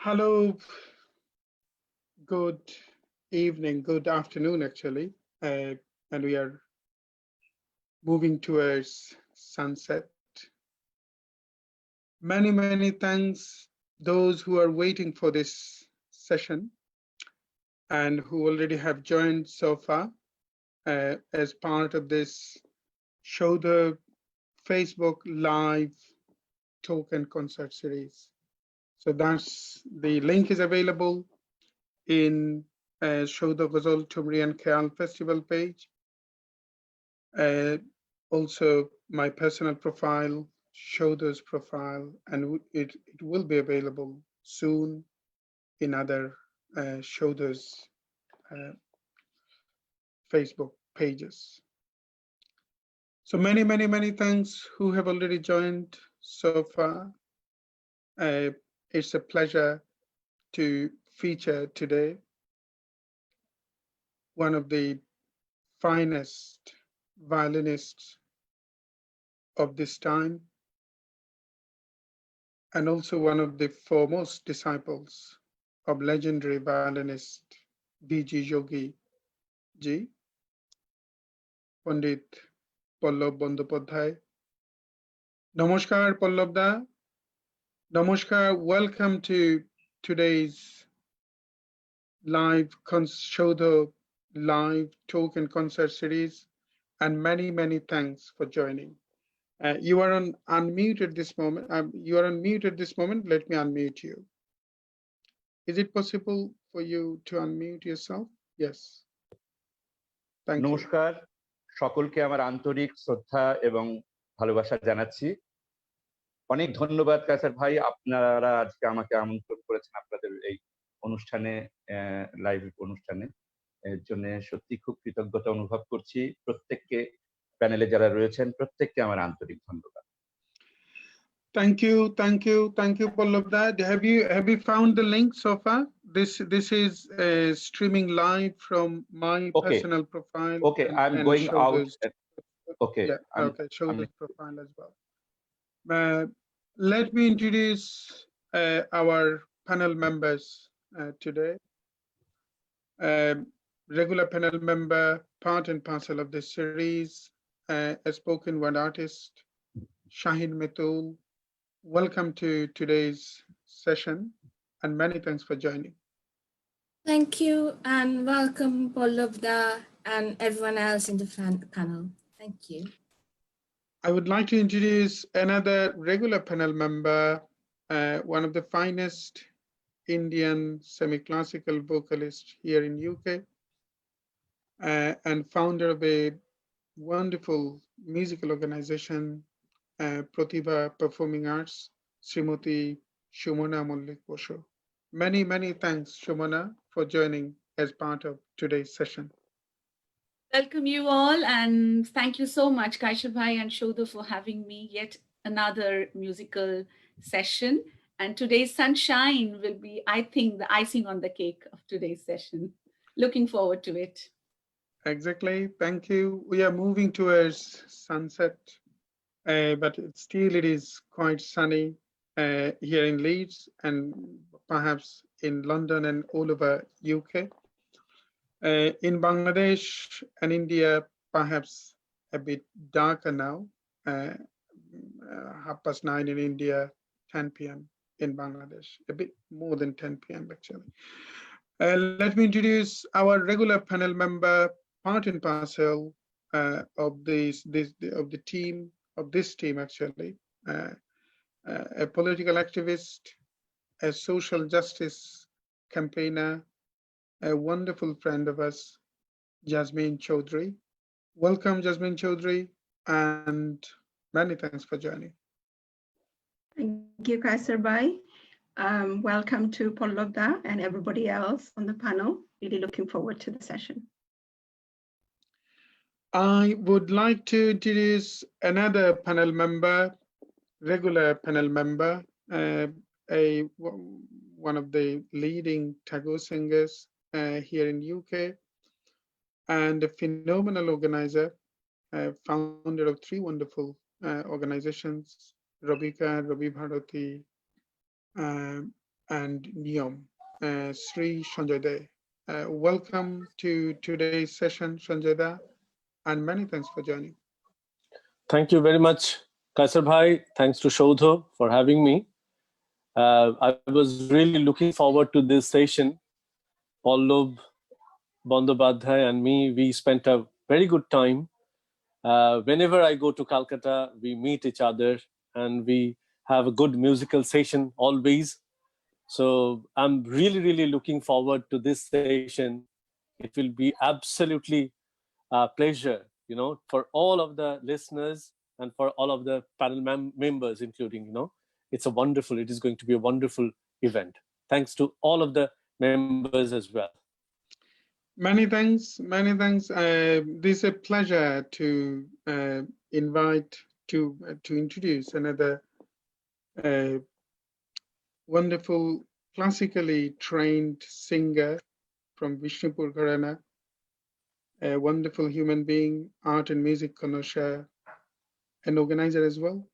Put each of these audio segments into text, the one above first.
Hello, good evening, good afternoon, actually. And we are moving towards sunset. Many thanks those who are waiting for this session and who already have joined so far as part of this Saudha Facebook live talk and concert series. So that's the link is available in Saudha Ghazal Tumri and Khayal Festival page. Also, my personal profile, Saudha's profile, and it will be available soon in other Saudha's Facebook pages. So many thanks who have already joined so far. It's a pleasure to feature today one of the finest violinists of this time, and also one of the foremost disciples of legendary violinist B.G. Yogi ji, Pandit Pallab Bandyopadhyay. Namaskar, Pallab da. Namaskar, welcome to today's live Saudha live talk and concert series, and many thanks for joining. You are on unmute at this moment. You are on mute at this moment. Let me unmute you. Is it possible for you to unmute yourself? Yes. Thank you. নমস্কার, সকলকে আমার আন্তরিক শ্রদ্ধা এবং ভালোবাসা জানাচ্ছি। অনেক ধন্যবাদ কায়সার ভাই, আপনারা আজকে আমাকে আমন্ত্রণ করেছেন আপনাদের এই অনুষ্ঠানে, লাইভ অনুষ্ঠানে। এর জন্য সত্যি খুব কৃতজ্ঞতা অনুভব করছি। প্রত্যেককে প্যানেলে যারা রয়েছেন প্রত্যেককে আমার আন্তরিক ধন্যবাদ। Thank you, Pallab. Have you found the link so far? This is streaming live from my personal profile. Okay, I'm going out. Okay. Yeah, okay, show this profile as well. Let me introduce our panel members today. Regular panel member, part and parcel of this series, a spoken word artist, Shaheen Metul. Welcome to today's session, and many thanks for joining. Thank you, and welcome Pallab da and everyone else in the panel. Thank you. I would like to introduce another regular panel member, one of the finest Indian semi-classical vocalists here in UK, and founder of a wonderful musical organization, Pratibha Performing Arts, Srimati Shumana Mollik Bosho. Many thanks, Shumana, for joining as part of today's session. Welcome you all, and thank you so much, Kaishar Bhai and Saudha, for having me yet another musical session. And today's sunshine will be, I think, the icing on the cake of today's session. Looking forward to it. Exactly. Thank you. We are moving towards sunset, but still it is quite sunny here in Leeds and perhaps in London and all over UK. In Bangladesh and India, perhaps a bit darker now, 9:30 in India, 10 p.m. in Bangladesh, a bit more than 10 p.m. actually. Let me introduce our regular panel member, part and parcel of this team actually, a political activist, a social justice campaigner, a wonderful friend of us, Jasmine Chaudhry. Welcome, Jasmine Chaudhry, and many thanks for joining. Thank you, Kaisar Bhai. Welcome to Pallab da and everybody else on the panel. Really looking forward to the session. I would like to introduce another panel member, regular panel member, one of the leading Tagore singers here in UK, and a phenomenal organizer, founder of 3 wonderful organizations, Ravi Bharati, and Niyam, Sri Sanjay De. Welcome to today's session, Sanjay Da, and many thanks for joining. Thank you very much, Kaisar Bhai. Thanks to Saudha for having me. I was really looking forward to this session. Pallab, Bandyopadhyay and me, we spent a very good time. Whenever I go to Kolkata, we meet each other and we have a good musical session always. So I'm really looking forward to this session. It will be absolutely a pleasure, for all of the listeners and for all of the panel members, including, it is going to be a wonderful event. Thanks to all of the members as well. Many thanks, many thanks. This is a pleasure to invite to introduce another wonderful classically trained singer from Vishnupur, Gharana, a wonderful human being, art and music connoisseur, an organizer as well.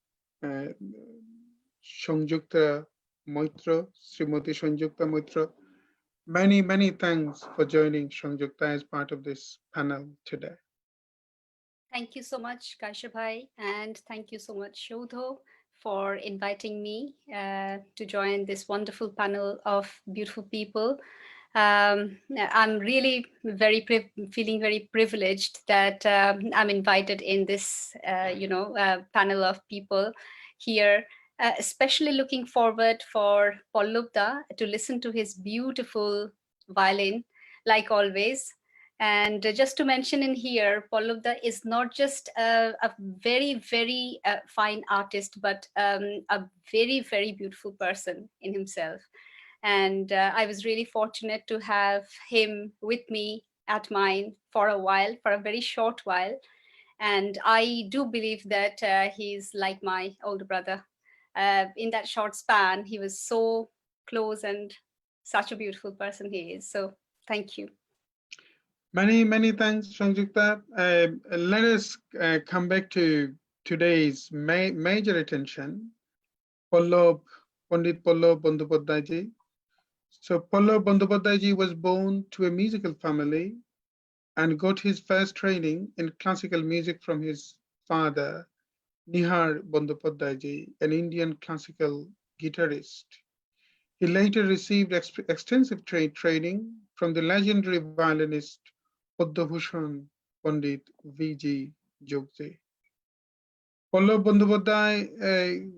Sanjukta Moitra, Srimati Sanjukta Moitra. Many thanks for joining, Sanjukta, as part of this panel today. Thank you so much, Kaisha Bhai, and thank you so much, Saudha, for inviting me to join this wonderful panel of beautiful people. I'm really feeling very privileged that I'm invited in this, panel of people here. Especially looking forward for Pallab to listen to his beautiful violin, like always. And just to mention in here, Pallab is not just a very fine artist, but a very beautiful person in himself. And I was really fortunate to have him with me at mine for a very short while. And I do believe that he's like my older brother. In that short span, he was so close and such a beautiful person he is. So thank you. Many thanks, Sanjukta. Let us come back to today's major attention, Pandit Pallab Bandyopadhyay. So Pallab Bandyopadhyay was born to a musical family and got his first training in classical music from his father, Nihar Bandyopadhyay, an Indian classical guitarist. He later received extensive training from the legendary violinist Padmabhushan Pandit V.G. Jogse. Pallab Bandyopadhyay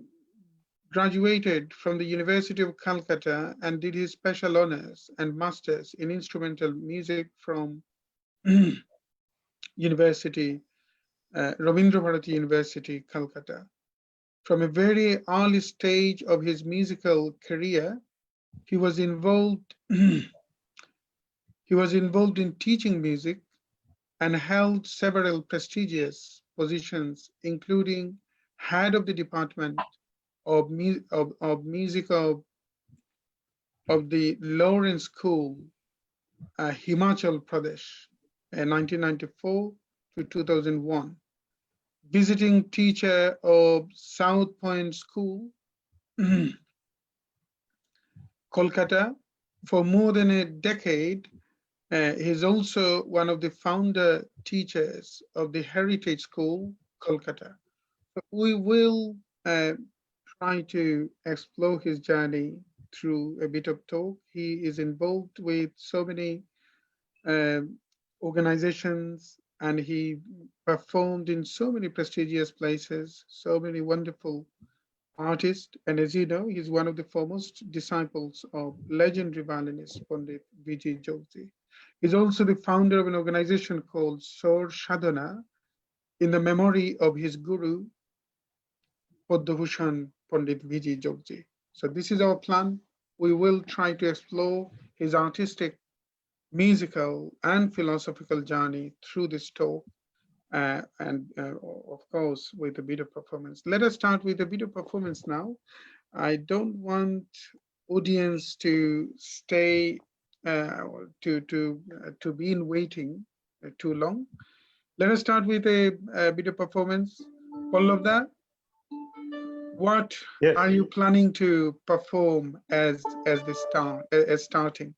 graduated from the University of Kolkata and did his special honors and masters in instrumental music from Rabindra Bharati University, Kolkata. From a very early stage of his musical career, he was involved in teaching music and held several prestigious positions, including head of the department of music of the Lawrence School, Himachal Pradesh, 1994 to 2001. Visiting teacher of South Point School, Kolkata, for more than a decade. He's also one of the founder teachers of the Heritage School, Kolkata. So we will try to explore his journey through a bit of talk. He is involved with so many organizations, and he performed in so many prestigious places, so many wonderful artists. And as you know, he's one of the foremost disciples of legendary violinist Pandit V.G. Jogse. He's also the founder of an organization called Sor Sadhana in the memory of his guru, Padmabhushan Pandit V.G. Jogse. So this is our plan. We will try to explore his artistic, musical, and philosophical journey through this talk, and of course, with a bit of performance. Let us start with a bit of performance now. I don't want audience to stay to be in waiting too long. Let us start with a bit of performance. All of that. what Yes. are you planning to perform as the starting?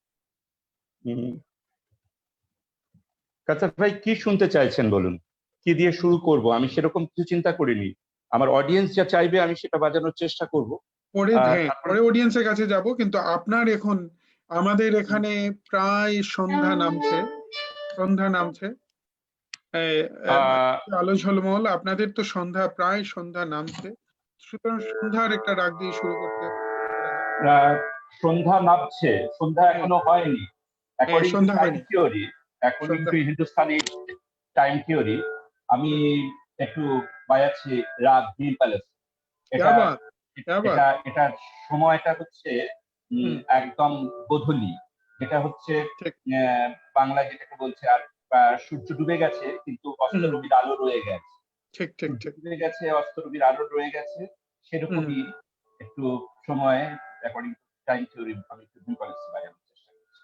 কাসার ভাই কি শুনতে চাইছেন বলুন, কি দিয়ে শুরু করব? আমি সেরকম কিছু চিন্তা করিনি। আমার অডিয়েন্স যা চাইবে আমি সেটা বাজানোর চেষ্টা করব। পরে অডিয়েন্সের কাছে যাব, কিন্তু আপনার এখন আমাদের এখানে প্রায় সন্ধ্যা নামছে। আলো ঝলমল, আপনাদের তো প্রায় সন্ধ্যা নামছে, সুতরাং সন্ধ্যার একটা রাগ দিয়ে শুরু করতে সন্ধ্যা নামছে, সন্ধ্যা এখনো হয়নি। সন্ধ্যা হয়নি। According to Hindustani time theory আমি একটু বাজাচ্ছি রাগ নীল প্যালেস। এটার সময়টা হচ্ছে একদম গোধূলি, যেটা হচ্ছে বাংলায় যেটাকে বলছে আর সূর্য ডুবে গেছে কিন্তু অস্তরবীর আলো রয়ে গেছে। ঠিক ডুবে গেছে, অস্তরবীর আলো রয়ে গেছে, সেরকমই একটু সময় অ্যাকর্ডিং টু টাইম থিওরি আমি একটু নীল প্যালেস বাজানোর চেষ্টা করছি।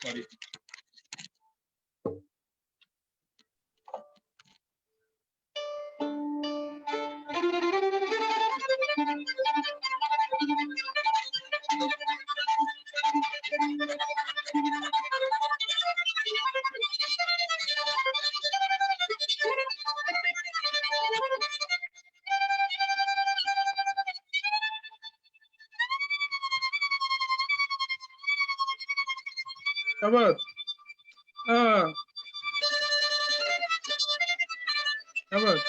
Sorry. Abad. Abad.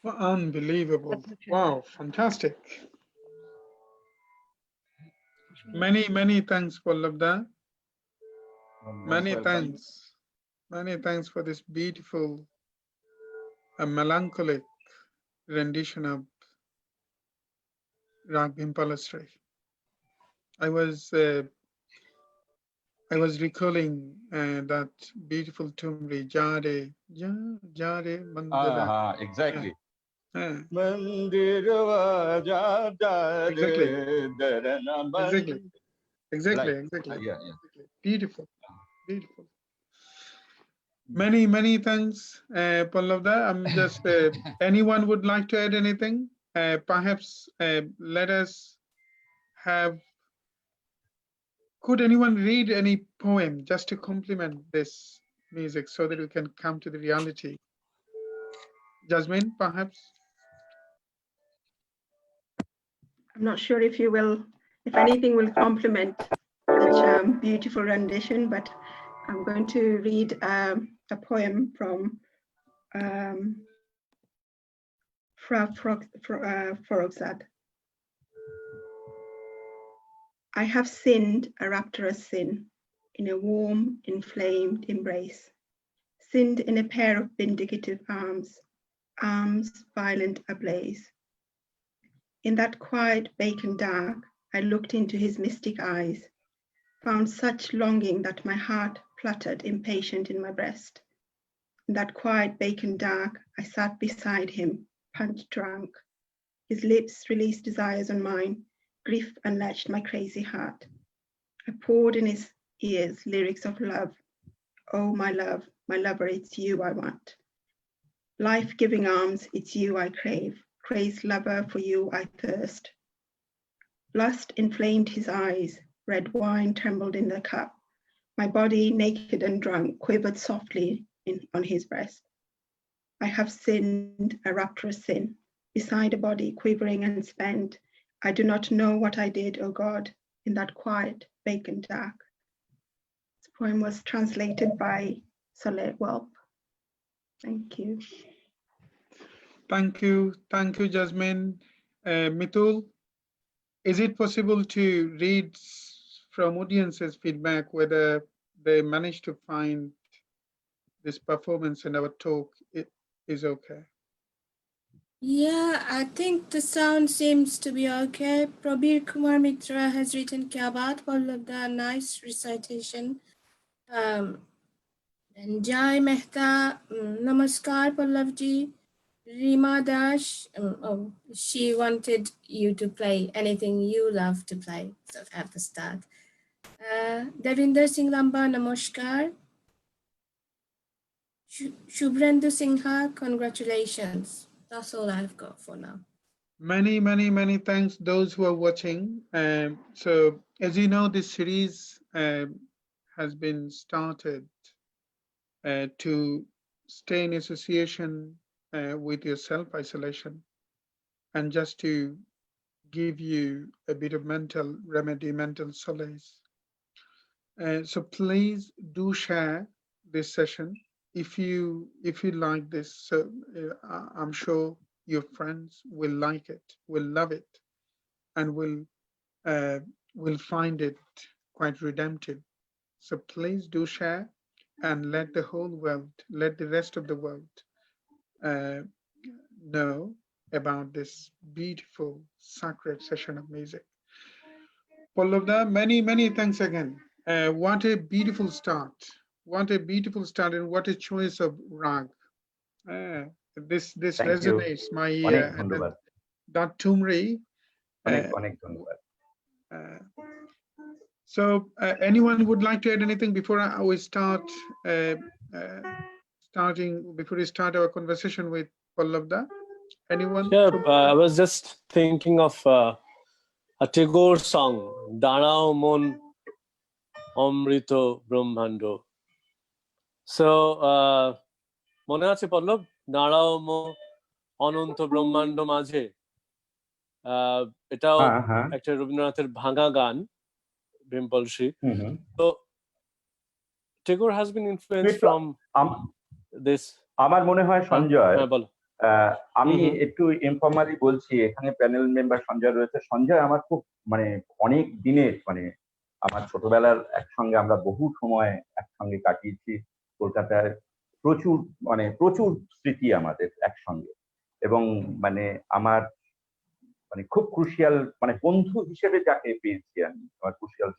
Unbelievable. Wow, fantastic. Many thanks, Pallabda. Many thanks. Many thanks for this beautiful and melancholic rendition of Rag Bhimpalastri. I was recalling that beautiful tumri, Jare, Jare, Mandira. Exactly. Yeah. Exactly. Yeah. Beautiful. Many thanks, Pallabda. I'm just, anyone would like to add anything? Perhaps let us have, could anyone read any poem just to complement this music so that we can come to the reality? Jasmine, perhaps? I'm not sure if anything will complement such beautiful rendition, but I'm going to read a poem from Farrokhzad. I have sinned a rapturous sin in a warm, inflamed embrace, sinned in a pair of vindicative arms, arms violent ablaze. In that quiet vacant dark, I looked into his mystic eyes, found such longing that my heart fluttered impatient in my breast. In that quiet vacant dark, I sat beside him, punch drunk. His lips released desires on mine, grief unlatched my crazy heart. I poured in his ears lyrics of love. Oh, my lover, it's you I want. Life-giving arms, it's you I crave. Crazed lover, for you I thirst. Lust inflamed his eyes, red wine trembled in the cup. My body, naked and drunk, quivered softly on his breast. I have sinned a rapturous sin, beside a body quivering and spent. I do not know what I did, O God, in that quiet, vacant dark. This poem was translated by Saleh Welp. Thank you. Thank you, Jasmine. Mitul, is it possible to read from audience's feedback whether they managed to find this performance and our talk is okay? Yeah, I think the sound seems to be okay. Prabir Kumar Mitra has written Kya Baat Pallabda, nice recitation. And Jai Mehta, Namaskar Pallavji. Rima Dash, she wanted you to play anything you love to play so at the start. Devinder Singh Lamba, Namaskar. Shubrendu Singha, congratulations. That's all I've got for now. Many thanks those who are watching. So as you know, this series has been started to stay in association with your self-isolation, and just to give you a bit of mental remedy, mental solace. So please do share this session if you like this. So I'm sure your friends will like it, will love it, and will find it quite redemptive. So please do share and let the whole world, let the rest of the world know about this beautiful sacred session of music. Pallabda, many thanks again. What a beautiful start. What a beautiful start, and what a choice of rag. This Thank you. resonates. My অনেক ধন্যবাদ। that tumri. অনেক ধন্যবাদ। So anyone would like to add anything before we start before we start our conversation with Pallabda? Anyone? Yeah, I was just thinking of a Tagore song, Darao Mon Amrito Brahmando. So, মনে আছে পল্লব, দাঁড়াও মো অনন্ত ব্রহ্মাণ্ড মাঝে, এটাও একটা রবীন্দ্রনাথের ভাঙা গান, ভীমপলশ্রী। তো Tagore has been influenced from this. আমার মনে হয় সঞ্জয়, বলো। আমি একটু ইনফর্মালি বলছি, এখানে প্যানেল মেম্বার সঞ্জয় রয়েছে। সঞ্জয় আমার খুব অনেক দিনের আমার ছোটবেলার একসঙ্গে আমরা বহু সময় একসঙ্গে কাটিয়েছি কলকাতায়। প্রচুর স্মৃতি আমাদের একসঙ্গে, এবং আমার খুব ক্রুশিয়াল বন্ধু হিসেবে যাকে পেয়েছি আমি, আমার ক্রুশিয়াল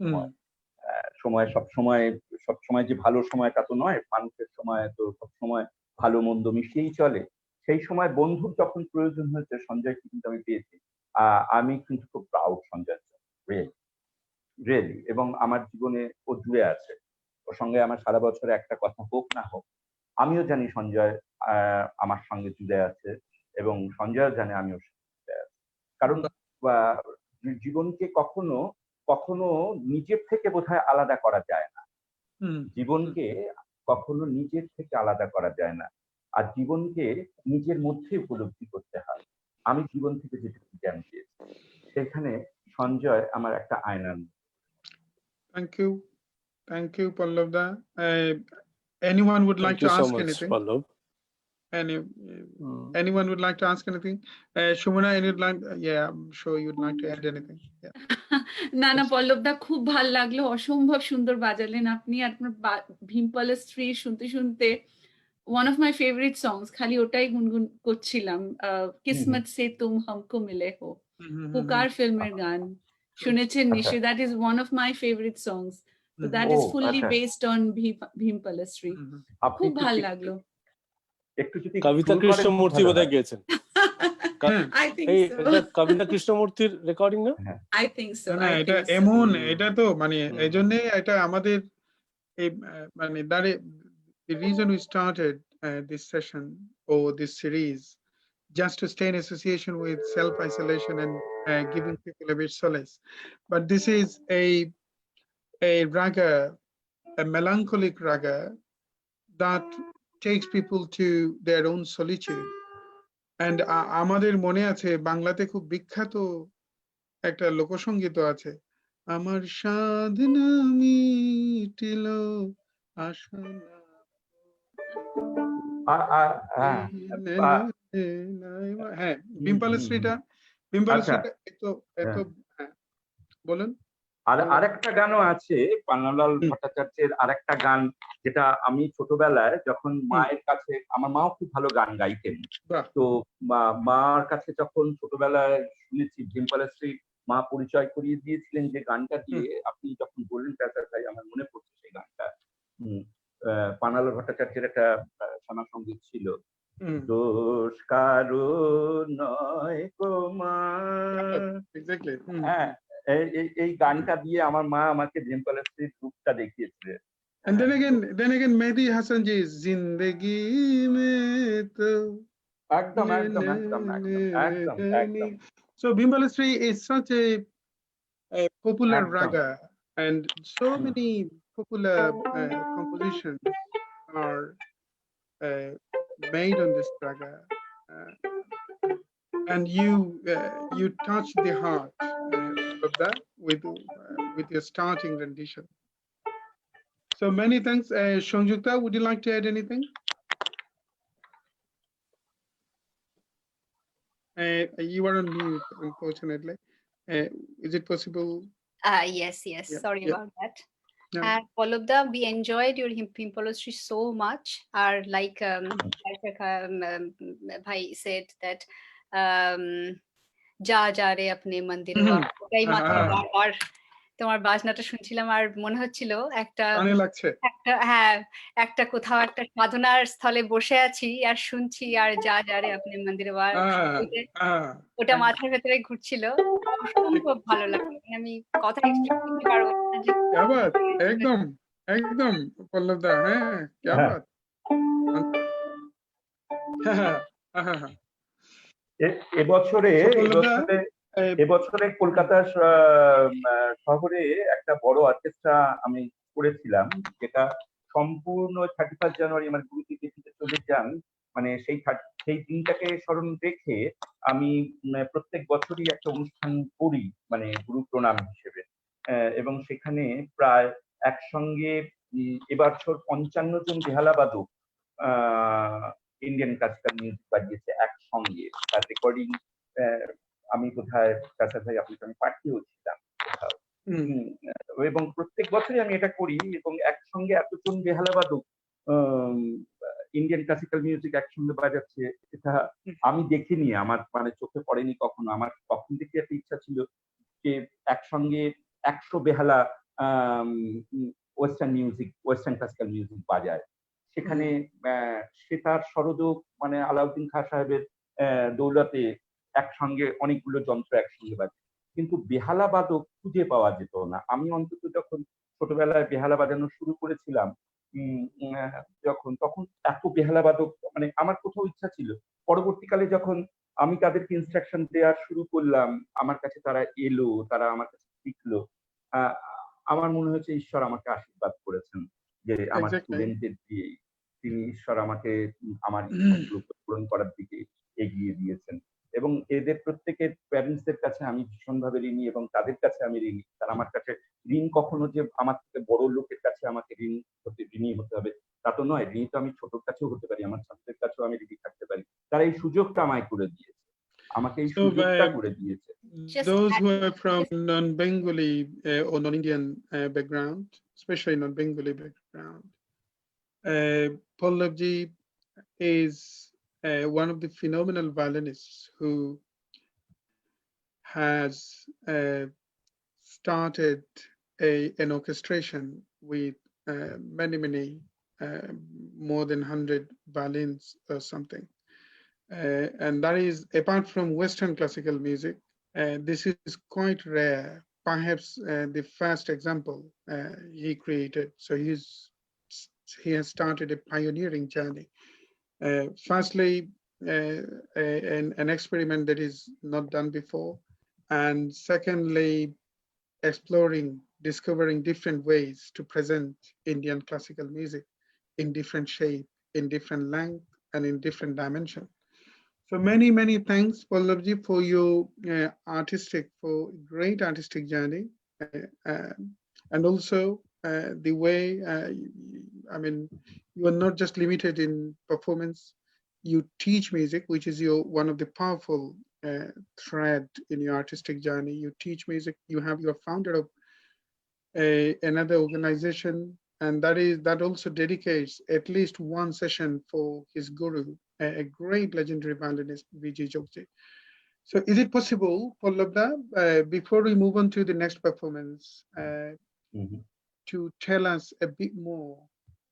সময় সবসময় যে ভালো সময় তা তো নয়, মানুষের সময় তো সবসময় ভালো মন্দ মিশিয়েই চলে। সেই সময় বন্ধুর যখন প্রয়োজন হয়েছে, সঞ্জয়কে কিন্তু আমি পেয়েছি। আমি কিন্তু খুব প্রাউড সঞ্জয়, রিয়েলি। এবং আমার জীবনে ও জুড়ে আছে, ওর সঙ্গে আমার সারা বছরে একটা কথা হোক না হোক, আমিও জানি সঞ্জয় আমার সঙ্গে জুড়ে আছে, এবং সঞ্জয় জানে আমিও জুড়ে আছি। কারণ জীবনকে কখনো নিজের থেকে বোধহয় আলাদা করা যায় না। জীবনকে কখনো নিজের থেকে আলাদা করা যায় না, আর জীবনকে নিজের মধ্যে উপলব্ধি করতে হয়। আমি জীবন থেকে যেটুকু জ্ঞান পেয়েছি, সেখানে সঞ্জয় আমার একটা আয়নার। Thank you, Pallabda. Anyone would like to ask anything? Pallab. Anyone would like to ask anything? Shumana, yeah, I'm sure you'd like to add anything. Yeah. না পল্লবদা, খুব ভাল লাগলো, অসম্ভব সুন্দর বাজালেন আপনি। আপনার ভীমপলশ্রী শুনতে শুনতে one of my favorite songs, খালি ওটাই গুনগুন করছিলাম, কিসমত সে তুম হামকো মিলে হো, পুকার ফিল্মের গান, শুনেছেন নিশ্চয়ই? that is one of my favorite songs. So that is fully based on ভীমপলশ্রী। খুব ভাল লাগলো। একটু যদি কবিতা কৃষ্ণমূর্তি বোধহয় গেয়েছেন। I think so. এটা কবিতা কৃষ্ণমূর্তির রেকর্ডিং না? I think so. না, এটা এমন, এটা তো এইজন্য এটা আমাদের the reason we started this session or this series, just to stay in association with self-isolation and giving people a bit solace. But this is a raga, a melancholic raga that takes people to their own solitude. And আমাদের মনে আছে বাংলাতে খুব বিখ্যাত একটা লোকসঙ্গীত আছে, আমার সাধনা মিটিল আশা না। হ্যাঁ, ভীমপলশ্রীটা এত হ্যাঁ বলেন। আর আরেকটা গানও আছে পান্নালাল ভট্টাচার্যের আরেকটা গান, যেটা আমি ছোটবেলায় যখন মায়ের কাছে, আমার মাও খুব ভালো গান গাইতেন, তো মার কাছে যখন ছোটবেলায় শুনেছি, ডিম্পলশ্রী মা পরিচয় করিয়ে দিয়েছিলেন যে গানটা দিয়ে, আপনি যখন বললেন কায়সার ভাই, আমার মনে পড়ছে সেই গানটা। পান্নালাল ভট্টাচার্যের একটা শ্যামা সঙ্গীত ছিল, দোষ কারো নয় কুমার। হ্যাঁ, এই গানটা দিয়ে আমার মা আমাকে ডিম্পলশ্রীর রূপটা দেখিয়েছিলেন। And then again, Mehdi Hasan ji, Zindagi mein to. একদম। So Bimbalashri is such a popular raga, and so many popular compositions are made on this raga, and you touch the heart of that with your starting rendition. So many thanks. Sanjukta, would you like to add anything? You are on mute, unfortunately. Is it possible? Yes. Yeah, Sorry yeah. about that. Yeah. And Pallabda, we enjoyed your Pimpolistry so much. Our like Bhai said that ja ja re apne mandir wa. ওটাই মাথায় বারবার তোমার বাজনাটা শুনছিলাম আর মনে হচ্ছিল একটা কোথাও একটা সাধনার স্থলে বসে আছি আর শুনছি আর যা যা রে আপনি মন্দিরে বা ওটা মাথার ভেতরে ঘুরছিল, অসম্ভব ভালো লাগলো। আমি কথা এক্সপ্লেইন করতে পারবো না যে একদম পল্লবদা, হ্যাঁ क्या बात। এবছরে কলকাতা শহরে একটা বড় অর্কেস্ট্রা আমি করেছিলাম, যেটা সম্পূর্ণ 31 জানুয়ারি আমার গুরু তিথিতে চলে যান, মানে সেই দিনটাকে স্মরণ রেখে আমি প্রত্যেক বছরই একটা অনুষ্ঠান করি, মানে গুরু প্রণাম হিসেবে, এবং সেখানে প্রায় একসঙ্গে এবছর 55 জন বেহালা বাদক ইন্ডিয়ান ক্লাসিক্যাল মিউজিক বাজিয়েছে একসঙ্গে। তার রেকর্ডিং আমি কোথায় কায়সার ভাই আপনাকে আমি পাঠিয়েও ছিলাম কোথাও, এবং প্রত্যেক বছরই আমি এটা করি, এবং একসঙ্গে এতজন বেহালা বাদক ইন্ডিয়ান ক্লাসিক্যাল মিউজিক একসঙ্গে বাজাচ্ছে, এটা আমি দেখিনি, আমার মানে চোখে পড়েনি কখনো। আমার তখন থেকে একটা ইচ্ছা ছিল যে একসঙ্গে 100 বেহালা ওয়েস্টার্ন ক্লাসিক্যাল মিউজিক বাজায়। সেখানে সেতার সরোদক মানে আলাউদ্দিন খাঁ সাহেবের দৌলতে একসঙ্গে অনেকগুলো যন্ত্র একসঙ্গে বাজে, কিন্তু বেহালা বাদক খুঁজে পাওয়া যেত না। আমি অন্তত যখন ছোটবেলায় বেহালা বাজানো শুরু করেছিলাম, তখন এত বেহালা বাদক, মানে আমার কোথাও ইচ্ছা ছিল, পরবর্তীকালে যখন আমি তাদেরকে ইনস্ট্রাকশন দেওয়া শুরু করলাম, আমার কাছে তারা এলো, তারা আমার কাছে শিখলো, আমার মনে হয়েছে ঈশ্বর আমাকে আশীর্বাদ করেছেন, যে আমার স্টুডেন্টদের দিয়ে তিনি ঈশ্বর আমাকে আমার ইচ্ছাগুলো পূরণ করার দিকে এগিয়ে দিয়েছেন। এবং এদের প্রত্যেকের প্যারেন্টসদের কাছে আমি ভীষণভাবে ঋণী, এবং তাদের কাছে আমি ঋণী। তারা আমার কাছে ঋণ কখনো যে আমার থেকে বড় লোকের কাছে আমাকে ঋণী হতে হবে তা তো নয়, ঋণী তো আমি ছোটর কাছেও হতে পারি, আমার ছাত্রের কাছেও আমি ঋণী থাকতে পারি। তারা এই সুযোগটা আমায় করে দিয়েছে, আমাকে এই সুযোগটা করে দিয়েছে। Those who are from non-Bengali or non-Indian background, especially non-Bengali background, Pallabji is one of the phenomenal violinists who has started an orchestration with many more than 100 violins or something, and that is apart from Western classical music. This is quite rare, perhaps the first example he created. So he has started a pioneering journey. Firstly, an experiment that is not done before, and secondly, discovering different ways to present Indian classical music in different shape, in different length, and in different dimension. So many thanks, Pallabji, for your great artistic journey, and also the way, I mean, you are not just limited in performance. You teach music, which is one of the powerful thread in your artistic journey. You teach music. You are founder of another organization, and that also dedicates at least one session for his guru, a great legendary violinist, VG Jogji. So is it possible, Pallabda, before we move on to the next performance, to tell us a bit more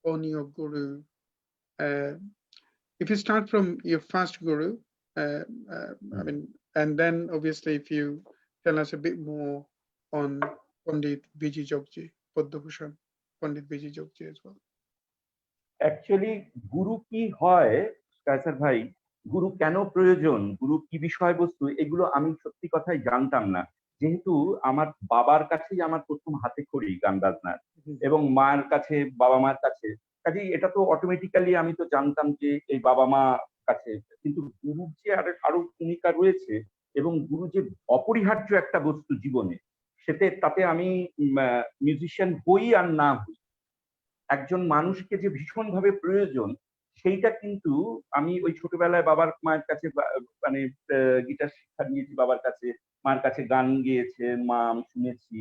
on your guru? If you start from your first guru, I mean, and then obviously if you tell us a bit more on Pandit VG Jogji, Padmabhushan Pandit VG Jogji as well. Actually গুরু কি হয় কায়সার ভাই, গুরু কেন প্রয়োজন, গুরু কি বিষয়বস্তু, এগুলো আমি সত্যি কথাই জানতাম না, যেহেতু আমার বাবার কাছেই আমার প্রথম হাতে খড়ি গান বাজনার, এবং মায়ের কাছে, বাবা মায়ের কাছে, কাজেই এটা তো অটোমেটিক্যালি আমি তো জানতাম যে এই বাবা মা কাছে, কিন্তু গুরুর যে আরো ভূমিকা রয়েছে এবং গুরু যে অপরিহার্য একটা বস্তু জীবনে, তাতে আমি মিউজিশিয়ান হই আর না হই, একজন মানুষকে যে ভীষণভাবে প্রয়োজন সেইটা কিন্তু আমি ওই ছোটবেলায় বাবার মায়ের কাছে মানে গিটার শিক্ষা নিয়েছি বাবার কাছে, মায়ের কাছে গান গেয়েছে মা, আমি শুনেছি,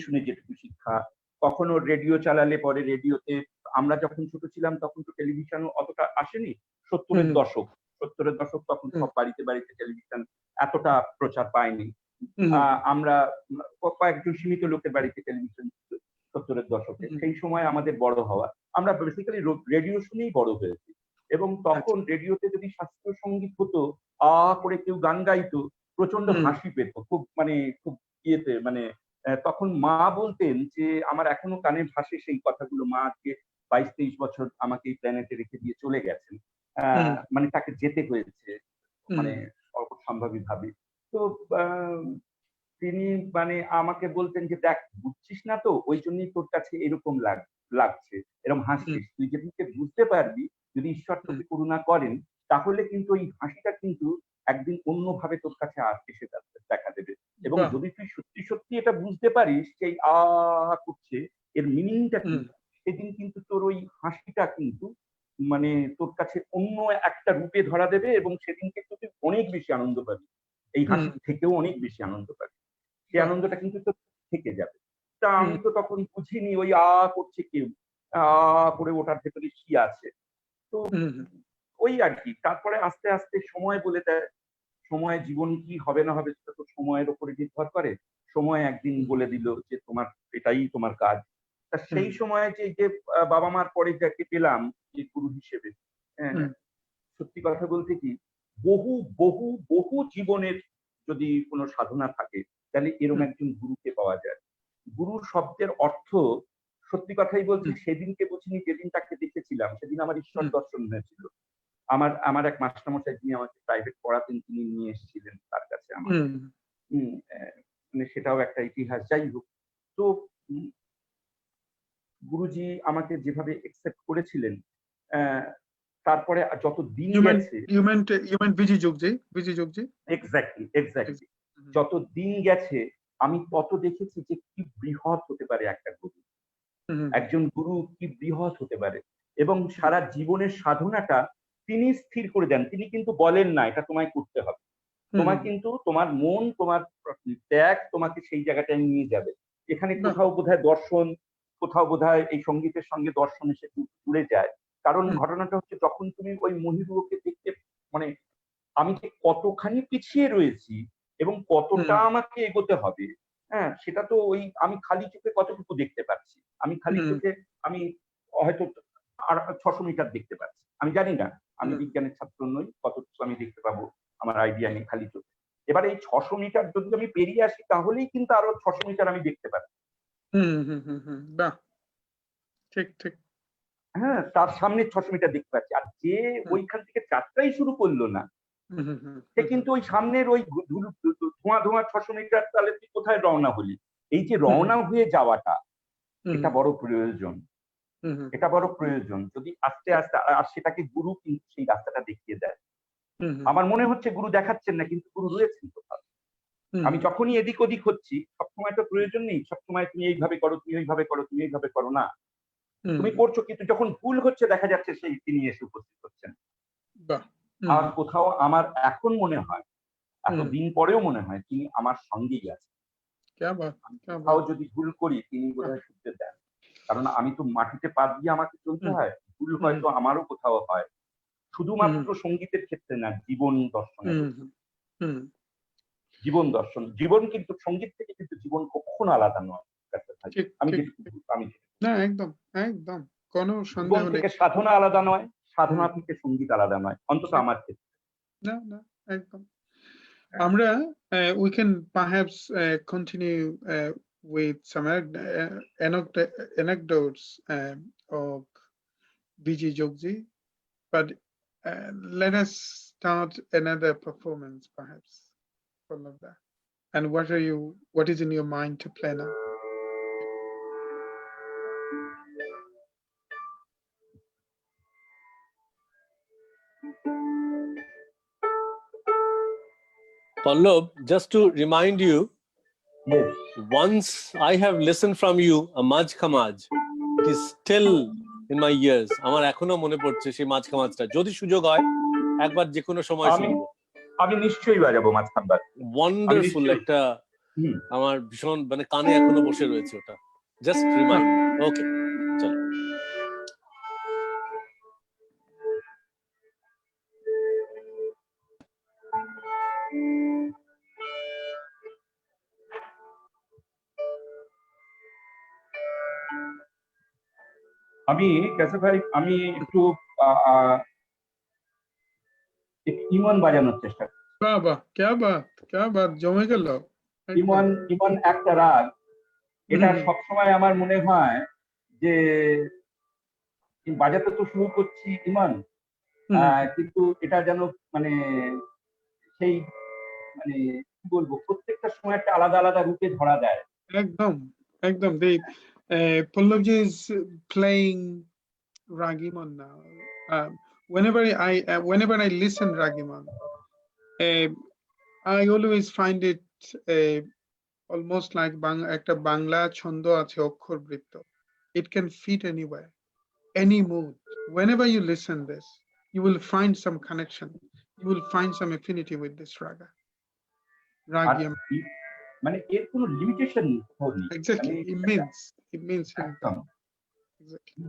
শুনে যেটুকু শিক্ষা, কখনো রেডিও চালালে পরে রেডিওতে, আমরা যখন ছোট ছিলাম তখন তো টেলিভিশন অতটা আসেনি, 70-এর দশক তখন সব বাড়িতে বাড়িতে টেলিভিশন এতটা প্রচার পায়নি, আমরা কয়েকজন সীমিত লোকের বাড়িতে টেলিভিশন 70-এর দশকে, সেই সময় আমাদের বড় হওয়া, আমরা বেসিক্যালি রেডিও শুনেই বড় হয়েছি, এবং তখন রেডিওতে যদি শাস্ত্রীয় সঙ্গীত হতো, করে কেউ গান গাইতো, প্রচন্ড হাসি পেত, খুব ইয়েতে, মানে তখন মা বলতেন যে, আমার এখনো কানে ভাসে সেই কথাগুলো, মা আজকে 22-23 বছর আমাকে এই প্ল্যানেটে রেখে দিয়ে চলে গেছেন, মানে তাকে যেতে হয়েছে, মানে অসম্ভবী ভাবে, তো তিনি মানে আমাকে বলতেন যে, দেখ বুঝছিস না তো, ওই জন্যই তোর কাছে এরকম লাগছে, এরকম হাসছিস, তুই যেদিনকে বুঝতে পারবি, যদি ঈশ্বর তোকে করুণা করেন, তাহলে কিন্তু ওই হাসিটা কিন্তু একদিন অন্যভাবে তোর কাছে এসে দেখা দেবে, এবং যদি তুই সত্যি সত্যি এটা বুঝতে পারিস যে করছে এর মিনিংটা কি, সেদিন কিন্তু তোর ওই হাসিটা কিন্তু মানে তোর কাছে অন্য একটা রূপে ধরা দেবে, এবং সেদিন কিন্তু তুই অনেক বেশি আনন্দ পাবি, এই হাসি থেকেও অনেক বেশি আনন্দ পাবি, সেই আনন্দটা কিন্তু তো থেকে যাবে। তা আমি তো তখন বুঝিনি ওই করছে কেউ, করে ওটার ভেতরে কি আছে, তো ওই আর কি। তারপরে আস্তে আস্তে সময় বলে দেয়, সময় জীবন কি হবে না হবে সেটা তো সময়ের উপরে নির্ভর করে, সময় একদিন বলে দিল যে তোমার এটাই তোমার কাজ। তা সেই সময় যে বাবা মার পরে যাকে পেলাম যে গুরু হিসেবে, সত্যি কথা বলতে কি, বহু বহু বহু জীবনের যদি কোনো সাধনা থাকে তাহলে এরকম একজন গুরুকে পাওয়া যায়। গুরু শব্দের অর্থ সত্যি কথাই বলছি, সেদিনকে বুঝিনি যেদিন তাকে দেখেছিলাম, সেদিন আমার ঈশ্বর দর্শন হয়েছিল। আমার এক মাস্টারমশাই, যিনি আমাকে প্রাইভেট পড়াতেন, তিনি নিয়ে এসেছিলেন তার কাছে আমার, মানে সেটাও একটা ইতিহাস। যাই হোক, তো গুরুজি আমাকে যেভাবে একসেপ্ট করেছিলেন, তারপরে যত দিন গেছে, এক্স্যাক্টলি যত দিন গেছে আমি তত দেখেছি যে কি বৃহৎ হতে পারে একটা গুরু, একজন গুরু কি বৃহৎ হতে পারে, এবং সারা জীবনের সাধনাটা তিনি স্থির করে দেন। তিনি কিন্তু বলেন না এটা তোমায় করতে হবে, তোমার কিন্তু তোমার মন, তোমার ত্যাগ তোমাকে সেই জায়গাটায় নিয়ে যাবে। এখানে কোথাও বোধহয় দর্শন, কোথাও বোধহয় এই সঙ্গীতের সঙ্গে দর্শন এসে জুড়ে যায়। কারণ ঘটনাটা হচ্ছে, যখন তুমি ওই মহিরুহকে দেখতে, মানে আমি যে কতখানি পিছিয়ে রয়েছি এবং কতটা আমাকে এগোতে হবে, সেটা তো ওই আমি খালি চোখে কতটুকু দেখতে পাচ্ছি, আমি খালি চোখে আমি হয়তো 600 মিটার দেখতে পাচ্ছি, আমি জানি না, আমি বিজ্ঞানের ছাত্র নই, কতটুকু আমি দেখতে পাবো আমার আইডিয়া নেই খালি চোখে। এবার এই 600 মিটার যদি আমি পেরিয়ে আসি তাহলেই কিন্তু আরো 600 মিটার আমি দেখতে পাচ্ছি। ঠিক ঠিক, তার সামনে 600 মিটার দেখতে পাচ্ছি। আর যে ওইখান থেকে যাত্রাই শুরু করলো না, সে কিন্তু ওই সামনের ওই ধোঁয়া 600 মিটার, তাহলে তুই কোথায় রওনা হলি? এই যে রওনা হয়ে যাওয়াটা, এটা বড় প্রয়োজন, এটা বড় প্রয়োজন। যদি আস্তে আস্তে, আর সেটাকে গুরু কিন্তু সেই রাস্তাটা দেখিয়ে দেয়। আমার মনে হচ্ছে গুরু দেখাচ্ছেন না, কিন্তু গুরু রয়েছেন কোথাও। আমি যখনই এদিক ওদিক হচ্ছি, সবসময় তো প্রয়োজন নেই সবসময় তুমি এইভাবে করো, তুমি এইভাবে করো, তুমি এইভাবে করো, না, তুমি করছো, কিন্তু যখন ভুল হচ্ছে দেখা যাচ্ছে সেই তিনি এসে উপস্থিত হচ্ছেন। আর কোথাও আমার এখন মনে হয়, এতদিন পরেও মনে হয় তিনি আমার সঙ্গেই আছেন। क्या बात क्या তাও बात যদি ভুল করি তিনি বোধহয় শুনতে দেন, কারণ আমি তো মাটিতে পা দিয়ে আমাকে চলতে হয়, ভুল হয়তো আমারও কোথাও হয়, শুধুমাত্র সঙ্গীতের ক্ষেত্রে না, জীবন দর্শনের জীবন দর্শন, জীবন কিন্তু সঙ্গীত থেকে কিন্তু জীবন কখনো আলাদা নয়। আমি আমি না একদম একদম কোনো জীবন সন্দেহ নেই। থেকে সাধনা আলাদা নয়, সাধনা থেকে সঙ্গীত আলাদা নয়, অন্তত আমার ক্ষেত্রে। না না একদম। আমরা we can perhaps continue with some anecdotes of BG Jogji, but let us start another performance perhaps. Pallab da. And what is in your mind to play now? Pallab, just to remind you, Yes. once I have listened from you a Maj Khamaj, it is still in my ears. আমার এখনো মনে পড়ছে সেই মাঝ খামাজটা, যদি সুযোগ হয় একবার যে কোনো সময় শুনবো। আমি নিশ্চয়ই বাজাবো মাঝখানবার। ওয়ান্ডারফুল একটা, আমার ভীষণ মানে কানে এখনো বসে রয়েছে ওটা। Just remind. ওকে চলো। আমি কাছে ভাই আমি একটু ইমন বাজানোর চেষ্টা করি। বাবা क्या बात জমে গেল। ইমন একটা রাগ, এটা সবসময় আমার মনে হয় যে বাজাতে তো শুরু করছি ইমন, কিন্তু এটা যেন মানে সেই মানে কি বলবো, প্রত্যেকটা সময় একটা আলাদা আলাদা রূপে ধরা দেয়। একদম একদম। Pallabji is playing Ragimon now. Whenever I listen Ragimon, I always find it almost like একটা বাংলা ছন্দ আছে অক্ষর বৃত্ত. It can fit anywhere, any mood. Whenever you listen this, you will find some connection. You will find some affinity with this raga. Ragim. মানে এর কোনো limitation নেই। Exactly. It means একদম। Exactly.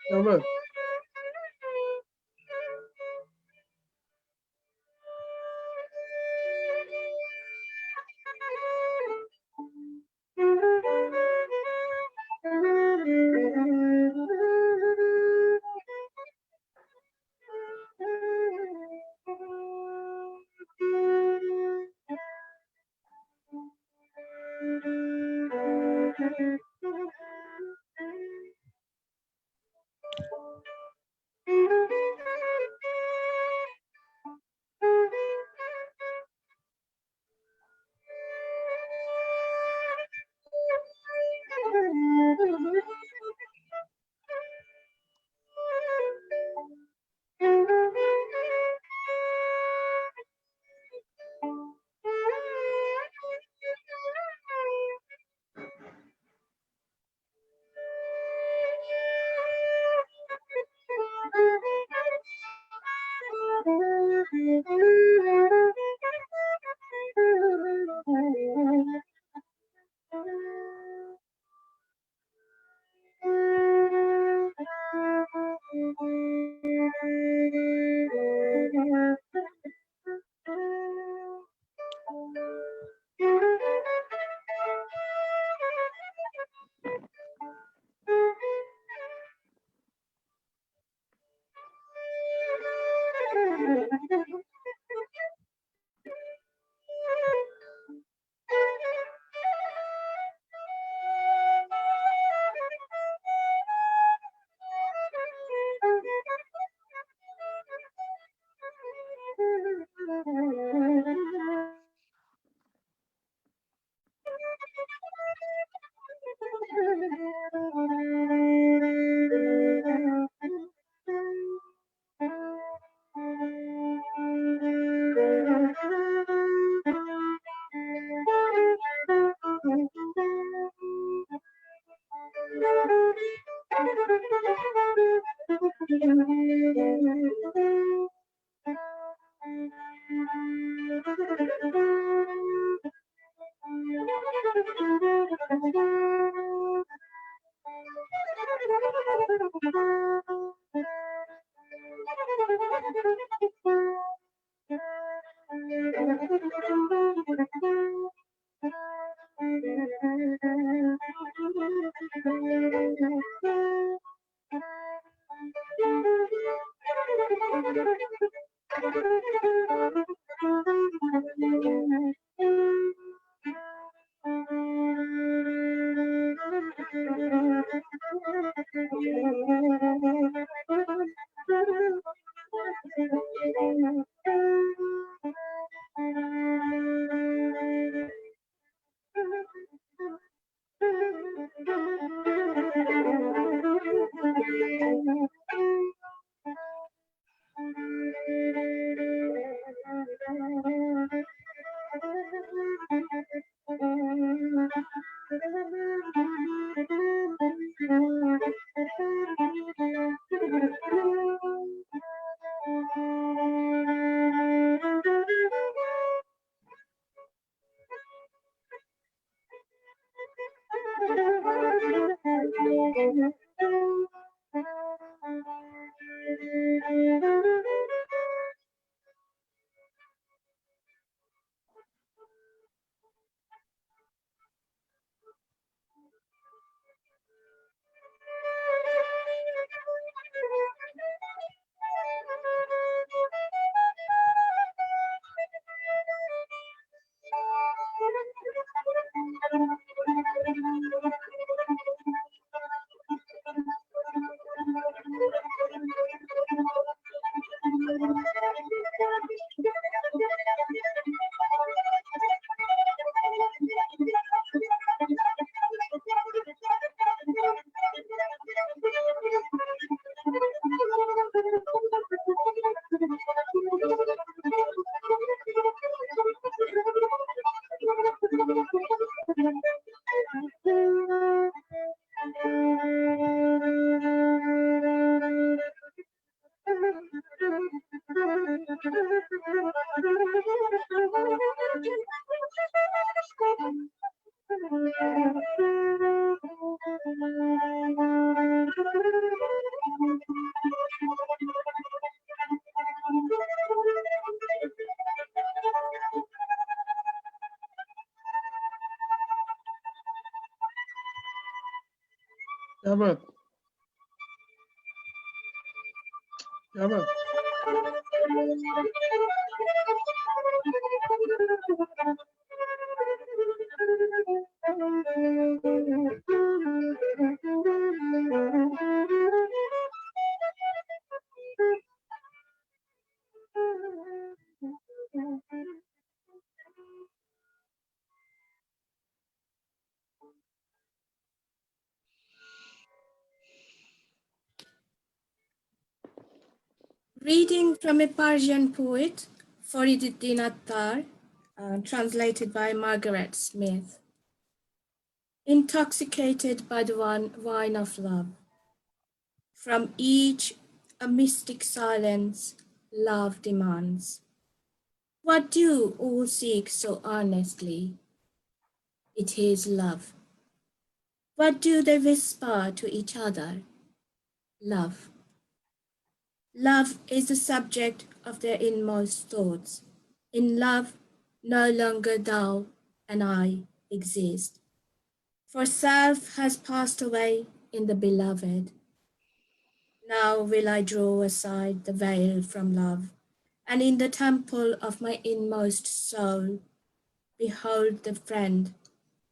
क्या बात। क्या बात, क्या बात। Reading from a Persian poet, Fariduddin Attar, translated by Margaret Smith. Intoxicated by the wine of love, from each a mystic silence love demands. What do all seek so earnestly? It is love. What do they whisper to each other? Love. Love is the subject of their inmost thoughts. In love, no longer thou and I exist, for self has passed away in the beloved. Now will I draw aside the veil from love, and in the temple of my inmost soul, behold the friend,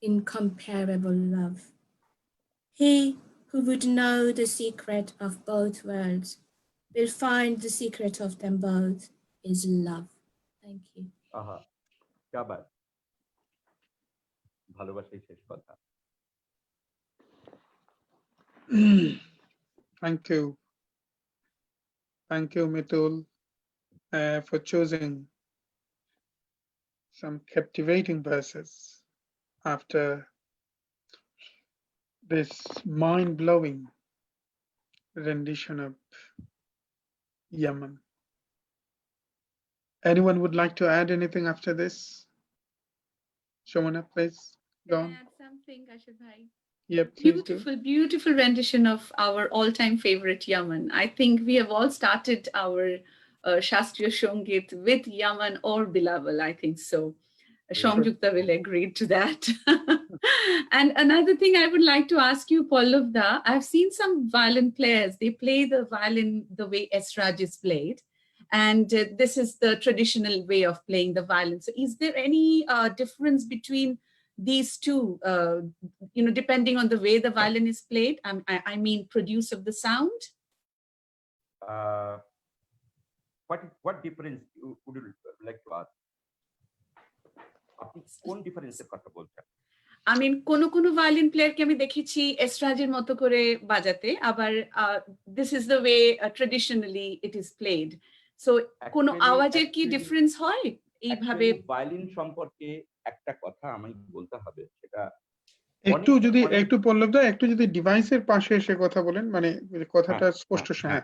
incomparable love. He who would know the secret of both worlds will find the secret of them both is love. Thank you. আহা, क्या बात, ভালোবাসাই শেষ কথা। Thank you, Mitul, for choosing some captivating verses after this mind-blowing rendition of Yemen. Anyone would like to add anything after this? Shomana, please. Go Can on. I add something, Kashif Bhai? Yep, please do. Beautiful, beautiful rendition of our all-time favorite Yaman. I think we have all started our Shastriya Sangeet with Yaman or Bilawal, I think so. Shangyukta will agree to that. And another thing I would like to ask you, Pallabda, I've seen some violin players, they play the violin the way Esraj is played. And this is the traditional way of playing the violin. So is there any difference between these two, depending on the way the violin is played? I mean, produce of the sound? What difference would you like to ask? আপনি কোন ডিফারেন্সের কথা বলছেন? I mean, কোনো violin প্লেয়ারকে আমি দেখেছি এসরাজের মতো করে বাজাতে, আবার this is the way traditionally it is played. So কোনো আওয়াজের কি ডিফারেন্স হয় এইভাবে? ভায়োলিন সম্পর্কে একটা কথা আমি বলতে হবে, সেটা একটু পল্লবদা একটু যদি ডিভাইসের পাশে এসে কথা বলেন, মানে কথাটা স্পষ্ট শোনা।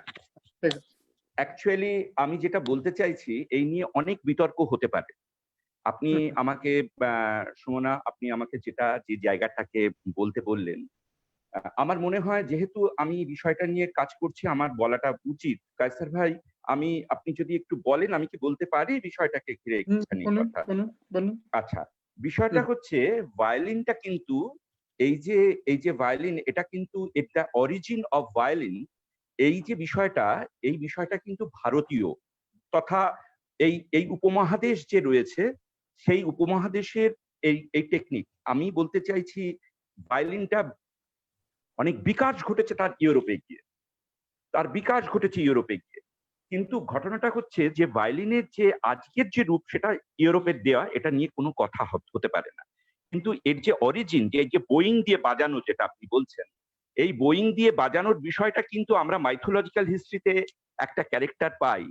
অ্যাকচুয়ালি আমি যেটা বলতে চাইছি এই নিয়ে অনেক বিতর্ক হতে পারে। আপনি আমাকে সুমনা, আপনি আমাকে যে জায়গাটাকে বলতে বললেন, আমার মনে হয় যেহেতু আমি বিষয়টা নিয়ে কাজ করছি আমার বলাটা উচিত। কায়সার ভাই, আপনি যদি একটু বলেন আমি কি বলতে পারি বিষয়টাকে ঘিরে একটুখানি কথা? আচ্ছা, বিষয়টা হচ্ছে ভায়োলিনটা কিন্তু এই যে ভায়োলিন, এটা কিন্তু এটা অরিজিন অফ ভায়োলিন, এই বিষয়টা কিন্তু ভারতীয় তথা এই উপমহাদেশ যে রয়েছে সেই উপমহাদেশের এই টেকনিক। আমি বলতে চাইছি ভায়োলিনটা অনেক বিকাশ ঘটেছে তার বিকাশ ঘটেছে ইউরোপে গিয়ে। কিন্তু ঘটনাটা হচ্ছে যে ভায়োলিনের যে আজকের যে রূপ সেটা ইউরোপের দেওয়া, এটা নিয়ে কোনো কথা হতে পারে না। কিন্তু এর যে অরিজিন, যে বোয়িং দিয়ে বাজানো যেটা আপনি বলছেন, এই বোয়িং দিয়ে বাজানোর বিষয়টা কিন্তু আমরা মাইথোলজিক্যাল হিস্ট্রিতে একটা ক্যারেক্টার পাই,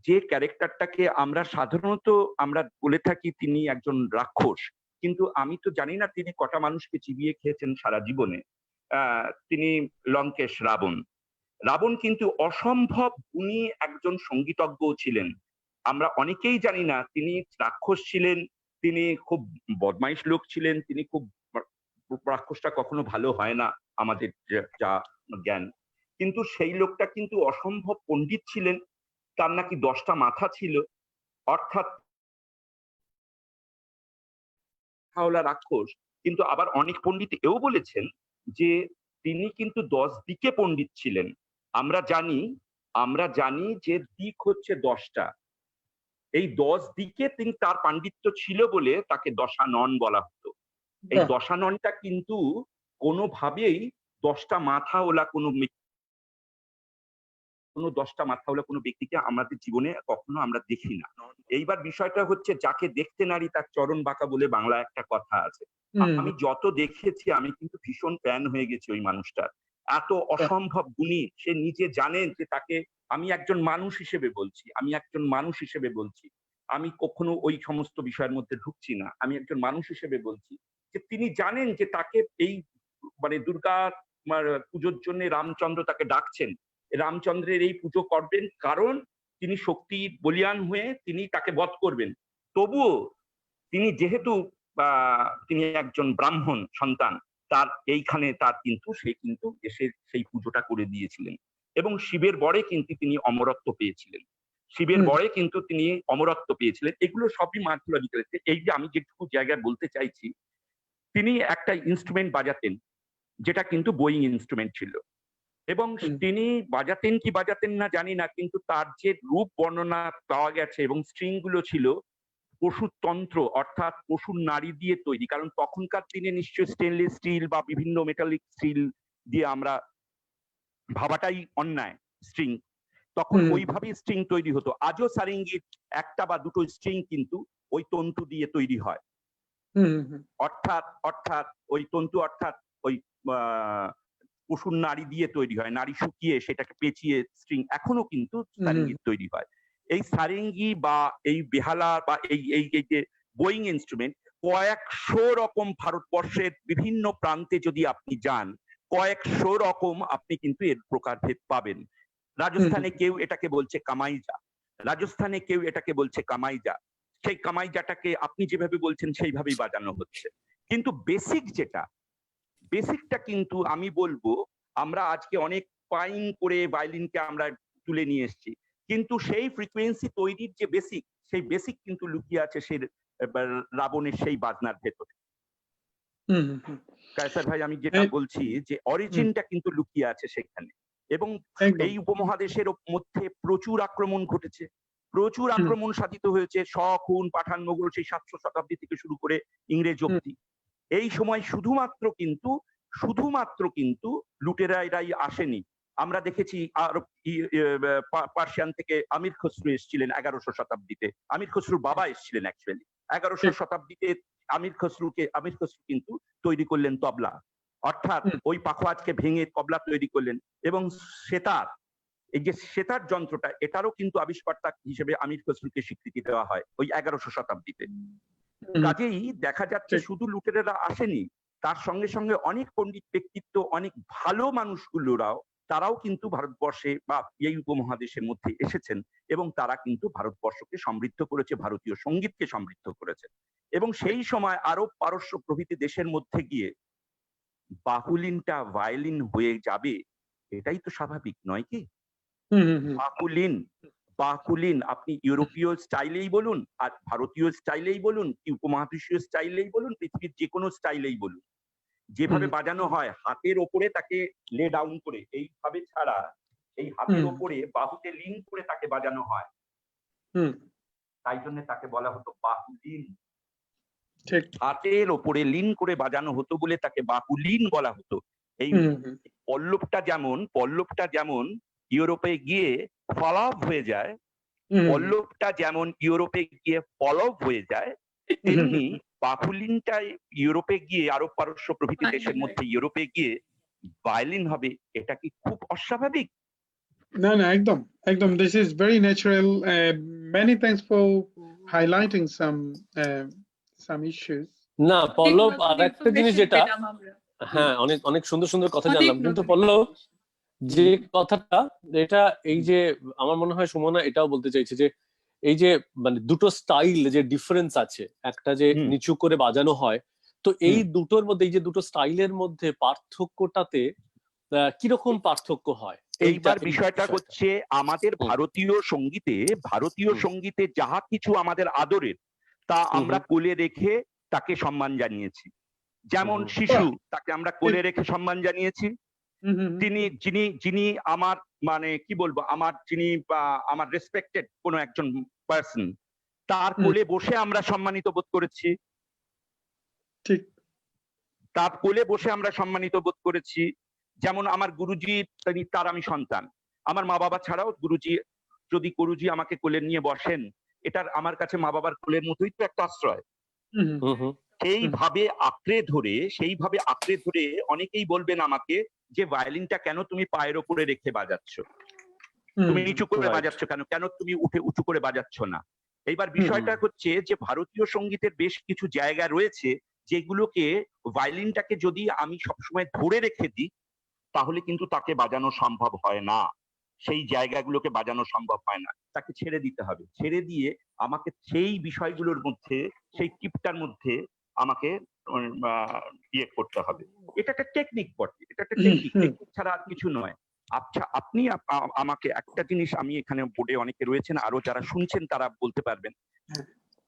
যে ক্যারেক্টারটাকে আমরা সাধারণত আমরা বলে থাকি তিনি একজন রাক্ষস। কিন্তু আমি তো জানি না তিনি কটা মানুষকে চিবিয়ে খেয়েছেন সারা জীবনে। তিনি লঙ্কেশ রাবণ কিন্তু অসম্ভব উনি একজন সঙ্গীতজ্ঞ ছিলেন। আমরা অনেকেই জানি না তিনি রাক্ষস ছিলেন, তিনি খুব বদমাইশ লোক ছিলেন, তিনি খুব, রাক্ষসটা কখনো ভালো হয় না আমাদের যা জ্ঞান, কিন্তু সেই লোকটা কিন্তু অসম্ভব পণ্ডিত ছিলেন। তার নাকি 10টা মাথা ছিল, অর্থাৎ রাক্ষস। কিন্তু আবার অনেক পণ্ডিত এও বলেছেন যে তিনি কিন্তু 10 দিকে পণ্ডিত ছিলেন। আমরা জানি যে দিক হচ্ছে 10টা। এই 10 দিকে তিনি তার পাণ্ডিত্য ছিল বলে তাকে দশানন বলা হতো। এই বাহ। দশাননটা কিন্তু কোনোভাবেই 10টা মাথাওয়ালা কোনো 10টা মাথাওয়ালা কোনো ব্যক্তিকে আমাদের জীবনে কখনো আমরা দেখি না। এইবার বিষয়টা হচ্ছে যাকে দেখতে নারী তার চরণ বাঁকা বলে বাংলা একটা কথা আছে। আমি যত দেখেছি আমি কিন্তু ভীষণ ফ্যান হয়ে গেছি ওই মানুষটার। এত অসম্ভব গুণী, সে নিজে জানেন যে তাকে আমি একজন মানুষ হিসেবে বলছি। আমি কখনো ওই সমস্ত বিষয়ের মধ্যে ঢুকছি না। আমি একজন মানুষ হিসেবে বলছি যে তিনি জানেন যে তাকে এই মানে দুর্গা পুজোর জন্য রামচন্দ্র তাকে ডাকছেন। রামচন্দ্রের এই পুজো করবেন কারণ তিনি শক্তির বলিয়ান হয়ে তিনি তাকে বধ করবেন। তবুও তিনি যেহেতু তিনি একজন ব্রাহ্মণ সন্তান, তার এইখানে সে কিন্তু এসে সেই পুজোটা করে দিয়েছিলেন এবং শিবের বরে কিন্তু তিনি অমরত্ব পেয়েছিলেন। এগুলো সবই মাইথোলজিক্যাল। এই যে আমি যেটুকু জায়গায় বলতে চাইছি, তিনি একটা ইনস্ট্রুমেন্ট বাজাতেন যেটা কিন্তু বোয়িং ইনস্ট্রুমেন্ট ছিল এবং তিনি বাজাতেন কি বাজাতেন না জানি না, কিন্তু তার যে রূপ বর্ণনা পাওয়া গেছে এবং স্ট্রিং গুলো ছিল পশুর তন্ত্র, অর্থাৎ পশুর নাড়ি দিয়ে তৈরি। কারণ তখনকার দিনে নিশ্চয়ই স্টেনলেস স্টিল বা বিভিন্ন মেটালিক স্টিল দিয়ে আমরা ভাবাটাই অন্যায়। স্ট্রিং তখন ওইভাবেই স্ট্রিং তৈরি হতো। আজও সারেঙ্গির একটা বা দুটো স্ট্রিং কিন্তু ওই তন্তু দিয়ে তৈরি হয়। অর্থাৎ ওই তন্তু ওই পশুর নাড়ি দিয়ে তৈরি হয়। নাড়ি শুকিয়ে সেটাকে পেঁচিয়ে স্ট্রিং এখনো কিন্তু সারেঙ্গি তৈরি হয়। এই সারেঙ্গি বা এই বেহালা বা এই যে বোয়িং ইনস্ট্রুমেন্ট কয়েকশো রকম ভারতবর্ষের বিভিন্ন প্রান্তে যদি আপনি যান, কয়েকশো রকম আপনি কিন্তু এর প্রকারভেদ পাবেন। রাজস্থানে কেউ এটাকে বলছে কামাইজা, সেই কামাইজাটাকে আপনি যেভাবে বলছেন সেইভাবেই বাজানো হচ্ছে। কিন্তু বেসিকটা কিন্তু আমি বলবো আমরা আজকে অনেক পাইন করে ভায়োলিনকে আমরা তুলে নিয়ে এসেছি, কিন্তু সেই ফ্রিকোয়েন্সি তৈরির যে সেই বেসিক কিন্তু লুকিয়ে আছে সেই রাবণের সেই বাজনার ভেতরে। কায়সার ভাই, আমি যেটা বলছি যে অরিজিনটা কিন্তু লুকিয়ে আছে সেখানে। এবং এই উপমহাদেশের মধ্যে প্রচুর আক্রমণ ঘটেছে, প্রচুর আক্রমণ সাধিত হয়েছে। শক, হুন, পাঠান, মোগল সেই 700 শতাব্দী থেকে শুরু করে ইংরেজ অব্দি। এই সময় শুধুমাত্র কিন্তু লুটেরাই আসেনি। আমরা দেখেছি আর পার্সিয়ান থেকে আমির খসরু এসেছিলেন 1100 শতাব্দীতে। আমির খসরুর বাবা এসেছিলেন অ্যাকচুয়ালি 1100 শতাব্দীতে। আমির খসরু কিন্তু তৈরি করলেন তবলা, অর্থাৎ ওই পাখোয়াজকে ভেঙে তবলা তৈরি করলেন। এবং এই যে সেতার যন্ত্রটা, এটারও কিন্তু আবিষ্কর্তা হিসেবে আমির খসরুকে স্বীকৃতি দেওয়া হয় ওই 1100 শতাব্দীতে। কাজেই দেখা যাচ্ছে শুধু লুটেরারা আসেনি, তার সঙ্গে সঙ্গে অনেক পণ্ডিত ব্যক্তিত্ব, অনেক ভালো তারাও কিন্তু ভারতবর্ষে বা এই উপমহাদেশের মধ্যে এসেছেন এবং তারা কিন্তু ভারতবর্ষকে সমৃদ্ধ করেছে, ভারতীয় সঙ্গীতকে সমৃদ্ধ করেছে। এবং সেই সময় আরব, পারস্য প্রভৃতি দেশের মধ্যে গিয়ে বাহুলিনটা ভায়োলিন হয়ে যাবে, এটাই তো স্বাভাবিক নয় কি? বাকুলিন আপনি ইউরোপীয় স্টাইলেই বলুন, আর ভারতীয় স্টাইলেই বলুন, কি উপমহাদেশীয় স্টাইলেই বলুন, পৃথিবীর যে কোনো স্টাইলেই বলুন, যেভাবে বাজানো হয় হাতের ওপরে তাকে লে ডাউন করে, এইভাবে ছাড়া এই হাতের ওপরে বাহুতে লিন করে তাকে বাজানো হয়, তাই জন্য তাকে বলা হতো বাহুলিন। হাতের ওপরে লিন করে বাজানো হতো বলে তাকে বাহুলিন বলা হতো। এই পল্লবটা যেমন ইউরোপে গিয়ে ফলব হয়ে যায়, তেমনি বাহুলিনটা ইউরোপে গিয়ে, আরব, পারস্য প্রভৃতি দেশের মধ্যে ইউরোপে গিয়ে ভায়োলিন হবে, এটা কি খুব অস্বাভাবিক? No, একদম. This is very natural. Many thanks for highlighting some issues. না পল্লব, আর একটা জিনিস যেটা, হ্যাঁ অনেক সুন্দর কথা জানলাম, কিন্তু পল্লব যে কথাটা, এটা এই যে আমার মনে হয় সুমনা এটাও বলতে চাইছে যে এই যে মানে দুটো স্টাইল যে ডিফারেন্স আছে, একটা যে নিচু করে বাজানো হয়, তো এই দুটোর মধ্যে, এই যে দুটো স্টাইলের মধ্যে পার্থক্যটাতে কিরকম পার্থক্য হয়? এইবার বিষয়টা হচ্ছে আমাদের ভারতীয় সঙ্গীতে যাহা কিছু আমাদের আদরের, তা আমরা কোলে রেখে তাকে সম্মান জানিয়েছি। যেমন শিশু, তাকে আমরা কোলে রেখে সম্মান জানিয়েছি। যিনি আমার মানে কি বলবো আমার আমার রেসপেক্টেড কোনো একজন পার্সন, তার কোলে বসে আমরা সম্মানিত বোধ করেছি। ঠিক। তার কোলে বসে আমরা সম্মানিত বোধ করেছি। যেমন আমার গুরুজি, তার আমি সন্তান। আমার মা বাবা ছাড়াও গুরুজি আমাকে কোলে নিয়ে বসেন, এটার আমার কাছে মা বাবার কোলের মতোই তো একটা আশ্রয়। সেইভাবে আঁকড়ে ধরে অনেকেই বলবেন আমাকে যে ভায়োলিনটা কেন তুমি পায়ের ওপরে রেখে বাজাচ্ছ, তুমি নিচু করে বাজাচ্ছ কেন তুমি উঁচু করে বাজাচ্ছ না। এইবার বিষয়টা হচ্ছে যে ভারতীয় সঙ্গীতের বেশ কিছু জায়গা রয়েছে যেগুলোকে ভায়োলিনটাকে যদি আমি সবসময় ধরে রেখে দিই তাহলে কিন্তু তাকে বাজানো সম্ভব হয় না, সেই জায়গাগুলোকে বাজানো সম্ভব হয় না, তাকে ছেড়ে দিতে হবে। ছেড়ে দিয়ে আমাকে সেই বিষয়গুলোর মধ্যে, সেই টিপটার মধ্যে আমাকে ইয়ে করতে হবে। এটা একটা টেকনিক বটে, এটা একটা টেকনিক ছাড়া আর কিছু নয়। আচ্ছা, আপনি আমাকে একটা জিনিস, আমি এখানে বোর্ডে অনেকে রয়েছেন, আরো যারা শুনছেন তারা বলতে পারবেন।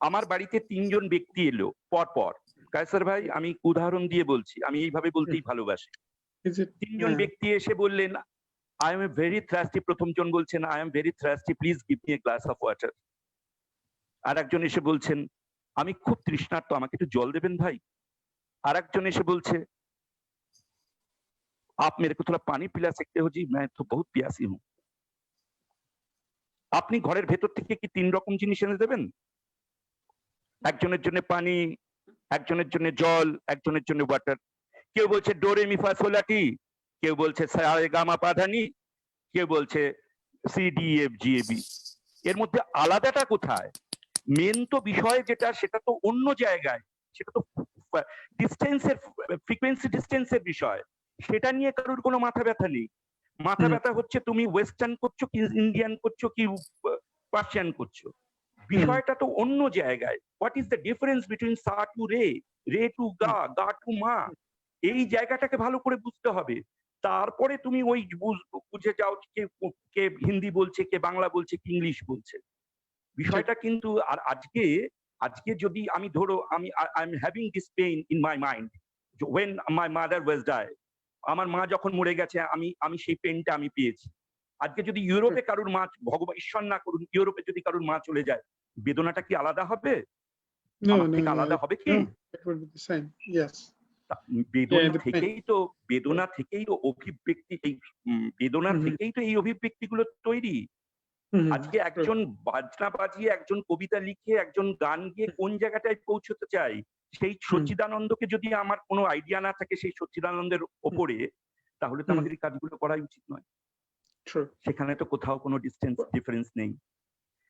আমার বাড়িতে 3 জন ব্যক্তি এলো পর। কায়সার ভাই, আমি উদাহরণ দিয়ে বলছি, আমি এইভাবে বলতেই ভালোবাসি। 3 জন ব্যক্তি এসে বললেন, I am very thirsty। প্রথম জন বলছেন, I am very thirsty, please give me a glass of water। আর একজন এসে বলছেন, আমি খুব তৃষ্ণার্ত, আমাকে একটু জল দেবেন ভাই। আর একজন এসে বলছে, आप मेरे को थोड़ा पानी पिला सकते हो जी, मैं तो बहुत प्यासी हूं। আপনি ঘরের ভেতর থেকে কি 3 রকম জিনিস এনে দেবেন? একজনের জন্য পানি, একজনের জন্য জল, একজনের জন্য ওয়াটার। কেউ বলছে ডোরে মি ফা সোলা টি, কেউ বলছে সারে গামা পা ধা নি, কেউ বলছে CDFGAB। এর মধ্যে আলাদাটা কোথায়? মেন তো বিষয় যেটা, সেটা তো অন্য জায়গায়, সেটা তো ডিস্টেন্সের, ফ্রিকোয়েন্সি ডিস্টেন্সের বিষয়। সেটা নিয়ে কারোর কোনো মাথা ব্যথা নেই। মাথা ব্যথা হচ্ছে তুমি ওয়েস্টার্ন করছো কি ইন্ডিয়ান করছো কি পার্সিয়ান করছো, বিষয়টা তো অন্য জায়গায়। What is the difference between সা টু রে, রে টু গা, গা টু মা, এই জায়গাটাকে ভালো করে বুঝতে হবে। তারপরে তুমি ওই বুঝে যাও কে হিন্দি বলছে, কে বাংলা বলছে, কি ইংলিশ বলছে। বিষয়টা কিন্তু আর আজকে যদি আমি ধরো I am having this pain in my mind when my mother was died, আমার মা যখন মরে গেছে আমি সেই পেইনটা আমি পেয়েছি। আজকে যদি ইউরোপে কারুর মা, ভগবান ঈশ্বর না করুন, ইউরোপে যদি কারুর মা চলে যায়, বেদনাটা কি আলাদা হবে? আলাদা হবে কি? বেদনা থেকেই তো অভিব্যক্তি, এই বেদনা থেকেই তো এই অভিব্যক্তিগুলো তৈরি। আজকে একজন বাজনা বাজিয়ে, একজন কবিতা লিখে, একজন গান গিয়ে কোন জায়গাটায় পৌঁছতে চাই, সেই সচ্চিদানন্দকে যদি আমার কোনো আইডিয়া না থাকে সেই সচ্চিদানন্দের ওপরে, তাহলে তো আমাদের এই কাজগুলো করাই উচিত নয়। সেখানে তো কোথাও কোনো ডিফারেন্স নেই।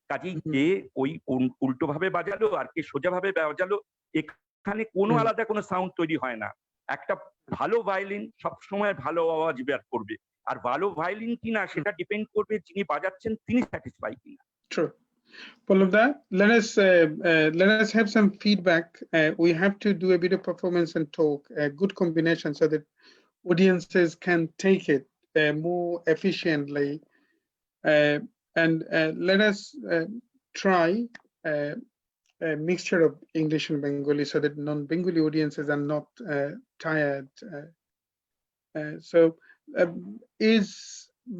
কাজেই কে ওই উল্টো ভাবে বাজালো আর কে সোজা ভাবে বাজালো, এখানে কোনো আলাদা কোনো সাউন্ড তৈরি হয় না। একটা ভালো ভায়োলিন সবসময় ভালো আওয়াজ বের করবে, আর ভালো ভায়োলিন কিনা সেটা ডিপেন্ড করবে যিনি বাজাচ্ছেন তিনি স্যাটিসফাই কিনা। True. Pallab, let us have some feedback. We have to do a bit of performance and talk, a good combination, so that audiences can take it more efficiently. And let us try a mixture of English and Bengali, so that non-Bengali audiences are not tired. So is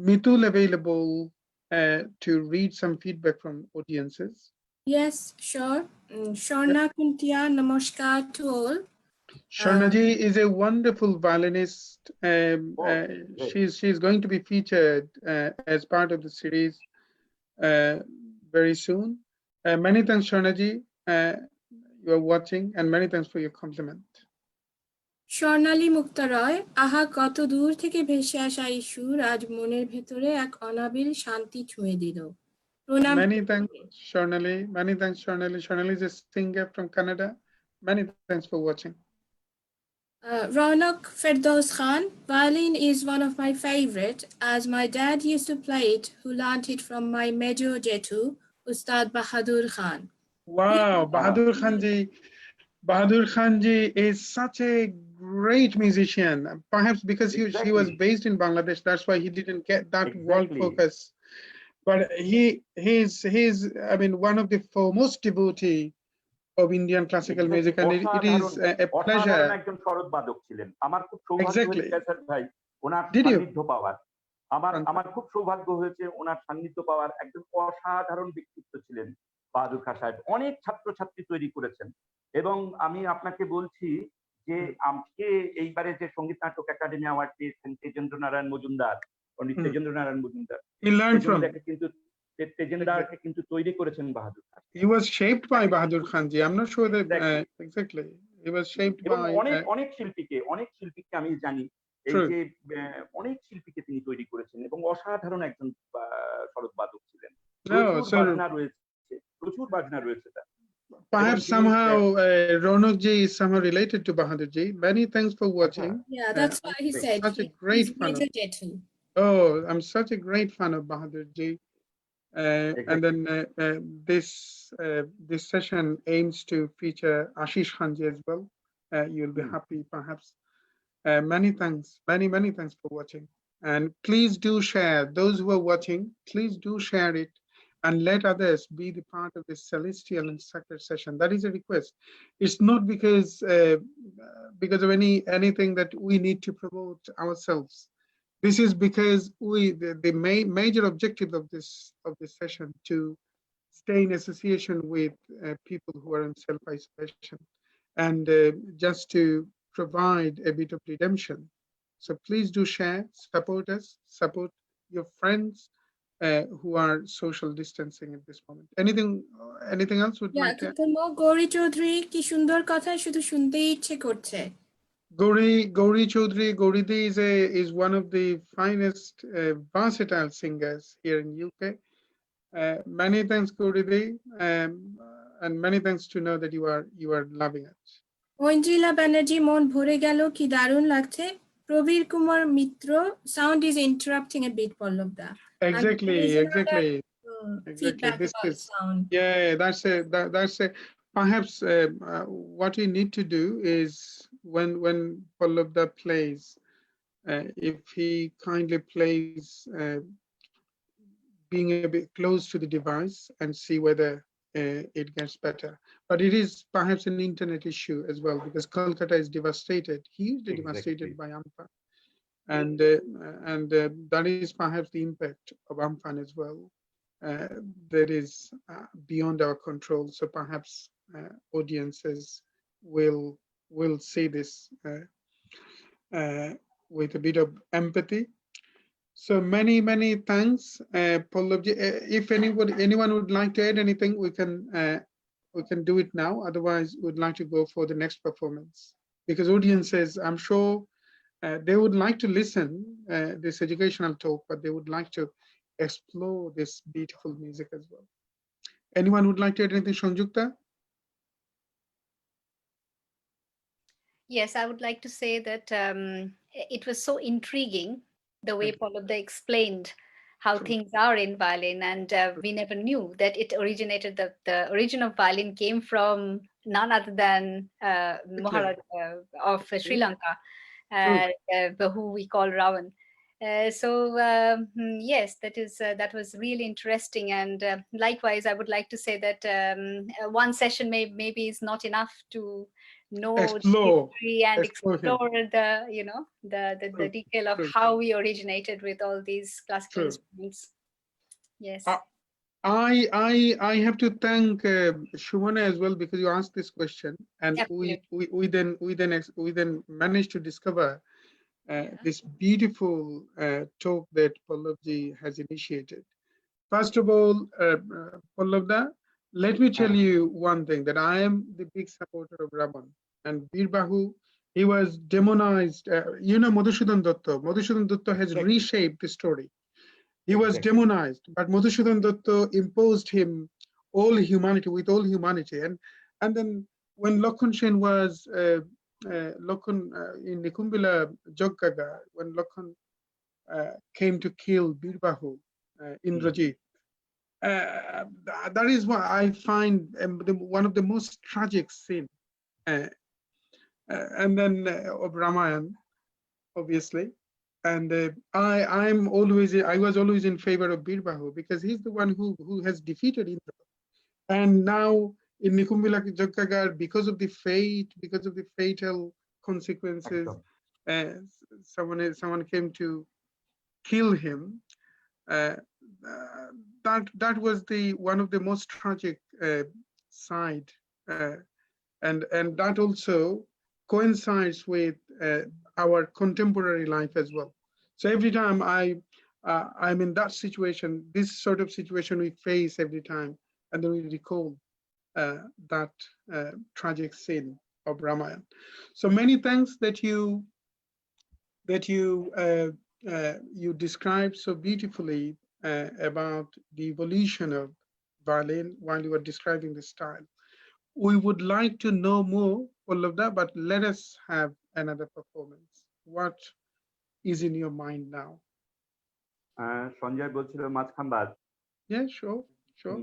Mitul available to read some feedback from audiences? Yes, sure. Shorna Kuntia, namaskar to all. Sharnaji is a wonderful violinist. She's going to be featured as part of the series very soon. Many thanks, Sharnaji. You are watching, and many thanks for your compliment. স্বর্ণালী মুক্তা রয়, আহা কত দূর থেকে ভেসে আসা এই সুর আজ মনের ভেতরে এক অনাবিল শান্তি ছুঁয়ে দিল। প্রণাম। Many thanks, Sharnali. Many thanks, Sharnali. Sharnali is a singer from Canada. Many thanks for watching. Ronak Firdaus Khan, violin is one of my favorite, as my dad used to play it, who learned it from my Major Jetu, Ustad Bahadur Khan. Wow, Bahadur Khanji is such a great musician. Perhaps because he was based in Bangladesh, that's why he didn't get that world focus. But he's I mean, one of the foremost devotee of Indian classical music, and it is a pleasure. একজন সরোদ বাদক ছিলেন। আমার খুব সৌভাগ্য হয়েছে ভাই, ওনার Did you? সান্নিধ্য পাওয়ার। আমার খুব সৌভাগ্য হয়েছে ওনার সান্নিধ্য পাওয়ার। একজন অসাধারণ ব্যক্তিত্ব ছিলেন বাহাদুর খাঁ সাহেব। অনেক ছাত্রছাত্রী তৈরি করেছেন এবং আমি আপনাকে বলছি যে আজকে এইবারে যে সঙ্গীত নাটক একাডেমি অ্যাওয়ার্ড পেয়েছেন তেজেন্দ্র নারায়ণ মজুমদার, পণ্ডিত Tejendra Narayan Majumdar, He learned from. তেজেন্দ্রকে কিন্তু তৈরি করেছেন বাহাদুর Khan. He was shaped by Bahadur Khan ji. I'm not sure that exactly. He was shaped এবং by. অনেক শিল্পীকে আমি জানি এই True. যে অনেক শিল্পীকে তিনি তৈরি করেছেন এবং অসাধারণ একজন সরোদবাদক ছিলেন। No, প্রচুর sir. বাজনা রয়েছে তার। Perhaps somehow Ronak ji is somehow related to Bahadur ji. Many thanks for watching. Yeah, that's why he said Such a great he's fan of. Jetu. Oh, I'm such a great fan of Bahadur ji. And then this session aims to feature Ashish Khan ji as well. You'll be happy, perhaps. Many thanks, many thanks for watching. And please do share. Those who are watching, please do share it and let others be the part of this celestial and sacred session. That is a request. It's not because of anything that we need to promote ourselves. This is because the major objective of this session to stay in association with people who are in self-isolation and just to provide a bit of redemption. So please do share, support us, support your friends who are social distancing at this moment. Anything else would like to? Gauri Chaudhary ki sundar katha shudhu shunte ichhe korche. Gauri Chaudhary, Gauridi is one of the finest versatile singers here in UK. Many thanks, Gauridi, and many thanks to know that you are loving it. Oinjila Banerjee mon bhore gelo ki darun lagche. Probir Kumar Mitro, sound is interrupting a bit, Pallabda. Exactly. Feedback This about is sound. yeah. That's a. Perhaps what we need to do is when Pallabda plays, if he kindly plays, being a bit close to the device and see whether it gets better. But it is perhaps an internet issue as well because Kolkata is devastated, hugely devastated by Amphan. And that is perhaps the impact of Amphan as well. That is beyond our control. So perhaps audiences will see this with a bit of empathy. So many thanks, Pallabji. If anyone would like to add anything, we can do it now. Otherwise, we'd like to go for the next performance because audiences, I'm sure, they would like to listen this educational talk, but they would like to explore this beautiful music as well. Anyone would like to add anything, Sanjukta? Yes, I would like to say that it was so intriguing the way Pallabda explained how things are in violin, and we never knew that it originated. The origin of violin came from none other than Maharaj of Sri Lanka, who we call Ravan. Yes, that was really interesting, and likewise, I would like to say that one session maybe is not enough to know history and explore the detail of how we originated with all these classical instruments. Yes. I have to thank Shumana as well because you asked this question, and we then managed to discover this beautiful talk that Pallabji has initiated. First of all, Pallabda, let me tell you one thing, that I am the big supporter of Ravan and Birbahu. He was demonized. Madhusudan Datta. Madhusudan Datta has reshaped the story. He was demonized, but Madhusudan Datta imposed him with all humanity. And then when Lakhon Sen was in Nikumbila Joggaga, when Lakhon came to kill Birbahu, Indrajit, that is what I find one of the most tragic scenes. And then of Ramayan, obviously. And I was always in favor of Birbahu because he's the one who has defeated Indra. And now in Nikumbila Joggagar, because of the fatal consequences, someone came to kill him. Uh, that was the one of the most tragic side, and that also coincides with our contemporary life as well. So every time I'm in that situation, this sort of situation we face every time, and then we recall that tragic scene of Ramayana. So many thanks that you you described so beautifully about the evolution of violin while you were describing the style. We would like to know more, all of that, but let us have another performance. What is in your mind now? Sanjay বলছিল মাঝখান বাদ। Yeah, sure, sure.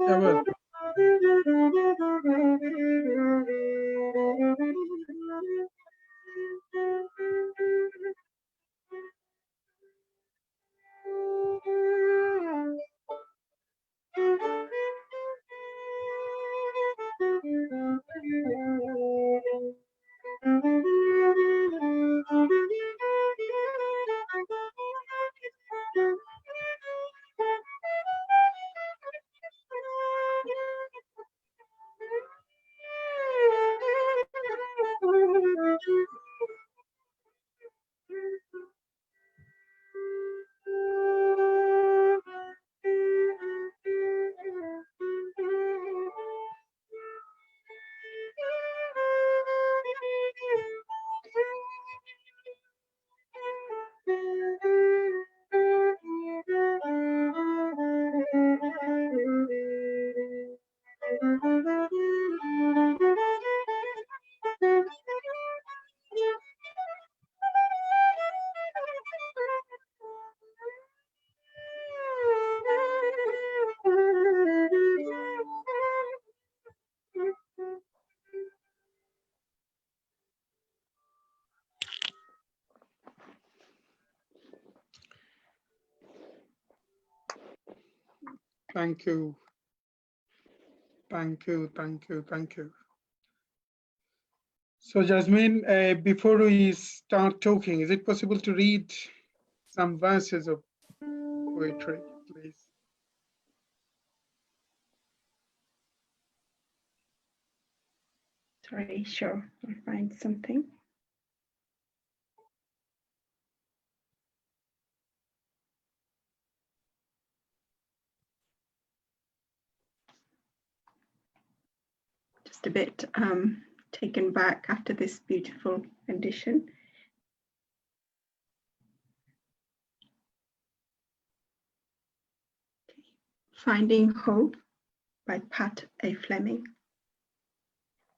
क्या बात है? Thank you. Thank you, thank you, thank you. So Jasmine, before we start talking, is it possible to read some verses of poetry, please? Sorry, sure, I'll find something. Just a bit taken back after this beautiful rendition. Finding Hope by Pat A. Fleming.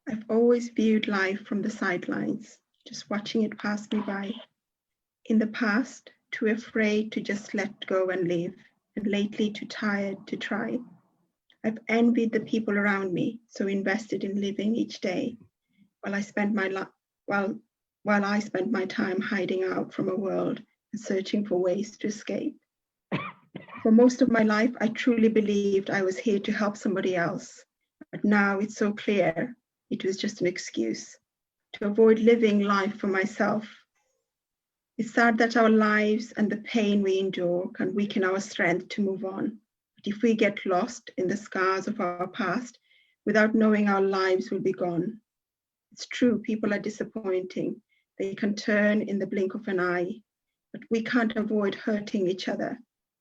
I've always viewed life from the sidelines, just watching it pass me by. In the past, too afraid to just let go and live, and lately too tired to try. I've envied the people around me, so invested in living each day, while I spend my time hiding out from a world and searching for ways to escape. For most of my life, I truly believed I was here to help somebody else, but now it's so clear it was just an excuse to avoid living life for myself. It's sad that our lives and the pain we endure can weaken our strength to move on. But if we get lost in the scars of our past, without knowing our lives will be gone. It's true, people are disappointing. They can turn in the blink of an eye, but we can't avoid hurting each other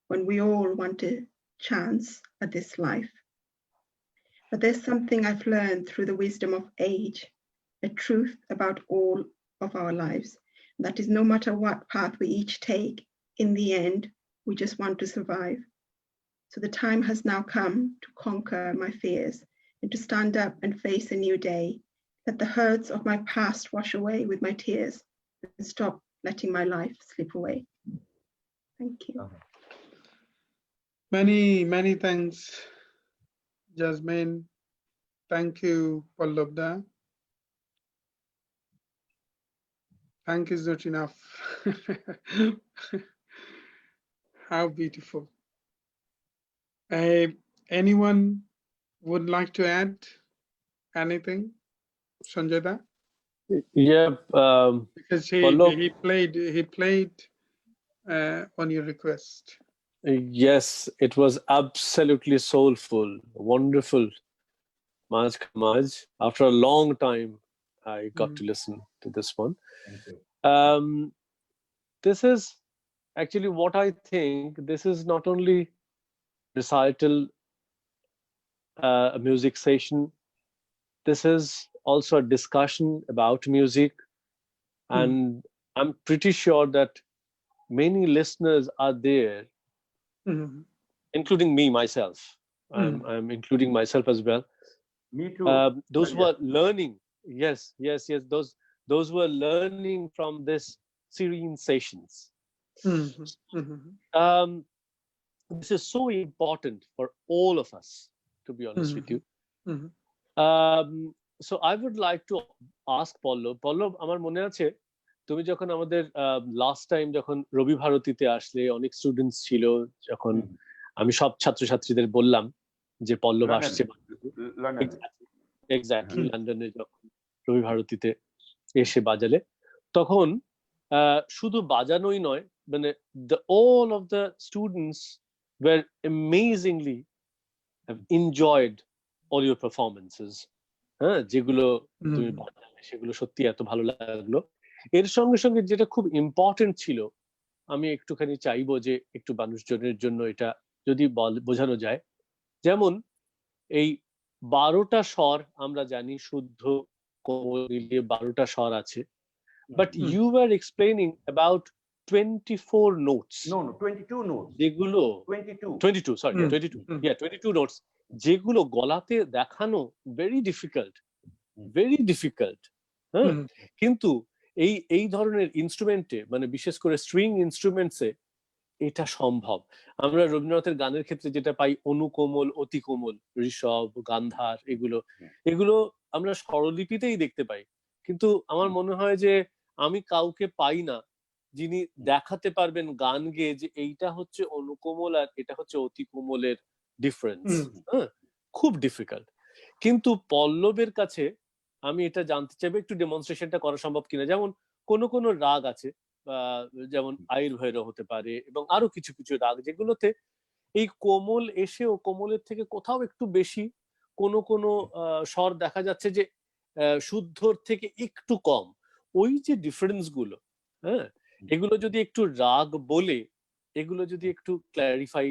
when we all want a chance at this life. But there's something I've learned through the wisdom of age, a truth about all of our lives. That is, no matter what path we each take, in the end, we just want to survive. So the time has now come to conquer my fears and to stand up and face a new day. Let the hurts of my past wash away with my tears and stop letting my life slip away. Thank you. Many, many thanks, Jasmine. Thank you, Pallab. Thank is not enough. How beautiful. Anyone would like to add anything, Sanjay? Yeah, Because Pallab, he played on your request. yes, it was absolutely soulful, wonderful. Maj Kamaj. After a long time, I got to listen to this one. Thank you. This is actually what I think. This is not only recital, a music session. This is also a discussion about music. And I'm pretty sure that many listeners are there including me myself. I'm including myself as well. Me too. Those who are learning, yes, those who are learning from this serene sessions. This is so important for all of us, to be honest with you. So I would like to ask Pallab, আমার মনে আছে তুমি যখন আমাদের last time যখন রবি ভারতীতে আসলে, অনেক students ছিল, যখন আমি সব ছাত্রছাত্রীদের বললাম যে পল্লব আসছে, এক্স্যাক্টলি লন্ডনে যখন রবি ভারতীতে এসে বাজালে, তখন শুধু বাজানোই নয়, মানে all of the students were amazingly have enjoyed all your performances. হ্যাঁ, যেগুলো তুমি বাজালে সেগুলো সত্যি এত ভালো লাগলো। এর সঙ্গে সঙ্গে যেটা খুব ইম্পর্টেন্ট ছিল, আমি একটুখানি চাইবো যে একটু মানুষজনের জন্য এটা যদি বোঝানো যায়, যেমন এই 12টা স্বর আমরা জানি, শুদ্ধ কোমল মিলিয়ে 12টা স্বর আছে, but you are explaining about 24 notes. No, 22 notes. যেগুলো 22 sorry, 22 notes, যেগুলো গলাতে দেখানো very difficult. হ্যাঁ, কিন্তু এই ধরনের ইনস্ট্রুমেন্টে, মানে বিশেষ করে স্ট্রিং ইনস্ট্রুমেন্টসে এটা সম্ভব। আমরা রবীন্দ্রনাথের গানের ক্ষেত্রে যেটা পাই, অনুকোমল, অতি কোমল, ঋষভ, গান্ধার, এগুলো আমরা স্বরলিপিতেই দেখতে পাই, কিন্তু আমার মনে হয় যে আমি কাউকে পাই না যিনি দেখাতে পারবেন গান গেয়ে যে এইটা হচ্ছে অনুকোমল আর এটা হচ্ছে অতি কোমলের ডিফারেন্স। হ্যাঁ, খুব ডিফিকাল্ট। কিন্তু পল্লবের কাছে আমি এটা জানতে চাইবো, একটু ডেমনস্ট্রেশনটা করা সম্ভব কিনা। যেমন কোন রাগ আছে, যেমন আয়ুর্ভৈরব হতে পারে, এবং আরো কিছু কিছু রাগ যেগুলোতে এই কোমল এসেও কোমলের থেকে কোথাও একটু বেশি, কোন স্বর দেখা যাচ্ছে যে শুদ্ধর থেকে একটু কম। ওই যে ডিফারেন্স গুলো, হ্যাঁ, এগুলো যদি একটু রাগ বলে এগুলো যদি একটু ক্ল্যারিফাই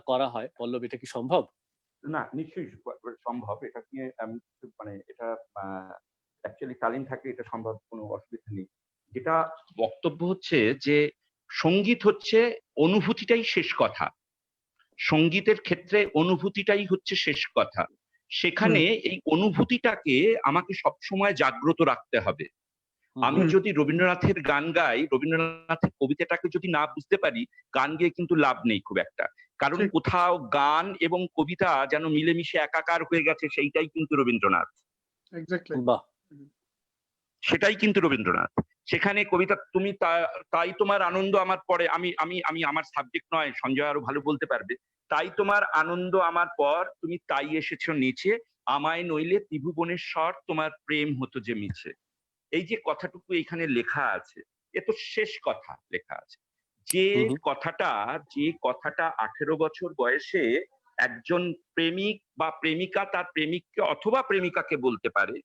করা হয়, পল্লব, এটা কি সম্ভব? না, নিশ্চয়ই সম্ভব। এটা নিয়ে মানে এটা অ্যাকচুয়ালি তালিম থাকলে এটা সম্ভব, কোনো অসুবিধা নেই। যেটা বক্তব্য হচ্ছে যে সঙ্গীত হচ্ছে অনুভূতিটাই শেষ কথা। সঙ্গীতের ক্ষেত্রে অনুভূতিটাই হচ্ছে শেষ কথা। সেখানে এই অনুভূতিটাকে আমাকে সবসময় জাগ্রত রাখতে হবে। আমি যদি রবীন্দ্রনাথের গান গাই, রবীন্দ্রনাথের কবিতাটাকে যদি না বুঝতে পারি, গান গেয়ে কিন্তু লাভ নেই খুব একটা। কারণ কোথাও গান এবং কবিতা যেন মিলেমিশে একাকার হয়ে গেছে, সেইটাই কিন্তু রবীন্দ্রনাথ। সেটাই কিন্তু রবীন্দ্রনাথ। সেখানে কবিতা তুমি তাই তোমার আনন্দ আমার পরে, আমি আমার সাবজেক্ট নয়, সঞ্জয় আরো ভালো বলতে পারবে। তাই তোমার আনন্দ আমার পর, তুমি তাই এসেছো নিচে, আমায় নইলে ত্রিভুবনের স্বর, তোমার প্রেম হতো যে মিছে। এই যে কথাটুকু এখানে লেখা আছে, এ তো শেষ কথা লেখা আছে। যে কথাটা 18 বছর বয়সে একজন প্রেমিক বা প্রেমিকা তার প্রেমিককে অথবা প্রেমিকাকে বলতে পারে,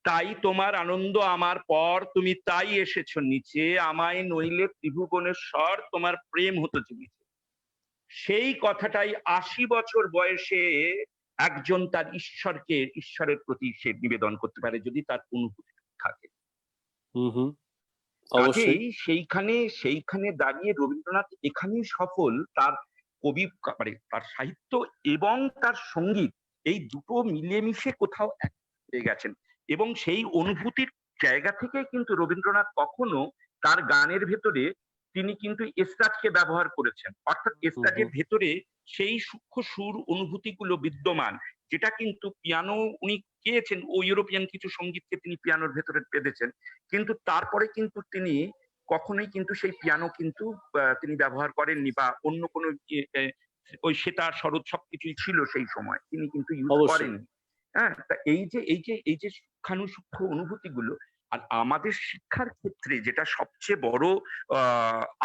তাই তোমার আনন্দ আমার পর, তুমি তাই এসেছো নিচে, আমায় নইলে ত্রিভুবনের স্বর, তোমার প্রেম হতো যে মিছে। সেই কথাটাই 80 বছর বয়সে একজন তার ঈশ্বরের প্রতি সে নিবেদন করতে পারে, যদি তার অনুভূতি থাকে। সেইখানে দাঁড়িয়ে রবীন্দ্রনাথ এখানেই সফল। তার কবি, মানে তার সাহিত্য এবং তার সঙ্গীত, এই দুটো মিলেমিশে কোথাও এক হয়ে গেছেন। এবং সেই অনুভূতির জায়গা থেকে কিন্তু রবীন্দ্রনাথ কখনো তার গানের ভেতরে তিনি কিন্তু এস্ট্রাজকে ব্যবহার করেছেন, অর্থাৎ এস্ট্রাজের ভেতরে সেই সূক্ষ্ম সুর অনুভূতিগুলো বিদ্যমান, যেটা কিন্তু পিয়ানো উনি গেয়েছেন, ও ইউরোপিয়ান কিছু সঙ্গীতকে তিনি পিয়ানোর ভেতরে পেতেছেন, কিন্তু তারপরে কিন্তু তিনি কখনোই কিন্তু সেই পিয়ানো কিন্তু তিনি ব্যবহার করেননি, বা অন্য কোনো ওই সেতার, সরোদ সবকিছুই ছিল সেই সময়, তিনি কিন্তু ইউজ করেননি। হ্যাঁ, এই যে সূক্ষ্মানুসূক্ষ্ম অনুভূতিগুলো, আর আমাদের শিক্ষার ক্ষেত্রে যেটা সবচেয়ে বড়,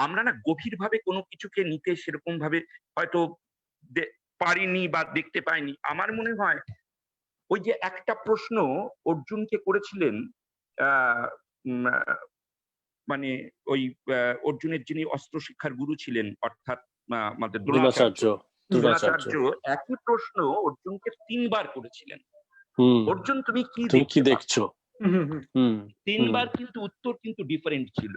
আমরা না গভীরভাবে কোনো কিছুকে নিতে সেরকম ভাবে হয়তো পারিনি বা দেখতে পাইনি। আমার মনে হয় ওই যে একটা প্রশ্ন অর্জুনকে করেছিলেন, মানে ওই অর্জুনের যিনি অস্ত্র শিক্ষার গুরু ছিলেন, অর্থাৎ আমাদের দ্রোণাচার্য, একই প্রশ্ন অর্জুনকে 3 বার করেছিলেন। অর্জুন, তুমি কি দেখছো? 3 বার কিন্তু উত্তর কিন্তু ডিফারেন্ট ছিল।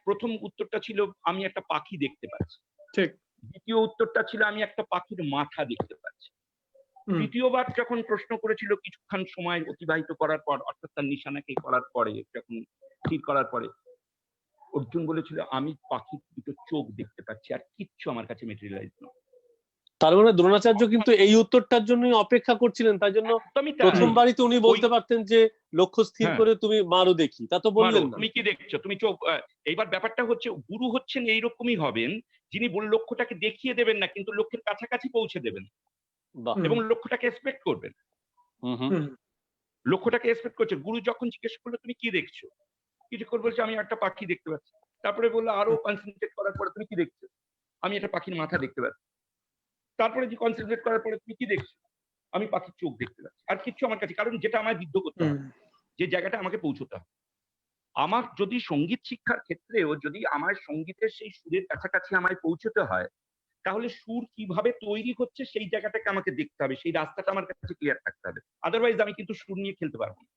প্রথম উত্তরটা ছিল আমি একটা পাখি দেখতে পাচ্ছি, ঠিক। দ্বিতীয় উত্তরটা ছিল আমি একটা পাখির মাথা দেখতে পাচ্ছি। হুম, তৃতীয়বার যখন প্রশ্ন করেছিল কিছুক্ষণ সময় অতিবাহিত করার পর, অর্থাৎ তার নিশানাকে করার পরে, যখন স্থির করার পরে, অর্জুন বলেছিল আমি পাখির দুটো চোখ দেখতে পাচ্ছি, আর কিচ্ছু আমার কাছে মেটেরিয়ালাইজ নয়। তার মানে দ্রোণাচার্য কিন্তু এই উত্তরটার জন্যই অপেক্ষা করছিলেন, তাই জন্য একদমই তাই। প্রথমবারই তো উনি বলতে ওই- পারতেন যে লক্ষ্য স্থির হ্যাঁ। করে তুমি মারো দেখি, তা তো বললেন মারো, না। তুমি কি দেখছো, তুমি চোখ। এইবার ব্যাপারটা হচ্ছে গুরু হচ্ছেন এইরকমই হবেন, যিনি লক্ষ্যটাকে দেখিয়ে দেবেন না, কিন্তু লক্ষ্যের কাছাকাছি পৌঁছে দেবেন বাহ। এবং লক্ষ্যটাকে এক্সপেক্ট করবেন। হুম হুম। হুম, লক্ষ্যটাকে এক্সপেক্ট করছে। গুরু যখন জিজ্ঞেস করলো তুমি কি দেখছো, কিছুক্ষণ বলছে আমি একটা পাখি দেখতে পাচ্ছি, তারপরে বললো আরো কনসেন্ট্রেট করার পরে তুমি কি দেখছো, আমি একটা পাখির মাথা দেখতে পাচ্ছি, তারপরে যে কনসেন্ট্রেট করার পরে তুমি কি দেখছো, আমি পাখির চোখ দেখতে পাচ্ছি, আর কিচ্ছু আমার কাছে, কারণ যেটা আমায় বিদ্ধ করতে হবে, যে জায়গাটা আমাকে পৌঁছতে হবে। আমার যদি সঙ্গীত শিক্ষার ক্ষেত্রেও যদি আমার সঙ্গীতের সেই সুরের কাছাকাছি আমায় পৌঁছতে হয়, তাহলে সুর কিভাবে তৈরি হচ্ছে সেই জায়গাটাকে আমাকে দেখতে হবে, সেই রাস্তাটা আমার কাছে ক্লিয়ার থাকতে হবে, আদারওয়াইজ আমি কিন্তু সুর নিয়ে খেলতে পারবো না।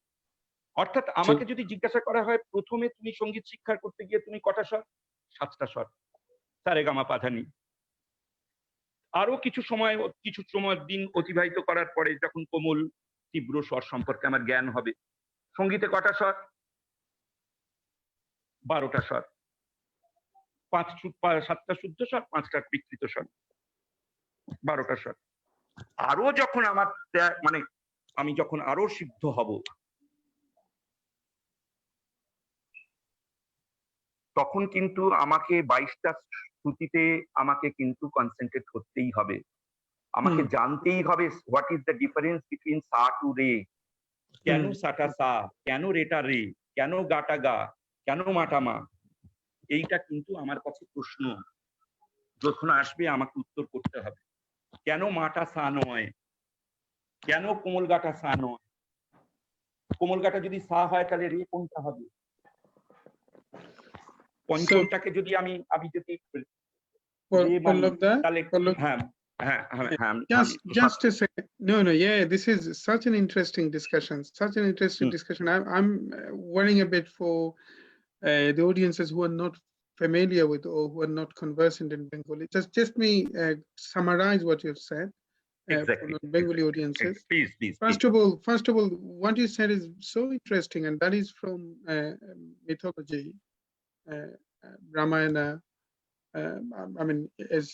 অর্থাৎ আমাকে যদি জিজ্ঞাসা করা হয় প্রথমে তুমি সঙ্গীত শিক্ষা করতে গিয়ে তুমি কটা স্বর, 7টা স্বর, সারেগামা পাধানি। আরো কিছু সময় দিন অতিবাহিত করার পরে যখন কোমল তীব্র স্বর সম্পর্কে আমার জ্ঞান হবে, সঙ্গীতে কটা স্বর, 12টা স্বর, 7টা শুদ্ধ স্বর, 5টা বিকৃত স্বর, 12টা স্বর। আরো যখন আমার মানে আমি যখন আরো সিদ্ধ হব, তখন কিন্তু আমাকে 22টা শ্রুতিতে আমাকে কিন্তু কনসেন্ট্রেট করতেই হবে, আমাকে জানতেই হবে what is the difference between সা টু রে, কেন সাটা সা, কেন রেটা রে, কেন গাটা গা, কেন মাটা মা। এইটা কিন্তু আমার কাছে প্রশ্ন যখন আসবে আমাকে উত্তর করতে হবে। কেন মাটা সা নয়, কেন কোমল গাটা সা নয়, কোমল গাটা যদি সা হয় তাহলে রে কোনটা হবে, পঞ্চমটাকে যদি আমি যদি রে মানি তাহলে হ্যাঁ হ্যাঁ হ্যাঁ। Just a second. No, yeah, this is such an interesting discussion. I'm worrying a bit for the audiences who are not familiar with or who are not conversant in Bengali. Just me summarize what you've said Exactly. for Bengali audiences. Please. First of all, what you said is so interesting, and that is from mythology, Ramayana. I mean, as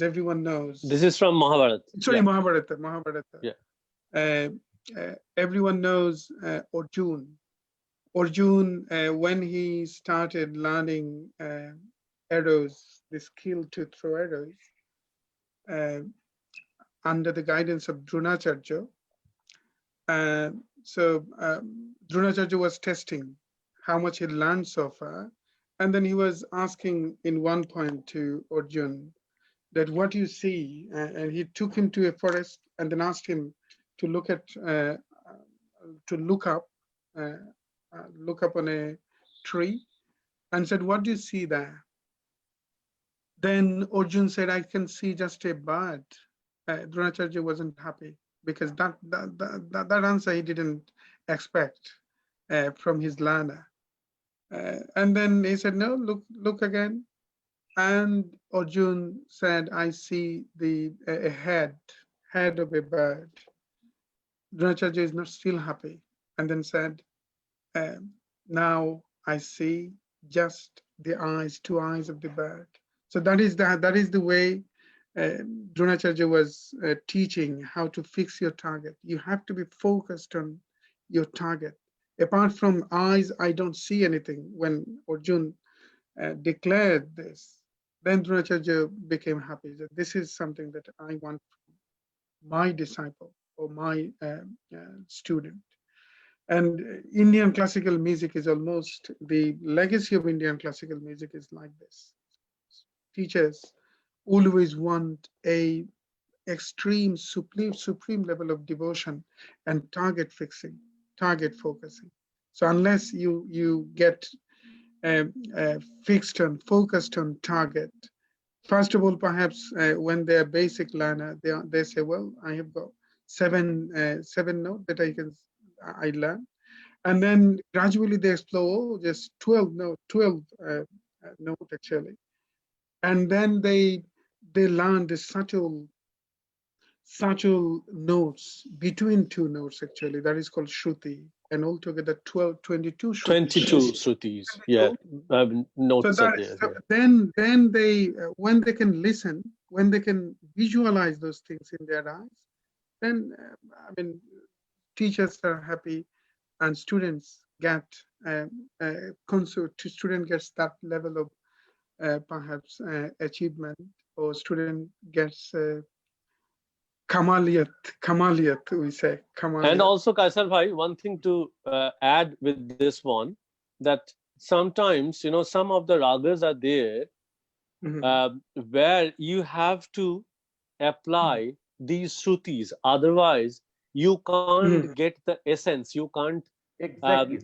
everyone knows, This is from Mahabharata. sorry, Yeah. Mahabharata. Yeah. Everyone knows Arjun. Arjun, when he started learning arrows, the skill to throw arrows, under the guidance of Dronacharya. So Dronacharya was testing how much he learned so far. And then he was asking in one point to Arjun that what you see, and he took him to a forest and then asked him to look up on a tree and said, what do you see there? Then Arjun said, I can see just a bird. Dronacharya wasn't happy because that answer he didn't expect from his learner. And then he said, no, look again. And Arjun said, I see a head of a bird. Dronacharya is not still happy, and then said, now I see just the two eyes of the bird. So that is the way Dronacharya was teaching how to fix your target. You have to be focused on your target. Apart from eyes, I don't see anything. When Arjun declared this, then Dronacharya became happy. That this is something that I want from my disciple or my student. And Indian classical music is almost, the legacy of Indian classical music is like this. Teachers always want a extreme, supreme level of devotion and target fixing, target focusing. So unless you get fixed and focused on target, first of all, perhaps when they're basic learner, they say, well, I have got seven notes that I learn. and then gradually they explore just 12 note actually, and then they learn the subtle notes between two notes actually, that is called shruti, and altogether 22 22 shrutis, yeah, notes are there. So then they when they can listen, when they can visualize those things in their eyes, then I mean teachers are happy and students get student gets that level of perhaps achievement, or student gets kamaliyat, we say kamaliyat. And also, Kaisar Bhai, one thing to add with this one, that sometimes, you know, some of the ragas are there where you have to apply these shrutis, otherwise you can't get the essence, you can't Exactly,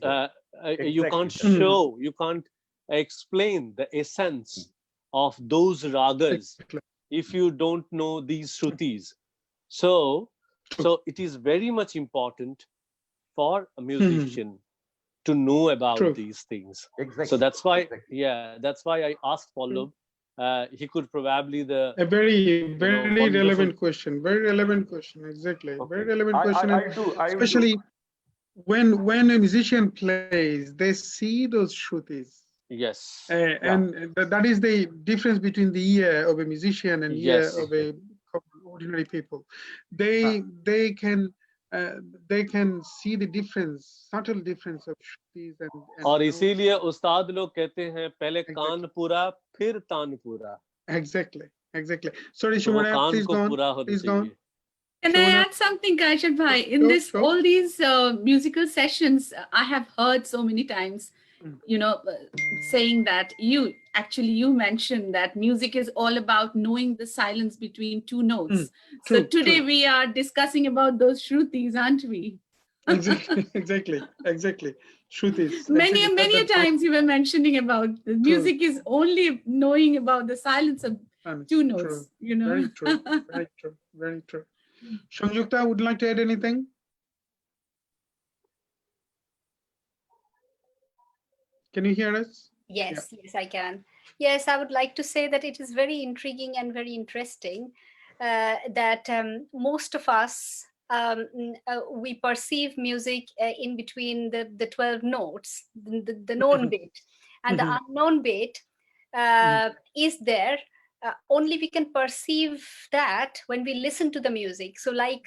you can't show, you can't explain the essence of those ragas if you don't know these shrutis. So it is very much important for a musician to know about these things. Exactly. So that's why, yeah, that's why I asked Pallab. He could probably a very relevant question. Very relevant question. Exactly. Okay. Very relevant question. I especially when a musician plays, they see those shrutis. Yes. And that is the difference between the ear of a musician and ear of a ordinary people. They can see the difference, subtle difference of shrutis and और इसीलिए उस्ताद लोग कहते हैं पहले कान पूरा फिर तान पूरा. Exactly. Sorry, तो वो Shumana, कान please को go on. पूरा होना चाहिए. Can I add something, Kaishar Bhai? In all these musical sessions, I have heard so many times, you know, saying that you mentioned that music is all about knowing the silence between two notes. So today we are discussing about those shrutis, aren't we? Exactly. Shrutis. Many times you were mentioning about the music is only knowing about the silence of two notes. You know. Very true. Sanjukta, would you like to add anything? Can you hear us? Yes, I can. Yes, I would like to say that it is very intriguing and very interesting that most of us, we perceive music in between the 12 notes, the known bit, and the unknown bit is there. Only we can perceive that when we listen to the music. So the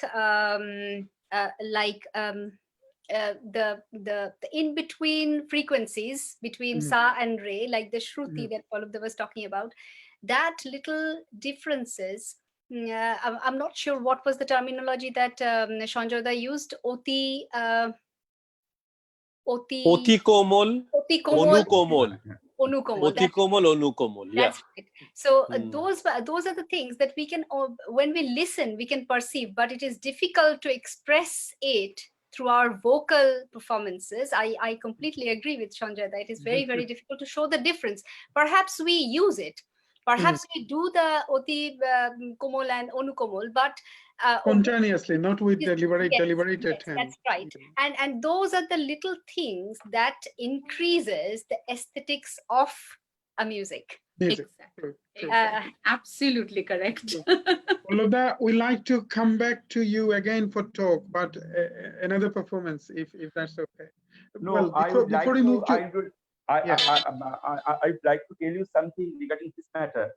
in between frequencies between sa and re, like the shruti that Pallab was talking about, that little differences. I'm not sure what was the terminology that Sanjay used. Oti komol, onu komol. Oti komol, onu komol. Yeah. That's right. So those are the things that we can, when we listen, we can perceive, but it is difficult to express it through our vocal performances. I completely agree with Sanjay that it is very, very difficult to show the difference. Perhaps we use it. Perhaps we do the Oti Komol and Onu Komol, but spontaneously, not with deliberated hand. That's right. And those are the little things that increases the aesthetics of a music. Exactly. Absolutely correct. Pallab, we like to come back to you again for talk, but another performance, if that's okay. No, well, I would like to tell you something regarding this matter.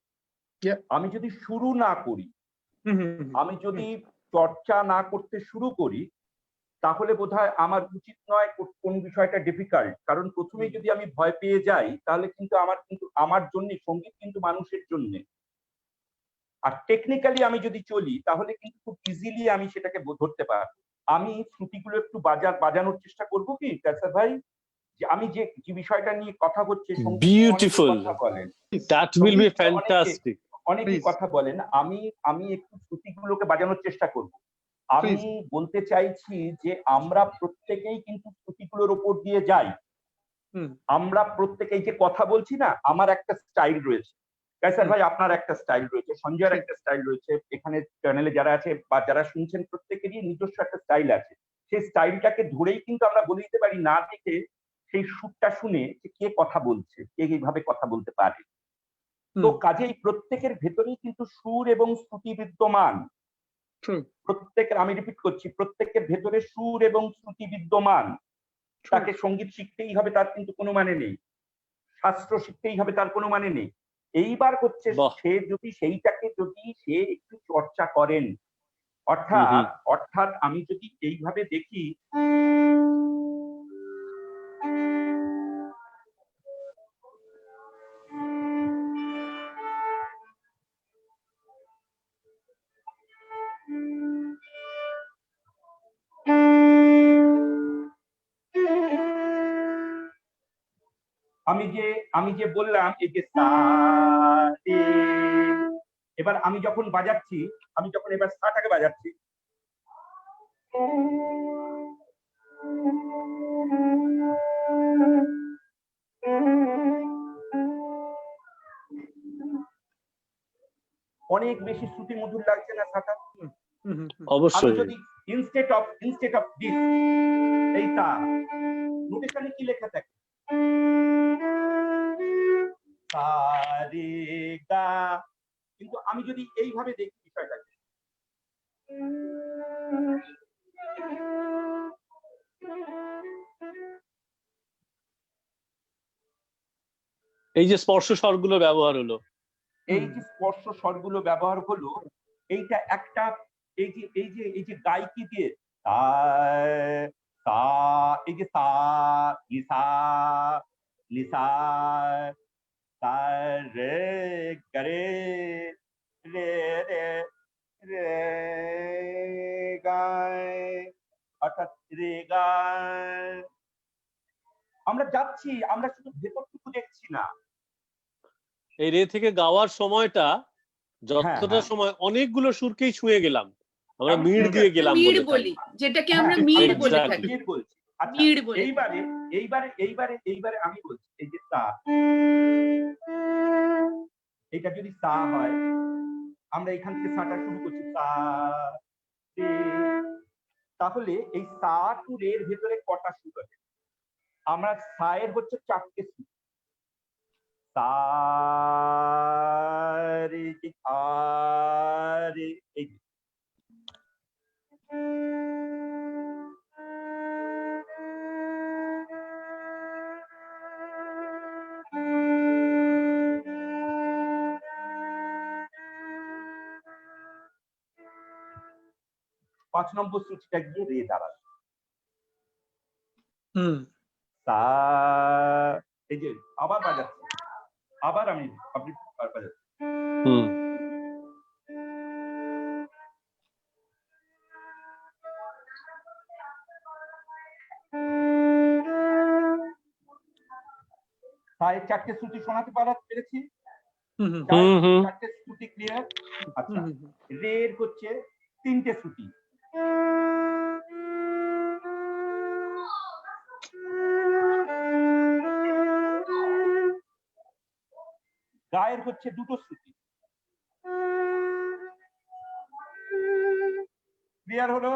আমি যদি শুরু না করি, আমি যদি চর্চা না করতে শুরু করি, তাহলে বোধহয় আমার উচিত নয় কোন বিষয়টা ডিফিকাল্ট, কারণ প্রথমেই যদি আমি ভয় পেয়ে যাই তাহলে কিন্তু আমার জন্য সঙ্গীত কিন্তু মানুষের জন্য, আর টেকনিক্যালি আমি যদি চলি তাহলে কিন্তু খুব ইজিলি আমি সেটাকে ধরতে পারবো। আমি শ্রুতিগুলো একটু বাজানোর চেষ্টা করব কি কাইসার ভাই, যে আমি যে বিষয়টা নিয়ে কথা হচ্ছে, beautiful, that will be fantastic, অনেকেই কথা বলেন, আমি একটু শ্রুতিগুলোকে বাজানোর চেষ্টা করব। আমি বলতে চাইছি যে আমরা প্রত্যেকেই কিন্তু শ্রুতিগুলোর উপর দিয়ে যাই। আমরা প্রত্যেকেই যে কথা বলছি না, আমার একটা স্টাইল রয়েছে, কাইসার ভাই আপনার একটা স্টাইল রয়েছে, সঞ্জয়ের একটা স্টাইল রয়েছে, এখানে চ্যানেলে যারা আছে বা যারা শুনছেন প্রত্যেকেরই নিজস্ব একটা স্টাইল আছে। সেই স্টাইলটাকে ধরেই কিন্তু আমরা বলে দিতে পারি, না দেখে সেই সুরটা শুনে যে কে কথা বলছে, কে এইভাবে কথা বলতে পারে। তো কাজেই প্রত্যেকের ভেতরেই কিন্তু সুর এবং শ্রুতি বিদ্যমান। প্রত্যেকের, আমি রিপিট করছি, প্রত্যেকের ভেতরে সুর এবং শ্রুতি বিদ্যমান। তাকে সঙ্গীত শিখতেই হবে তার কিন্তু কোনো মানে নেই, শাস্ত্র শিখতেই হবে তার কোনো মানে নেই। এইবার হচ্ছে সে যদি সেইটাকে যদি সে একটু চর্চা করেন, অর্থাৎ আমি যদি এইভাবে দেখি, আমি যে বললাম এই যে সা রে, এবার আমি যখন বাজাচ্ছি, আমি যখন এবার সাটাকে বাজাচ্ছি, অনেক বেশি শ্রুতি মধুর লাগছে না সাটা? অবশ্যই। আমি যদি ইনস্টেড অফ দিস, এই সা নোটেশনে কি লেখা থাকে, সা রে গা, কিন্তু আমি যদি এইভাবে দেখি বিষয়টাকে, এই যে স্পর্শ স্বরগুলো ব্যবহার হলো, এই যে স্পর্শ স্বরগুলো ব্যবহার হলো, এইটা একটা এই যে গায়কি দিয়ে তা তা, এই যে তা নিসা নিসা তা রে গরে রে রে রে গায়, অর্থাৎ রে গায় আমরা যাচ্ছি, আমরা শুধু ভেতরটুকু দেখছি না। এই রে থেকে গাওয়ার সময়টা যতটা সময় অনেকগুলো সুরকেই ছুঁয়ে গেলাম, আমরা মিড় দিয়ে গেলাম বলি, যেটাকে আমরা মিড় বলে থাকি। এইবারে আমি বলছি, এই যে সা, এটা যদি সা হয়, আমরা এখান থেকে সাটা শুরু করছি সা, তাহলে এই সা টু রের ভেতরে কটা সুর আছে? আমরা সা এর হচ্ছে 4টে সুর, সা রে আ রে, এই 5 নম্বর সুরটা গিয়ে রে দাঁড়াবে। তা এই যে আবার বাজাচ্ছি, আবার আপনি বাজাচ্ছি, তাই 4টে শ্রুতি শোনাতে পেরেছি, 4টে শ্রুতি ক্লিয়ার। আচ্ছা, রে এর হচ্ছে 3টে শ্রুতি, গায়ের হচ্ছে 2টো শ্রুতি। ক্লিয়ার হলো?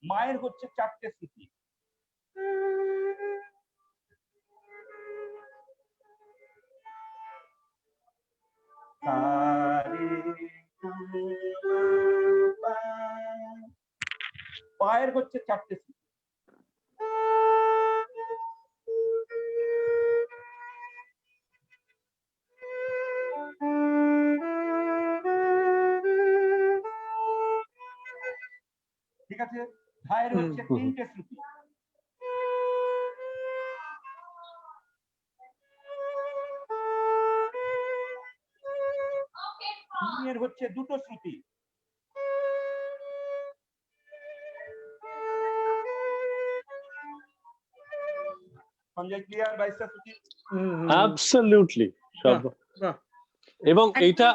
মায়ের হচ্ছে 4টে শ্রুতি, পায়ের হচ্ছে 4টে শ্রুতি। ঠিক আছে, ধায়ের হচ্ছে 3টে শ্রুতি, এর হচ্ছে 2টো শ্রুতি, সঞ্জয় ক্লিয়ার? 22টা শ্রুতি। অ্যাবসলিউটলি। এবং এটা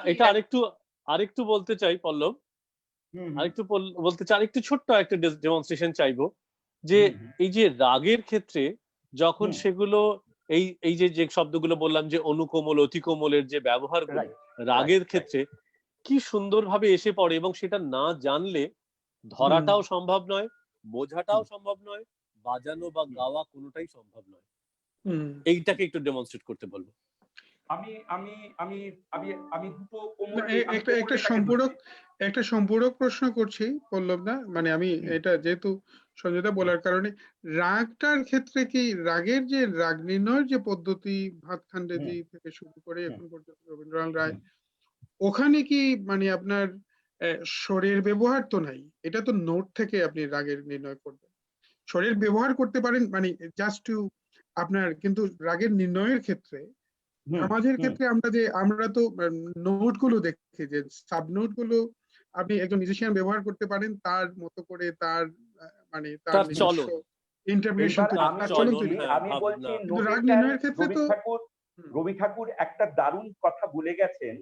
আরেকটু বলতে চাই পল্লব, আরেকটু ছোট্ট একটা ডেমনস্ট্রেশন চাইবো, যে এই যে রাগের ক্ষেত্রে যখন সেগুলো এই যে শব্দগুলো বললাম যে অনুকোমল অতিকোমলের যে ব্যবহারগুলো রাগের ক্ষেত্রে কি সুন্দরভাবে এসে পড়ে, এবং সেটা না জানলে ধরাটাও সম্ভব নয়, বোঝাটাও সম্ভব নয়, বাজানো বা গাওয়া কোনোটাই সম্ভব নয়। এইটাকে একটু ডেমনস্ট্রেট করতে বলবো। আমি আমি আমি আমি আমি দুটো একটা সম্পূরক প্রশ্ন করছি পল্লব দা, মানে আমি এটা যেহেতু সঞ্জয়দা বলার কারণে, রাগটার ক্ষেত্রে কি রাগের যে রাগ নির্ণয়ের যে পদ্ধতি ভাতখান্ডেজি থেকে শুরু করে এখন পর্যন্ত রবীন্দ্রনাথ রায়, ওখানে কি মানে আপনার স্বরের ব্যবহার তো নাই, এটা তো নোট থেকে আপনি রাগের নির্ণয় করবেন, স্বরের ব্যবহার করতে পারেন মানে জাস্ট টু আপনার, কিন্তু রাগের নির্ণয়ের ক্ষেত্রে সমাজের ক্ষেত্রে আমরা তো নোট গুলো দেখি যে সাব নোট গুলো আপনি একজন মিউজিশিয়ান ব্যবহার করতে পারেন তার মতো করে, তার মানে তার নিজস্ব ইন্টারপ্রিটেশন আমি বলছি রবি ঠাকুর একটা দারুণ কথা বলে গেছেন।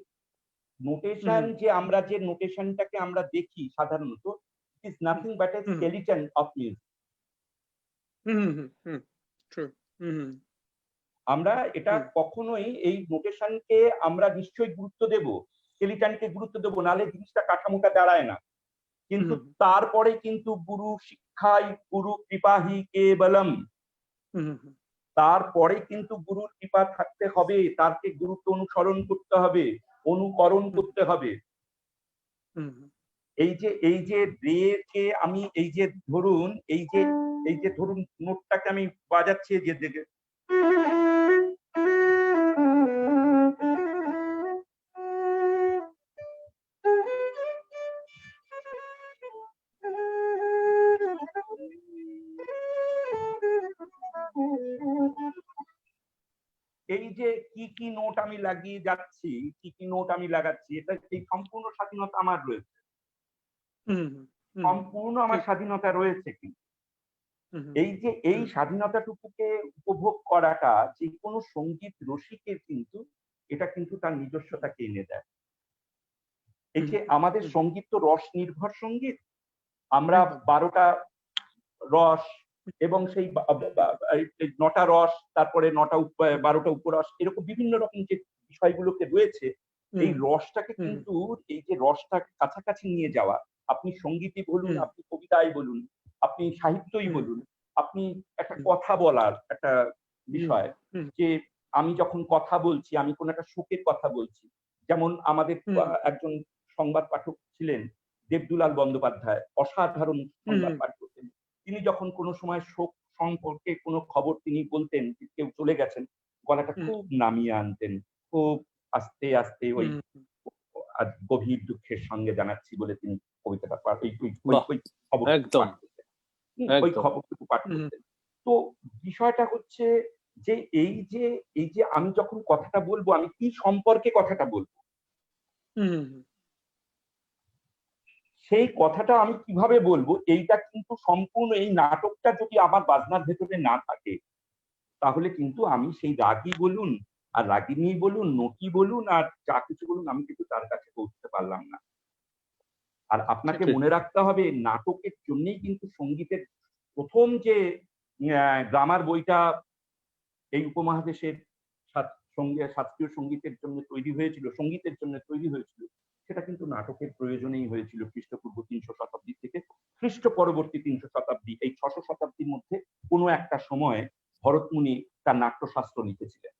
নোটেশন যে আমরা যে নোটেশনটাকে আমরা দেখি সাধারণত, is nothing but A skeleton of music. আমরা এটা কখনোই এই নোটেশনকে আমরা নিশ্চয়ই গুরুত্ব দেব, স্কেলিটনকে গুরুত্ব দেবো, নাহলে জিনিসটা কাঠামোটা দাঁড়ায় না। কিন্তু তারপরে কিন্তু গুরু শিক্ষাই গুরু কৃপাহি কেবলম, তারপরে কিন্তু গুরুর কৃপা থাকতে হবে, তারকে গুরুত্ব অনুসরণ করতে হবে, অনুকরণ করতে হবে। এই যে রে আমি এই যে ধরুন নোটটাকে আমি বাজাচ্ছি, যে দেখে এই যে কি নোট আমি লাগিয়ে যাচ্ছি, কি নোট আমি লাগাচ্ছি, এটা এই সম্পূর্ণ স্বাধীনতা আমার রয়েছে, সম্পূর্ণ আমার স্বাধীনতা রয়েছে। কিন্তু এই স্বাধীনতাটুকুকে উপভোগ করাটা যে কোনো সঙ্গীত রসিকের কিন্তু এটা কিন্তু তার নিজস্বতাকে এনে দেয়। এই যে আমাদের সঙ্গীত তো রস নির্ভর সঙ্গীত, আমরা 12টা রস এবং সেই 9টা রস, তারপরে 12টা উপরস, এরকম বিভিন্ন রকম যে বিষয়গুলোকে রয়েছে, এই রসটাকে কিন্তু এই যে রসটা কাছাকাছি নিয়ে যাওয়া, আপনি সঙ্গীতই বলুন, আপনি কবিতাই বলুন, আপনি সাহিত্যই বলুন, আপনি একটা কথা বলার একটা বিষয়, যে আমি যখন কথা বলছি, আমি কোন একটা শোকের কথা বলছি, যেমন আমাদের একজন সংবাদ পাঠক ছিলেন দেবদুলাল বন্দ্যোপাধ্যায়, অসাধারণ সংবাদ পাঠ করতেন। তিনি যখন কোনো সময় শোক সম্পর্কে কোনো খবর তিনি বলতেন, কেউ চলে গেছেন, গলাটা খুব নামিয়ে আনতেন, খুব আস্তে আস্তে ওই গভীর দুঃখের সঙ্গে জানাচ্ছি বলে তিনি কবিতাটা ওই খবরটুকু পাঠ করতেন। তো বিষয়টা হচ্ছে যে এই যে আমি যখন কথাটা বলবো, আমি কি সম্পর্কে কথাটা বলবো, সেই কথাটা আমি কিভাবে বলবো, এইটা কিন্তু সম্পূর্ণ এই নাটকটা যদি আমার বাজনার ভেতরে না থাকে, তাহলে কিন্তু আমি সেই রাগী বলুন আর রাগিনী বলুন, নটি বলুন আর যা কিছু বলুন, আমি কিন্তু তার কাছে পৌঁছতে পারলাম না। আর আপনাকে মনে রাখতে হবে, নাটকের জন্যই কিন্তু সঙ্গীতের প্রথম যে গ্রামার বইটা এই উপমহাদেশের শাস্ত্রীয় সঙ্গীতের জন্য তৈরি হয়েছিল, সঙ্গীতের জন্য তৈরি হয়েছিল, সেটা কিন্তু নাটকের প্রয়োজনেই হয়েছিল। খ্রিস্টপূর্ব 300 শতাব্দী থেকে খ্রিস্ট পরবর্তী 300 শতাব্দী, এই 600 শতাব্দীর মধ্যে কোনো একটা সময়ে ভরতমুনি তার নাট্যশাস্ত্র লিখেছিলেন।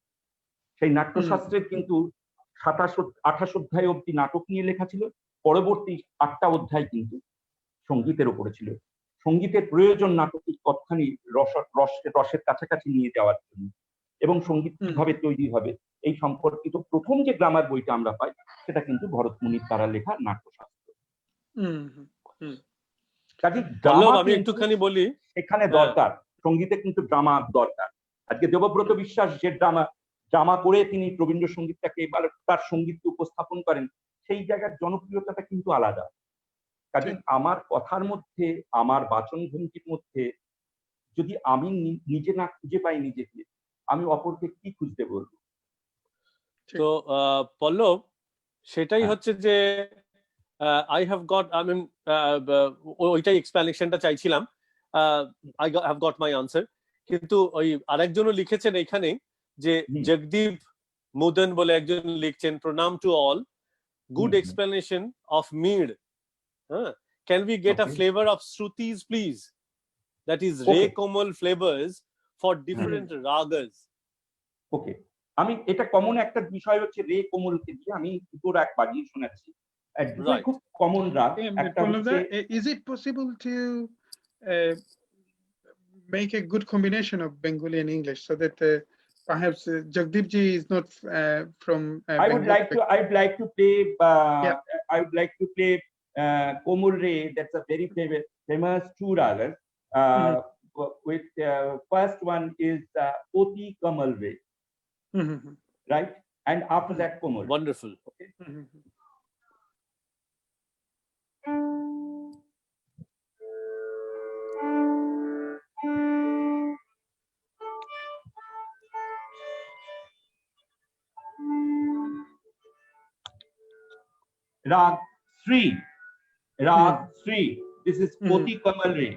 সেই নাট্যশাস্ত্রের কিন্তু 28 অধ্যায় অব্দি নাটক নিয়ে লেখা ছিল, পরবর্তী 8টা অধ্যায় কিন্তু সঙ্গীতের উপরে ছিল। সঙ্গীতের প্রয়োজন নাটকের কতখানি রসের কাছাকাছি নিয়ে যাওয়ার জন্য, এবং সঙ্গীত কিভাবে তৈরি হবে এই সম্পর্কিত প্রথম যে গ্রামার বইটা আমরা পাই, সেটা কিন্তু ভরতমুনির দ্বারা লেখা নাট্যশাস্ত্র। আমি একটুখানি বলি, এখানে দরকার সঙ্গীতে কিন্তু ড্রামা দরকার। আজকে দেবব্রত বিশ্বাস যে ড্রামা করে তিনি রবীন্দ্রসঙ্গীতটাকে তার সঙ্গীতকে উপস্থাপন করেন, সেই জায়গার জনপ্রিয়তাটা কিন্তু আলাদা। কাজে আমার কথার মধ্যে, আমার বাচন ভঙ্গির মধ্যে যদি আমি নিজে না খুঁজে পাই নিজেকে, আমি অপরকে কি খুঁজতে বলবো? তো পল্লব, সেটাই হচ্ছে যে I have got, I mean ওইটাই এক্সপ্লেনেশনটা চাইছিলাম, I have got my answer. কিন্তু ওই আরেকজনও লিখেছেন এইখানে যে জগদীপ মুদন বলে একজন লিখছেন, প্রণাম to all, good explanation of mid. Can we get a flavor of Shrutis, please? That is Re Komal flavors for different ragas. ওকে, আমি এটা কমন একটা বিষয় হচ্ছে রে কোমলকে দিয়ে আমি দুটো রাগ বাজিয়ে শোনাচ্ছি। খুব কমন রাগ একটা হচ্ছে। Is it possible to make a good combination of Bengali and English so that perhaps Jagdeep ji is not from I would like to play I would like to play Komul Re. That's a very famous two ragas. With first one is Oti Kamal Re, right? And after that Komul. Wonderful. Okay. Rag Sri. Rag Sri. This is Oti Kamal Re.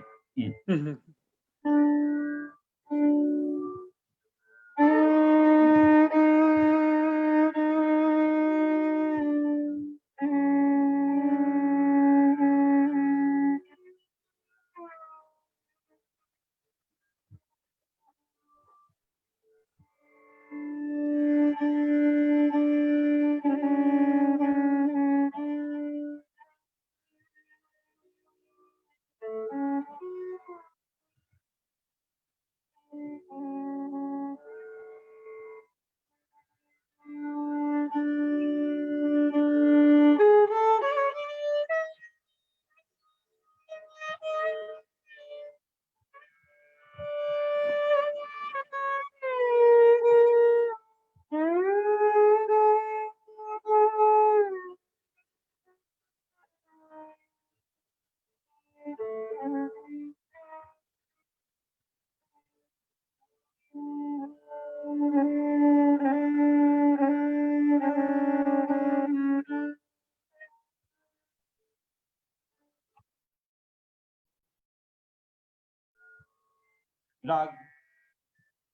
Rag,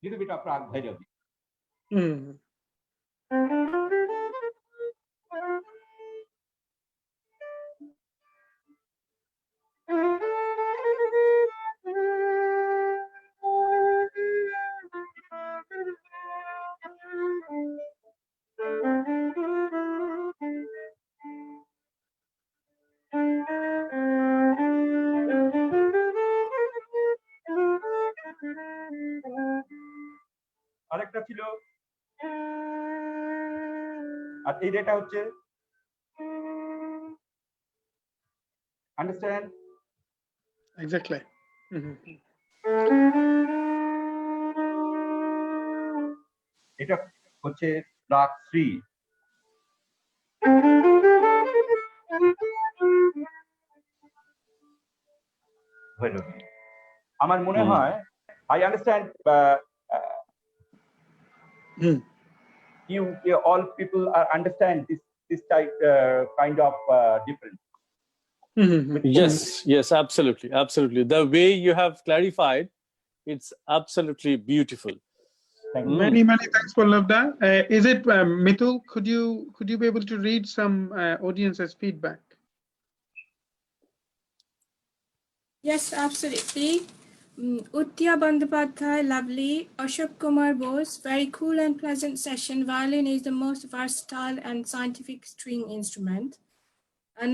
little bit of Rag Bhairavi. আরেকটা ছিল, আর এই রেটা হচ্ছে, understand? Exactly. এটা হচ্ছে রাগ শ্রী। আমার মনে হয়, I understand you all people understand this type kind of difference. Yes, absolutely. The way you have clarified, it's absolutely beautiful. Thank you. Many thanks, Pallabda. Is it Mithul? Could you be able to read some audience's feedback? Yes, absolutely. Utya Bandyopadhyay, lovely. Ashok Kumar Bose, very cool and pleasant session. Violin is the most versatile and scientific string instrument.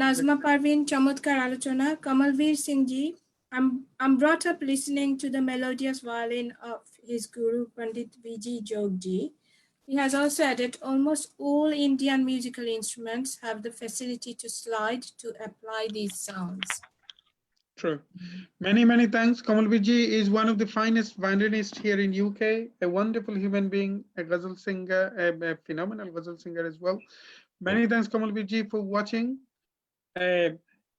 Nazma Parveen, Chamutkar Alochana. Kamalveer Singh ji, I'm brought up listening to the melodious violin of his guru Pandit V.G. Jogji. He has also added almost all Indian musical instruments have the facility to slide to apply these sounds. True. Many thanks. Kamalviji is one of the finest violinists here in UK, a wonderful human being, a ghazal singer, a phenomenal ghazal singer as well. Many thanks, Kamalviji, for watching.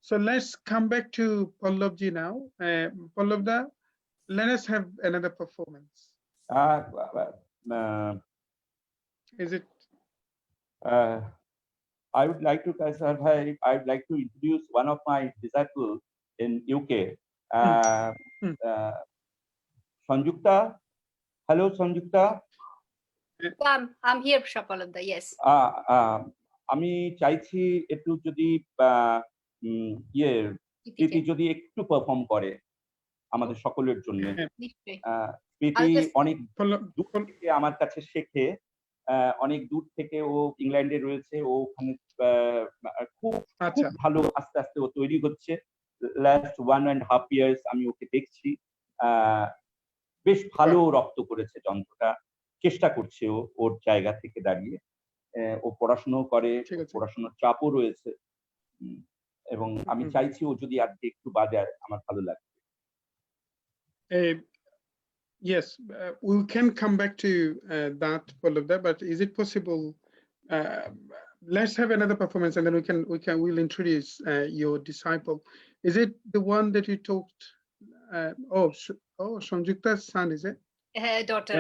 So let's come back to Pallabji now. Pallabda, let us have another performance. Is it? I would like to, I would like to introduce one of my disciples in UK, Sanjukta. Hello, Sanjukta. I'm here, Pallab. Yes. আমি চাইছি একটু যদি ইয়ে প্রীতি যদি একটু perform করে আমাদের সকলের জন্য। প্রীতি অনেক দূর থেকে আমার কাছে শেখে, অনেক দূর থেকে ও ইংল্যান্ডে রয়েছে, ও ওখানে খুব ভালো আস্তে আস্তে ও তৈরি হচ্ছে। লাস্ট 1.5 years আমি ওকে দেখছি, বেশ ভালো রপ্ত করেছে যন্ত্রটা, চেষ্টা করছে ও ওর জায়গা থেকে দাঁড়িয়ে। ও পড়াশোনাও করে, পড়াশোনার চাপও রয়েছে, এবং আমি চাইছি ও যদি আজকে একটু বাজায় আমার ভালো লাগবে। Yes, we can come back to that, Pallab, but is it possible? Let's have another performance, and then we'll introduce your disciple. Is it the one that you talked? Sanjukta's son, is it? Daughter.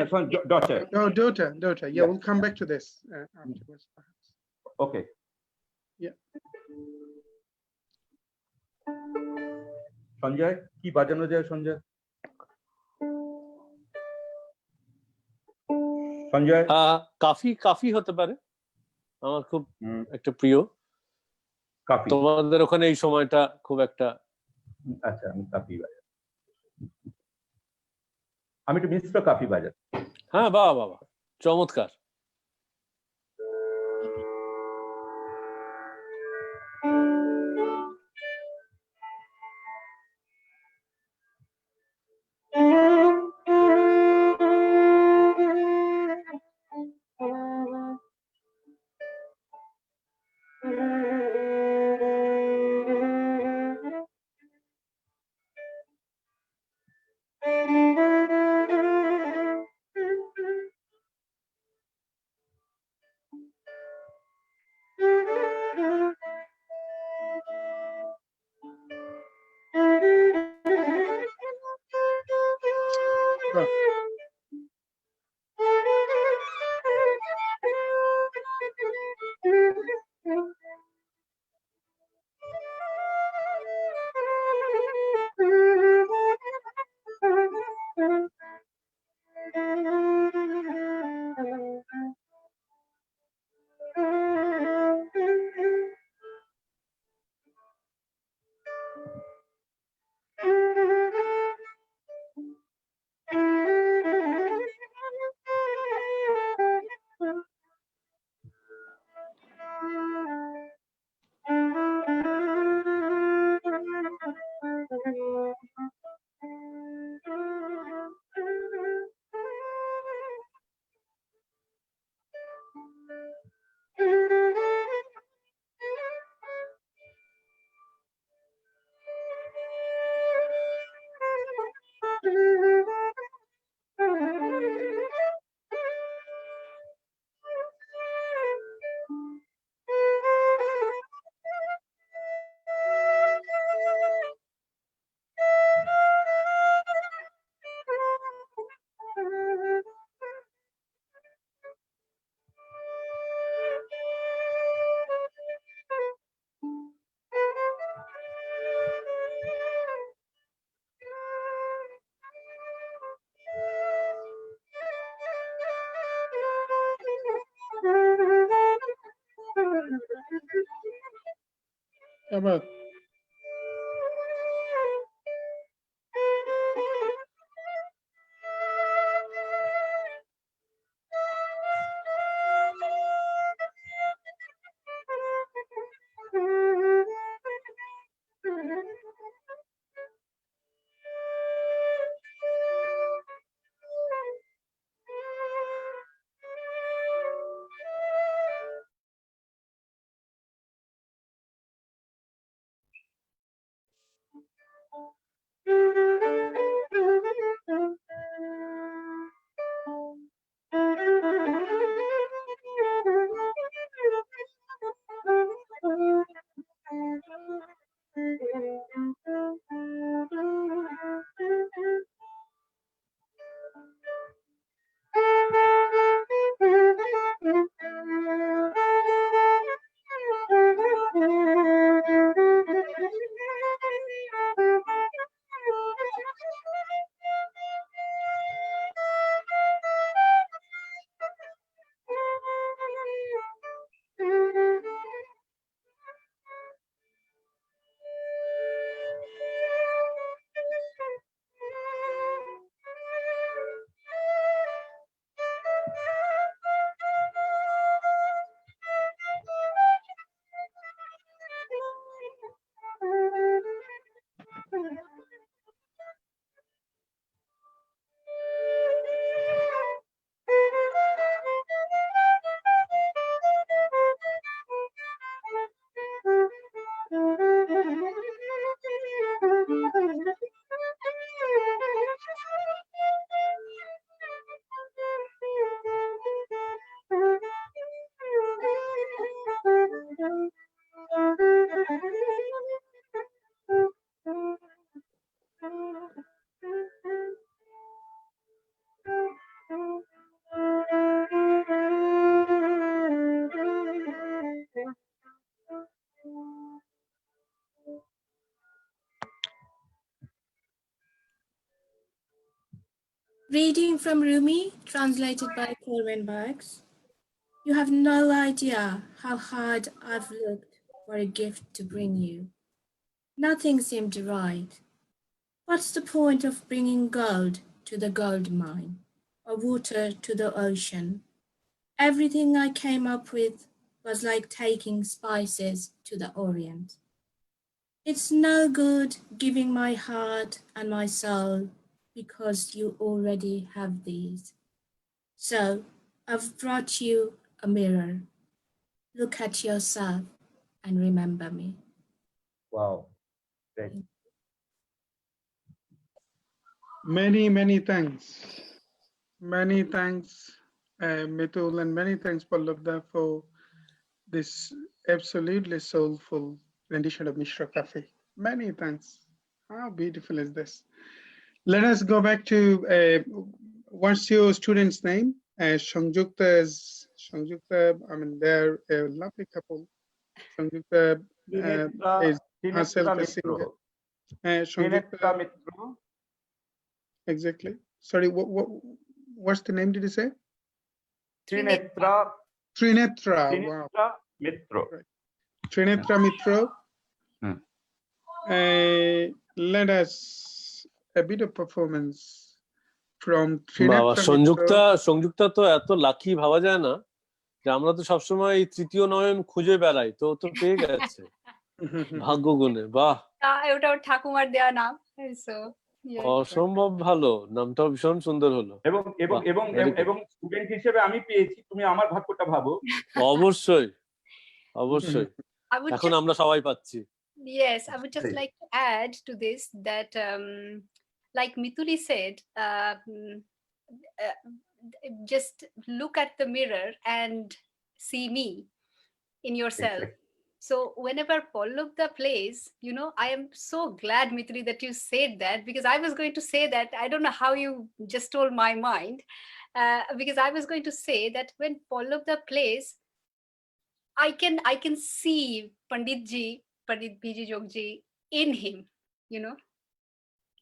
Daughter. Oh, daughter. Yeah, we'll come back to this afterwards, perhaps. Okay. Yeah. Sanjay, কি বাজানো যায় সঞ্জয়? সঞ্জয়, কাফি হতে পারে, আমার খুব একটা প্রিয়। কাফি তোমাদের ওখানে এই সময়টা খুব একটা। আচ্ছা, আমি কাফি বাজাই, আমি একটু মিশ্র কাফি বাজাই। হ্যাঁ, বাবা চমৎকার। About Reading from Rumi, translated by Corwin Barks. You have no idea how hard I've looked for a gift to bring you. Nothing seemed right. What's the point of bringing gold to the gold mine, or water to the ocean? Everything I came up with was like taking spices to the Orient. It's no good giving my heart and my soul because you already have these. So I've brought you a mirror. Look at yourself and remember me. Wow, great. Many thanks. Many thanks, Mitul, and many thanks, Pallabda, for this absolutely soulful rendition of Mishra Cafe. Many thanks. How beautiful is this? Let us go back to what's your student's name? Sangjukta is Sangjukta. I mean, they're a lovely couple. Sangjukta is herself a singer. Sangjukta, Mitra. exactly. Sorry, what's the name? Did you say? Trinetra. Trinetra. Wow. Mitra. Right. Trinetra Mitra. Let us a bit of performance from বাবা, Trinetra Mitra. Sanjukta তো এত lucky ভাবা যায় না যে আমরা তো সবসময় এই তৃতীয় নয়ন খুঁজে বেড়াই, তো তো পেয়ে গেছে ভাগ্য গুণে। বাহ, ওটা ওর ঠাকুমার দেয়া নাম, অসম্ভব ভালো, নামটাও ভীষণ সুন্দর হলো। এবং এবং এবং এবং স্টুডেন্ট হিসেবে আমি পেয়েছি, তুমি আমার ভাগ্যটা ভাবো। অবশ্যই অবশ্যই, এখন আমরা সবাই পাচ্ছি। Yes, I would just like to add to this that like Mituli said, just look at the mirror and see me in yourself. Exactly. So whenever Pallabda plays, you know, I am so glad, Mituli, that you said that, because I was going to say that. I don't know how you just stole my mind, because I was going to say that when Pallabda plays, I can see Pandit Biji Jogji in him, you know,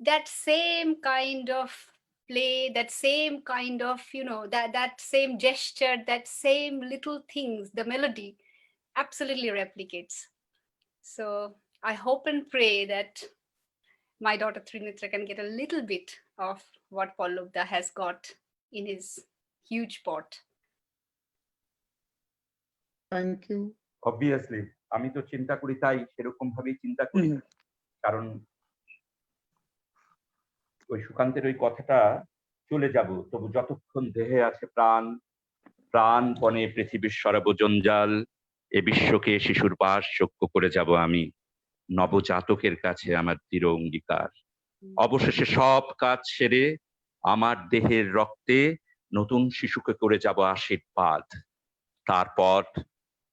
that same kind of play, that same kind of, you know, that same gesture, that same little things, the melody absolutely replicates. So I hope and pray that my daughter Trinitra can get a little bit of what Pallabda has got in his huge pot. Thank you. Obviously, আমি তো চিন্তা করি, তাই সেরকম ভাবেই চিন্তা করি, কারণ ওই সুকান্তের ওই কথাটা, চলে যাব তবু যতক্ষণ দেহে আছে প্রাণ, প্রাণপণে পৃথিবীর সর্বজঞ্জাল, এ বিশ্বকে শিশুর পাশ যোগ্য করে যাব আমি, নবজাতকের কাছে আমার দৃঢ় অঙ্গীকার। অবশেষে সব কাজ সেরে আমার দেহের রক্তে নতুন শিশুকে করে যাব আশীর্বাদ,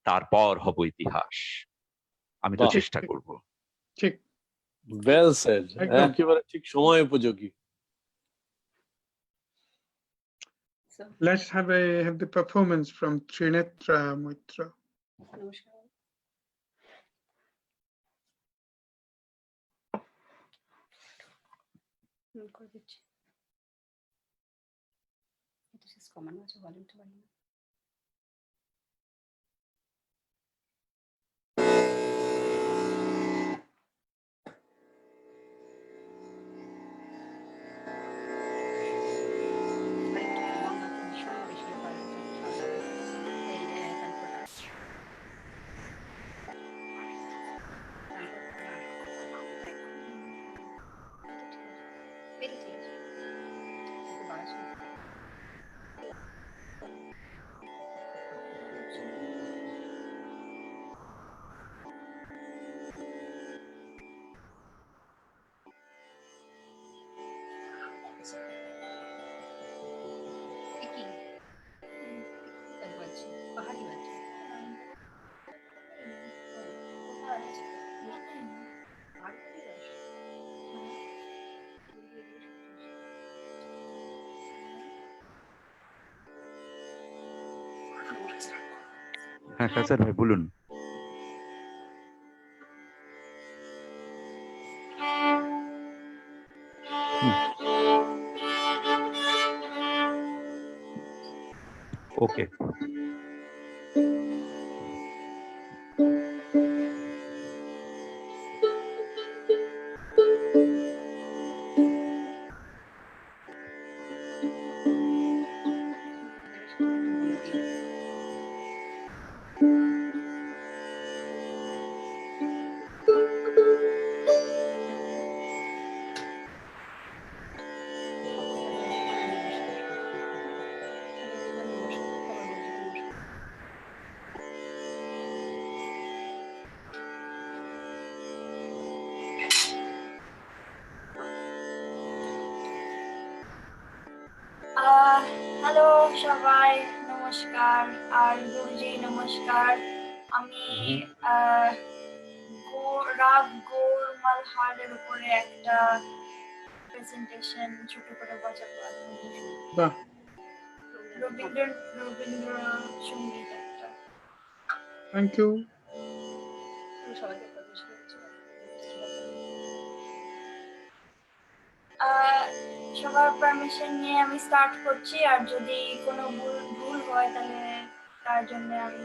তারপর হব ইতিহাস। আমি তো চেষ্টা করব। ঠিক, ওয়েল সেড, একেবারে ঠিক সময় উপযোগী। Let's have the performance from Trinetra Mitra. হ্যাঁ কাসার ভাই বলুন। ওকে। হ্যালো সবাই, নমস্কার আর গুরুজি নমস্কার। আমি রাগ গৌর মালহারের উপরে একটা প্রেজেন্টেশন ছোট করে বাজাবো। বাহ, রবীন্দ্র রবীন্দ্র সঙ্গীত একটা। Thank you. সবার পারমিশন নিয়ে আমি স্টার্ট করছি, আর যদি কোনো ভুল হয় তাহলে তার জন্য আমি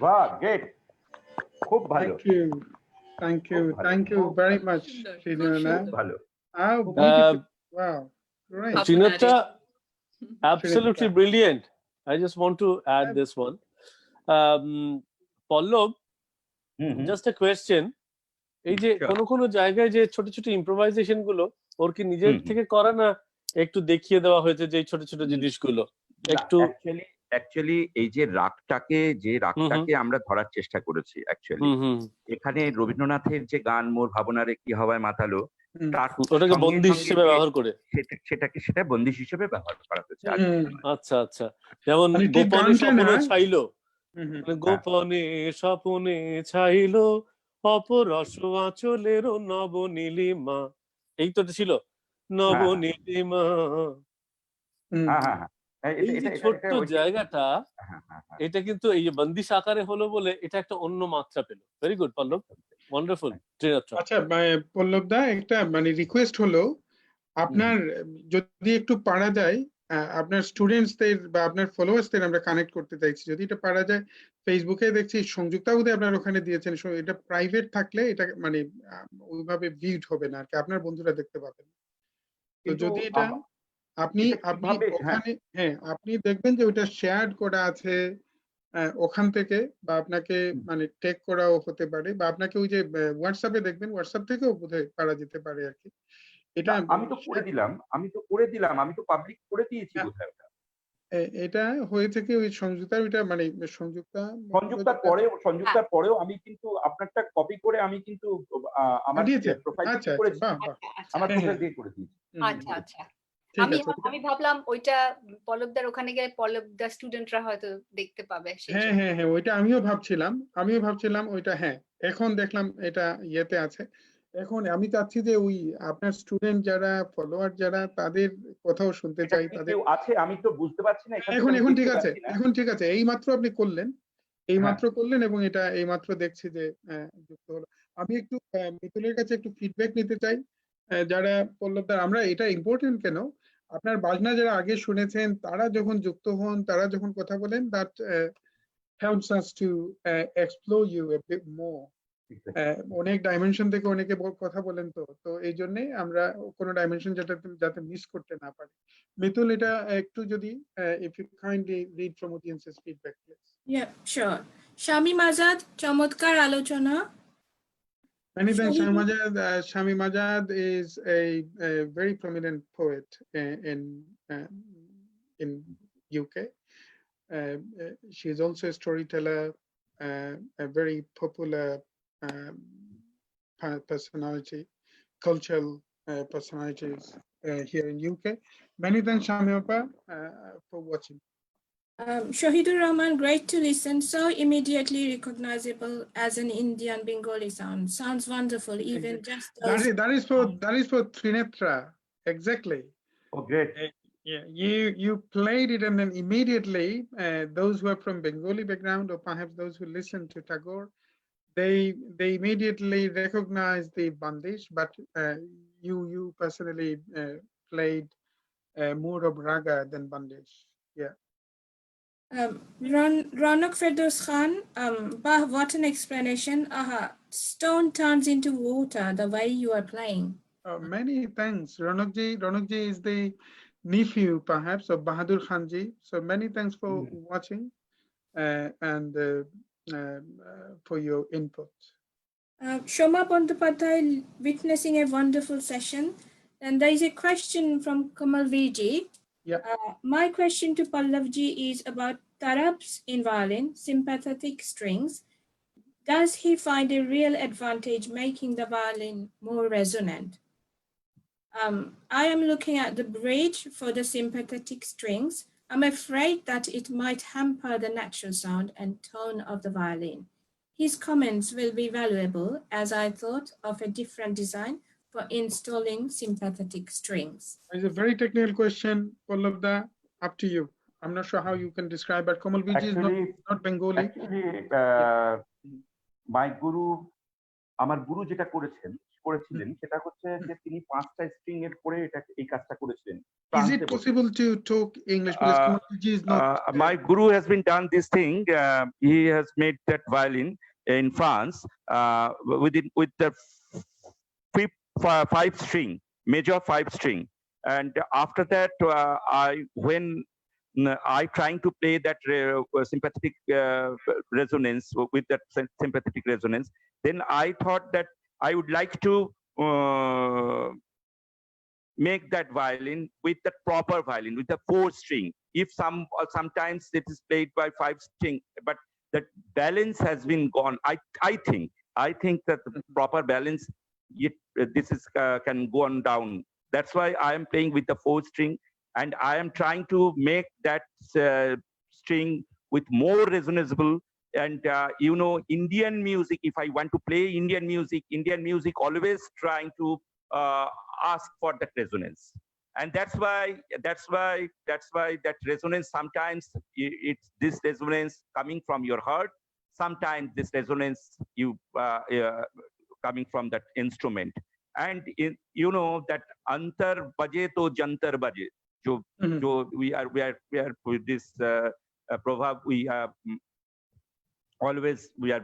বাহ, গ্রেট, খুব ভালো, Thank you. Thank you. খুব ভালো, Thank you খুব very ভালো, much, সুন্দর, খুব Srinivana. সুন্দর। ভালো। How খুব beautiful. Wow. Great. Trinatra, Srinivana. absolutely brilliant. I just want to add Ab- this one. Pallab, hmm, hmm, just a question. এই যে sure. কোনো কোনো জায়গায় যে ছোট ছোট ইম্প্রোভাইজেশন গুলো ওর কি নিজের হুম, হুম। থেকে করা না একটু দেখিয়ে দেওয়া হয়েছে যে এই ছোট ছোট জিনিসগুলো একটু অ্যাকচুয়ালি এই যে রাগটাকে আমরা ধরার চেষ্টা করেছি অ্যাকচুয়ালি। এখানে রবীন্দ্রনাথের যে গান মোর ভাবনার একটি হওয়ায় মাতালো, হুম। তার ওটাকে সঙ্গে বন্দিশ সঙ্গে হিসেবে যে ব্যবহার করে। সেটা বন্দিশ হিসেবে ব্যবহার করা হয়েছে। হুম। আচ্ছা আচ্ছা, যেমন মানে ঠিক গোপনে গানটা স্বপ্ন না। ছাইলো, হুম, হুম। মানে গোপনে স্বপনে ছাইলো অপরস আঁচলের নব নীলিমা, এই তো ছিল নব হ্যাঁ। নীলিমা। হুম। হ্যাঁ, হ্যাঁ, হ্যাঁ। এই যে ছোট্ট জায়গাটা, হ্যাঁ, হ্যাঁ, হ্যাঁ। এটা কিন্তু এই যে বন্দিশ আকারে হলো বলে এটা একটা অন্য মাত্রা পেল। ভেরি গুড পল্লব, ওয়ান্ডারফুল। ত্রিনেত্রা, আচ্ছা, পল্লব দা, একটা মানে রিকোয়েস্ট হলো, আপনার যদি একটু পারা যায়, আপনার স্টুডেন্টসদের বা আপনার ফলোয়ার্সদের আমরা কানেক্ট করতে চাইছি, যদি এটা পারা যায়। ফেসবুকে দেখছি সংযুক্তা বোধহয় আপনার ওখানে দিয়েছেন, এটা প্রাইভেট থাকলে এটা মানে ওইভাবে ভিউড হবে না আর কি, আপনার বন্ধুরা দেখতে পাবেন। তো কিন্তু যদি এটা আপনি এটা আপনি কিভাবে, ওখানে, হ্যাঁ, আপনি দেখবেন যে ওটা শেয়ার করা আছে ওখান থেকে, বা আপনাকে মানে টেক করাও হতে পারে, বা আপনাকে ওই যে হোয়াটসঅ্যাপে দেখবেন, হোয়াটসঅ্যাপ থেকেও বোধহয় পারা যেতে পারে আর কি। এটা আমি তো করে দিলাম, আমি তো পাবলিক করে দিয়েছি হ্যাঁ। বোধহয় ওটা। এটা হয়ে থেকে ওই সংযুক্তা, ওইটা মানে সংযুক্তা সংযুক্তার পরেও আমি কিন্তু আপনারটা কপি করে আমি কিন্তু আমার পাঠিয়েছেন। প্রোফাইল আচ্ছা থেকে আচ্ছা, করেছি, বাহ বাহ, আমার হ্যাঁ, প্রোফাইল হ্যাঁ। দিয়ে করে দিয়েছি। আচ্ছা আচ্ছা, ঠিক আমি আছে। আমি ভাবলাম ওইটা পল্লবদার ওখানে গেলে পল্লবদার স্টুডেন্টরা হয়তো দেখতে পাবে সেই হ্যাঁ জন্য। হ্যাঁ হ্যাঁ, ওইটা আমিও ভাবছিলাম ওইটা, হ্যাঁ, এখন দেখলাম এটা ইয়েতে আছে। এখন আমি চাচ্ছি যে ওই আপনার স্টুডেন্ট যারা, ফলোয়ার যারা, তাদের কথাও শুনতে এটা চাই, কি তাদের। কেউ আছে? আমি তো বুঝতে পারছি না, এখান থেকে এখন আমি এখন দেখতে ঠিক আছে, পাচ্ছি না। এখন ঠিক আছে, এই মাত্র আপনি করলেন, এবং এটা এই মাত্র দেখছি যে যুক্ত হলো। আমি একটু মিতুলের কাছে একটু ফিডব্যাক নিতে চাই। যারা পল্লবদার, আমরা এটা ইম্পর্টেন্ট কেন, আপনার বাজনা যারা আগে শুনেছেন তারা যখন যুক্ত হন, তারা যখন কথা বলেন, that helps us to explore you a bit more. অনেক ডাইমেনশন থেকে অনেকে কথা বলেন, তো এই জন্যে আমরা কোনো ডাইমেনশন যাতে মিস করতে না পারি। মিতুল, এটা একটু যদি if you kindly read from audience's feedback, please. Yeah, sure. Shamim Azad, চমৎকার আলোচনা। Many thanks, Shahid- Shamim Azad is a very prominent poet in UK. She is also a storyteller, a very popular personality, cultural personalities here in UK. Many thanks, Shamiopa, for watching. Shahidur Rahman, great to listen. So immediately recognizable as an Indian Bengali sound. Sounds wonderful, even just those. That is for Trinetra, exactly. Oh, great. Yeah, you played it, and then immediately those who are from Bengali background, or perhaps those who listen to Tagore, they immediately recognize the bandish, but you personally played more of raga than bandish. Yeah. Ronak Firdaus Khan, bah, what an explanation. Aha, stone turns into water the way you are playing. Many thanks. Ronakji is the nephew, perhaps, of Bahadur Khanji. So many thanks for watching and for your input. Shoma Bandyopadhyay witnessing a wonderful session. And there is a question from Kamal Viji. Yeah. My question to Pallavji is about tarabs in violin, sympathetic strings. Does he find a real advantage making the violin more resonant? I am looking at the bridge for the sympathetic strings. I'm afraid that it might hamper the natural sound and tone of the violin. His comments will be valuable, as I thought of a different design for installing sympathetic strings. It's a very technical question, Pallabda, up to you. I'm not sure how you can describe, but Kamal Viji is not Bengali. Actually, my guru, আমার গুরু যেটা করেছিলেন সেটা হচ্ছে যে তিনি 5টা string এর পরে এই কাজটা করেছিলেন। Is it possible to talk English because Kamalji is not? My guru has been done this thing. He has made that violin in France with the five string, major five string, and after that, when I trying to play that sympathetic resonance with that sympathetic resonance, then I thought that I would like to make that violin with the proper violin, with the four string. If sometimes it is played by five string, but that balance has been gone. I think that the proper balance, this is can go on down. That's why I am playing with the four string, and I am trying to make that string with more resonable. And you know, Indian music, if I want to play Indian music always trying to ask for that resonance. And that's why that resonance, sometimes it's this resonance coming from your heart, sometimes this resonance coming from that instrument. And you know that antar baje to jantar baje, we are with this proverb, we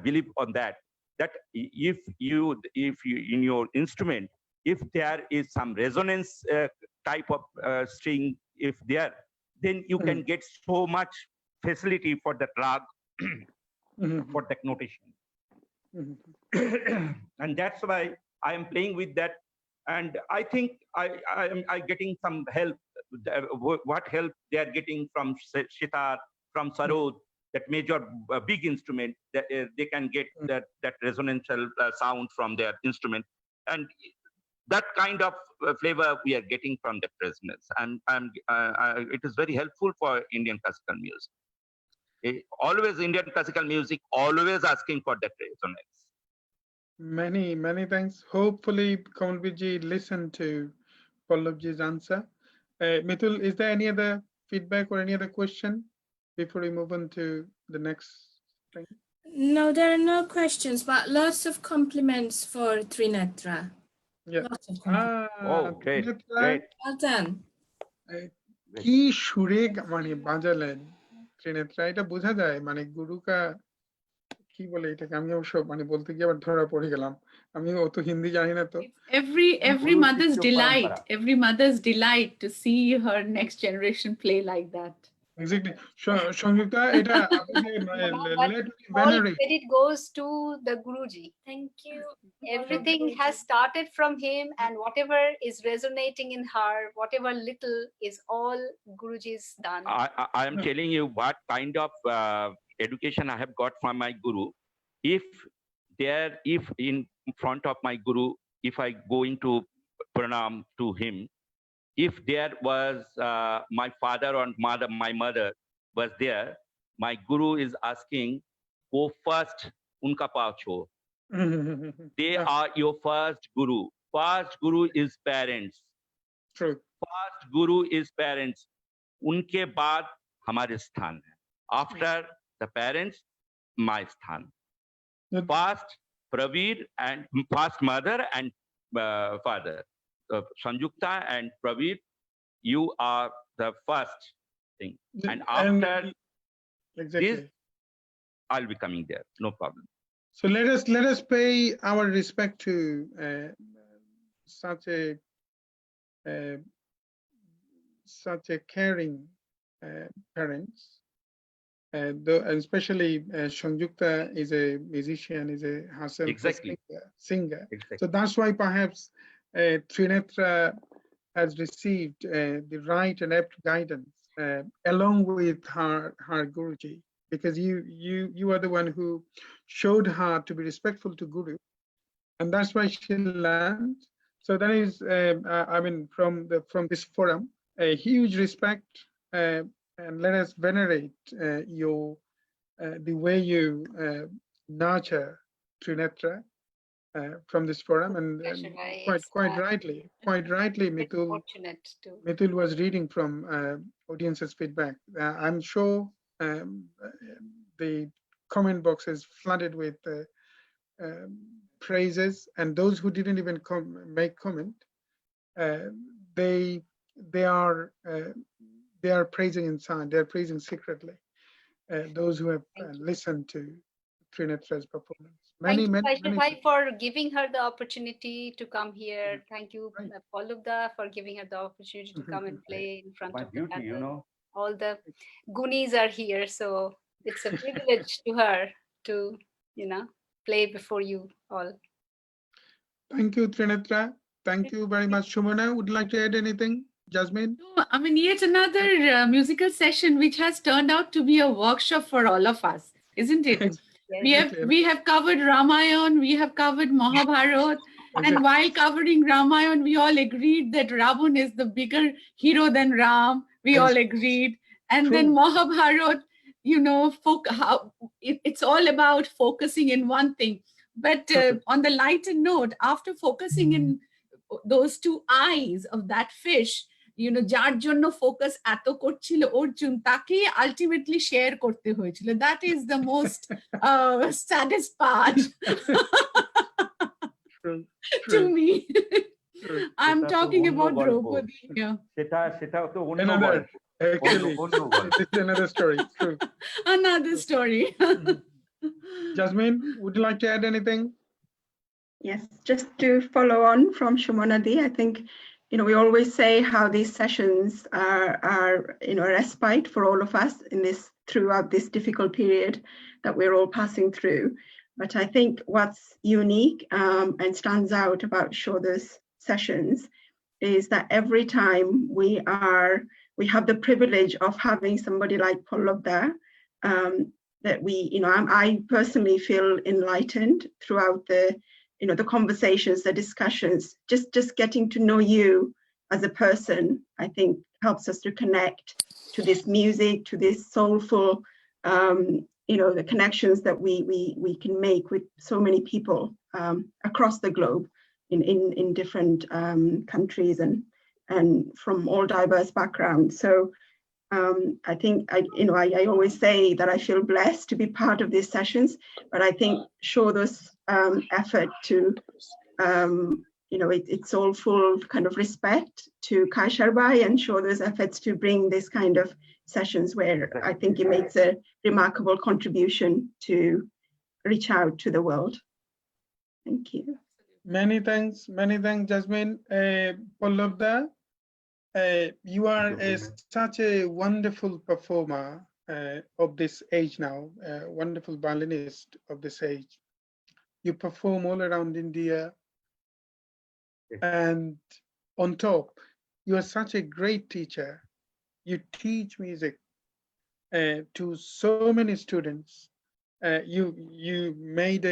believe on that if you in your instrument, if there is some resonance type of string, if there, then you can get so much facility for that rag, for that notation. And that's why I am playing with that. And I think I am getting some help. What help they are getting from sitar, from sarod, that major big instrument, that they can get that resonantial sound from their instrument. And that kind of flavor we are getting from that resonance. And it is very helpful for Indian classical music. Always Indian classical music, always asking for that resonance. Many thanks. Hopefully, Kamalji listened to Pallabji's answer. Mithul, is there any other feedback or any other question before we move on to the next thing? No, there are no questions, but lots of compliments for Trinetra. Yeah. Lots of compliments. Oh, great. Well done. কি সুরে মানে বাজালেন ত্রিনেত্রা, এটা বোঝা যায় মানে গুরুকা কি বলে এটাকে, আমি অবশ্য মানে বলতে গিয়ে আবার ধরা পড়ে গেলাম, আমি অত হিন্দি জানি না তো। Every mother's delight to see her next generation play like that. Exactly. Sanjukta, এটা all credit goes to the Guruji. Thank you. Everything has started from him, and whatever is resonating in her, whatever little, is all Guruji's done. I am telling you what kind of education I have got from my guru. If in front of my guru, if I going to pranam to him, if there was my father or my mother was there, my guru is asking, go first, unka pav chho. They are your first guru. First guru is parents. True. First guru is parents. Unke baad hamare sthan hai. After the parents, my sthan. First Praveer and first mother and father. Sanjukta and Praveer, you are the first thing. And after this, I'll be coming there. No problem. So let us pay our respect to such a caring parents. Especially Sanjukta is a musician, is a herself singer. Exactly. So that's why perhaps Trinetra has received the right and apt guidance along with her Guruji, because you are the one who showed her to be respectful to Guru, and that's why she learned. So that is, I mean, from this forum, a huge respect. And let us venerate the way you nurture Trinetra from this forum, and quite rightly, Mithul was reading from audience's feedback. I'm sure the comment box is flooded with praises, and those who didn't even make comment, they they are praising inside, they are praising secretly. Those who have listened to Trinetra's performance. Thank you, Many Kaishal Bhai, for giving her the opportunity to come here. Thank you, Right. Pallab, for giving her the opportunity to come and play in front My of the duty, you panel. know. All the Goonies are here, so it's a privilege to her to, play before you all. Thank you, Trinetra. Thank you very much. Shumana, would you like to add anything? Jasmine? No, I mean, yet another musical session which has turned out to be a workshop for all of us, isn't it? Exactly. We have covered Ramayan, we have covered Mahabharata, Exactly. and while covering Ramayan, we all agreed that Ravan is the bigger hero than Ram. We all agreed. And then True. Mahabharata, it's all about focusing in one thing. But on the lighter note, after focusing in those two eyes of that fish, যার জন্য focus এত করছিল অর্জুন, তাকে ultimately share করতে হয়েছিল। That is the most saddest part to me. I'm talking about Draupadi here. সেটা তো অন্য Another, গল্প। actually, অন্য গল্প। it's another story. True. Another story. Jasmine, would you like to add anything? Yes, just to follow on from Shumanadi, I think, we always say how these sessions are a respite for all of us throughout this difficult period that we're all passing through. But I think what's unique and stands out about Saudha's sessions is that every time we have the privilege of having somebody like Pallab there, that I personally feel enlightened throughout the conversations, the discussions, just getting to know you as a person, I think helps us to connect to this music, to this soulful, the connections that we can make with so many people across the globe in different countries and from all diverse backgrounds. So I think I always say that I feel blessed to be part of these sessions, but I think Saudha's effort to it's all full kind of respect to Kaishal Bhai and Saudha's efforts to bring this kind of sessions where I think it makes a remarkable contribution to reach out to the world. Thank you. Many thanks, Jasmine. Pallabda, you are such a wonderful performer of this age now, wonderful violinist of this age. You perform all around India, and on top, you are such a great teacher. You teach music to so many students. You made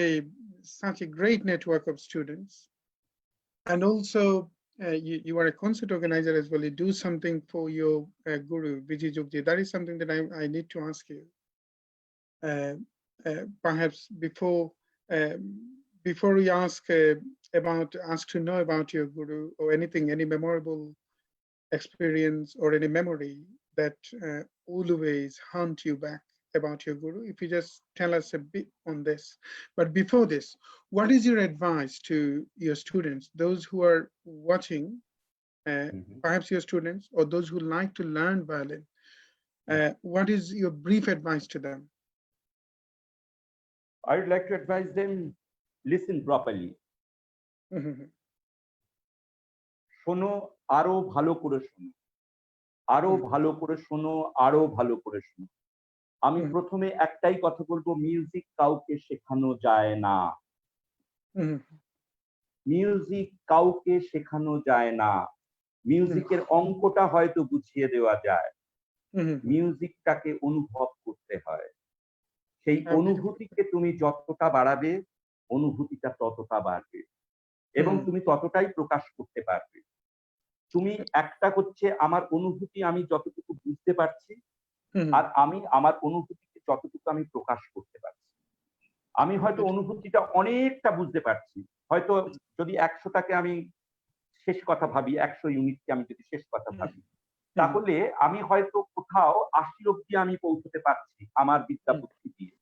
such a great network of students, and also you are a concert organizer as well. You do something for your guru, Vijay Jogji. That is something that I need to ask you. Perhaps before we ask to know about your guru or anything, any memorable experience or any memory that always haunt you back about your guru, if you just tell us a bit on this. But before this, what is your advice to your students, those who are watching, perhaps your students or those who like to learn violin? What is your brief advice to them? I would like to advise them, listen properly. শোনো, আরো ভালো করে শোনো, আরো ভালো করে শোনো, আরো ভালো করে শোনো। আমি প্রথমে একটাই কথা বলবো, মিউজিক কাউকে শেখানো যায় না। মিউজিক কাউকে শেখানো যায় না। মিউজিকের অঙ্কটা হয়তো বুঝিয়ে দেওয়া যায়, মিউজিকটাকে অনুভব করতে হয়। সেই অনুভূতিকে তুমি যতটা বাড়াবে, অনুভূতিটা ততটা বাড়বে এবং তুমি ততটাই প্রকাশ করতে পারবে। তুমি একটা হচ্ছে আমার অনুভূতি আমি যতটুকু বুঝতে পারছি, আর আমি আমার অনুভূতিকে যতটুকু আমি প্রকাশ করতে পারছি। আমি হয়তো অনুভূতিটা অনেকটা বুঝতে পারছি, হয়তো যদি 100টাকে আমি শেষ কথা ভাবি, 100 ইউনিটকে আমি যদি শেষ কথা ভাবি, তাহলে আমি হয়তো কোথাও 80 অব্দি আমি পৌঁছতে পারছি আমার বিদ্যা বুদ্ধি দিয়ে,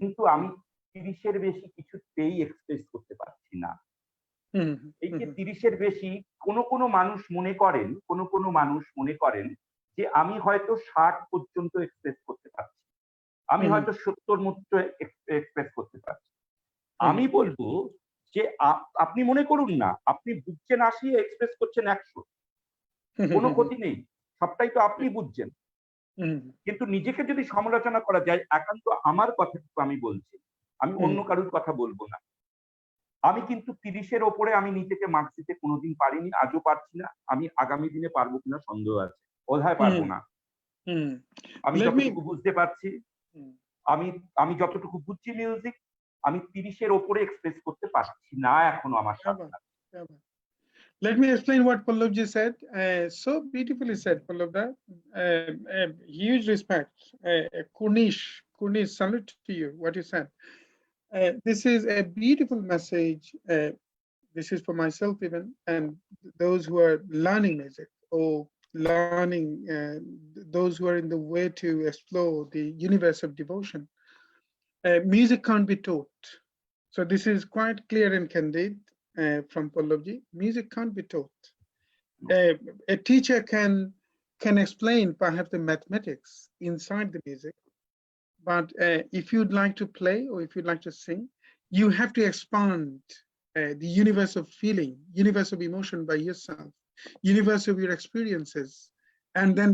কিন্তু আমি 30-এর বেশি কিছুতেই এক্সপ্রেস করতে পারছি না। এই যে 30-এর বেশি, কোনো মানুষ মনে করেন যে আমি হয়তো 60 পর্যন্ত এক্সপ্রেস করতে পারছি, আমি হয়তো 70 মতো এক্সপ্রেস করতে পারছি। আমি বলবো যে আপনি মনে করুন না আপনি বুঝছেন 80, এক্সপ্রেস করছেন 100, কোনো ক্ষতি নেই, সবটাই তো আপনি বুঝছেন। কিন্তু নিজেকে যদি সমালোচনা করা যায়, একান্ত আমার কথাটুকু আমি বলছি, আমি অন্য কারোর কথা বলবো না। আমি কিন্তু 30-এর ওপরে আমি নিজেকে মার্কস দিতে কোনোদিন পারিনি, আজও পারছি না। আমি আগামী দিনে পারবো কিনা সন্দেহ আছে, বোধহয় পারবো না। আমি যতটুকু বুঝতে পারছি, আমি যতটুকু বুঝছি মিউজিক, আমি 30-এর ওপরে এক্সপ্রেস করতে পারছি না এখনো আমার সাথে। Let me explain what Pallabji said. So beautifully said, Pallabda. Huge respect. Kurnish, salute to you, what you said. This is a beautiful message. This is for myself even, and those who are learning music or learning, those who are in the way to explore the universe of devotion. Music can't be taught. So this is quite clear and candid from Pallabji. Music can't be taught. A teacher can explain perhaps the mathematics inside the music, but if you'd like to play or if you'd like to sing, you have to expand the universe of feeling, universe of emotion by yourself, universe of your experiences, and then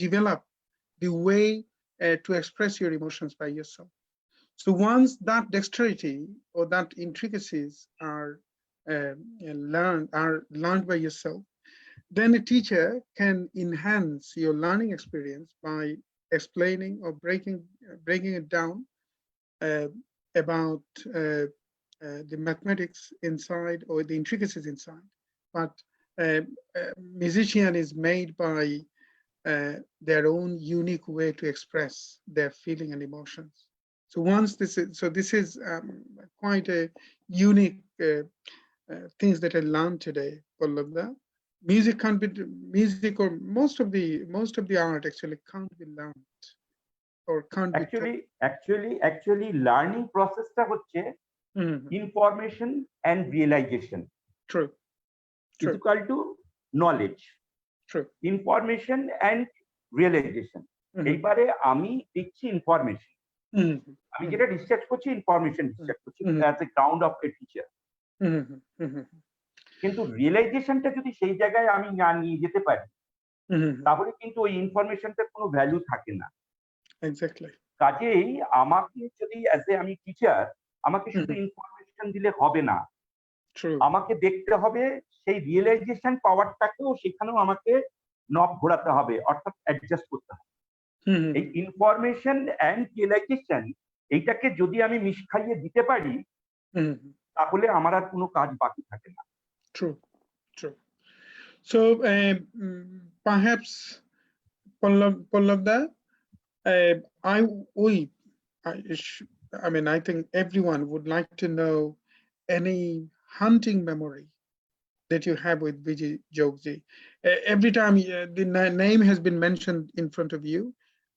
develop the way to express your emotions by yourself. So once that dexterity or that intricacies are learned by yourself, then a teacher can enhance your learning experience by explaining or breaking it down about the mathematics inside or the intricacies inside. But musician is made by their own unique way to express their feeling and emotions. So once this is quite a unique things that I learned today, Pallabda. Music can't be music, or most of the art actually can't be learned or can't be taught. Actually learning processটা হচ্ছে information and realization. True. Is equal to knowledge. True. Information and realization. এইবারে আমি দেখছি information, আমি যেটা research করছি information research করছি as a ground of a teacher. কিন্তু রিয়েলাইজেশনটা যদি সেই জায়গায় আমি না নিয়ে যেতে পারি, তাহলে কিন্তু ওই ইনফরমেশনটার কোনো ভ্যালু থাকে না। এক্স্যাক্টলি। কাজেই আমাকে যদি অ্যাজ এ আমি টিচার, আমাকে শুধু ইনফরমেশন দিলে হবে না, আমাকে দেখতে হবে সেই রিয়েলাইজেশন পাওয়ারটাকেও সেখানেও আমাকে নব ঘোরাতে হবে, অর্থাৎ অ্যাডজাস্ট করতে হবে। এই ইনফরমেশন অ্যান্ড রিয়েলাইজেশন এইটাকে যদি আমি মিশখাইয়ে দিতে পারি, তাহলে আমার আর কোনো কাজ বাকি থাকে না। True. So perhaps Pallabda, I think everyone would like to know any hunting memory that you have with Vijay Jogji. Every time the name has been mentioned in front of you,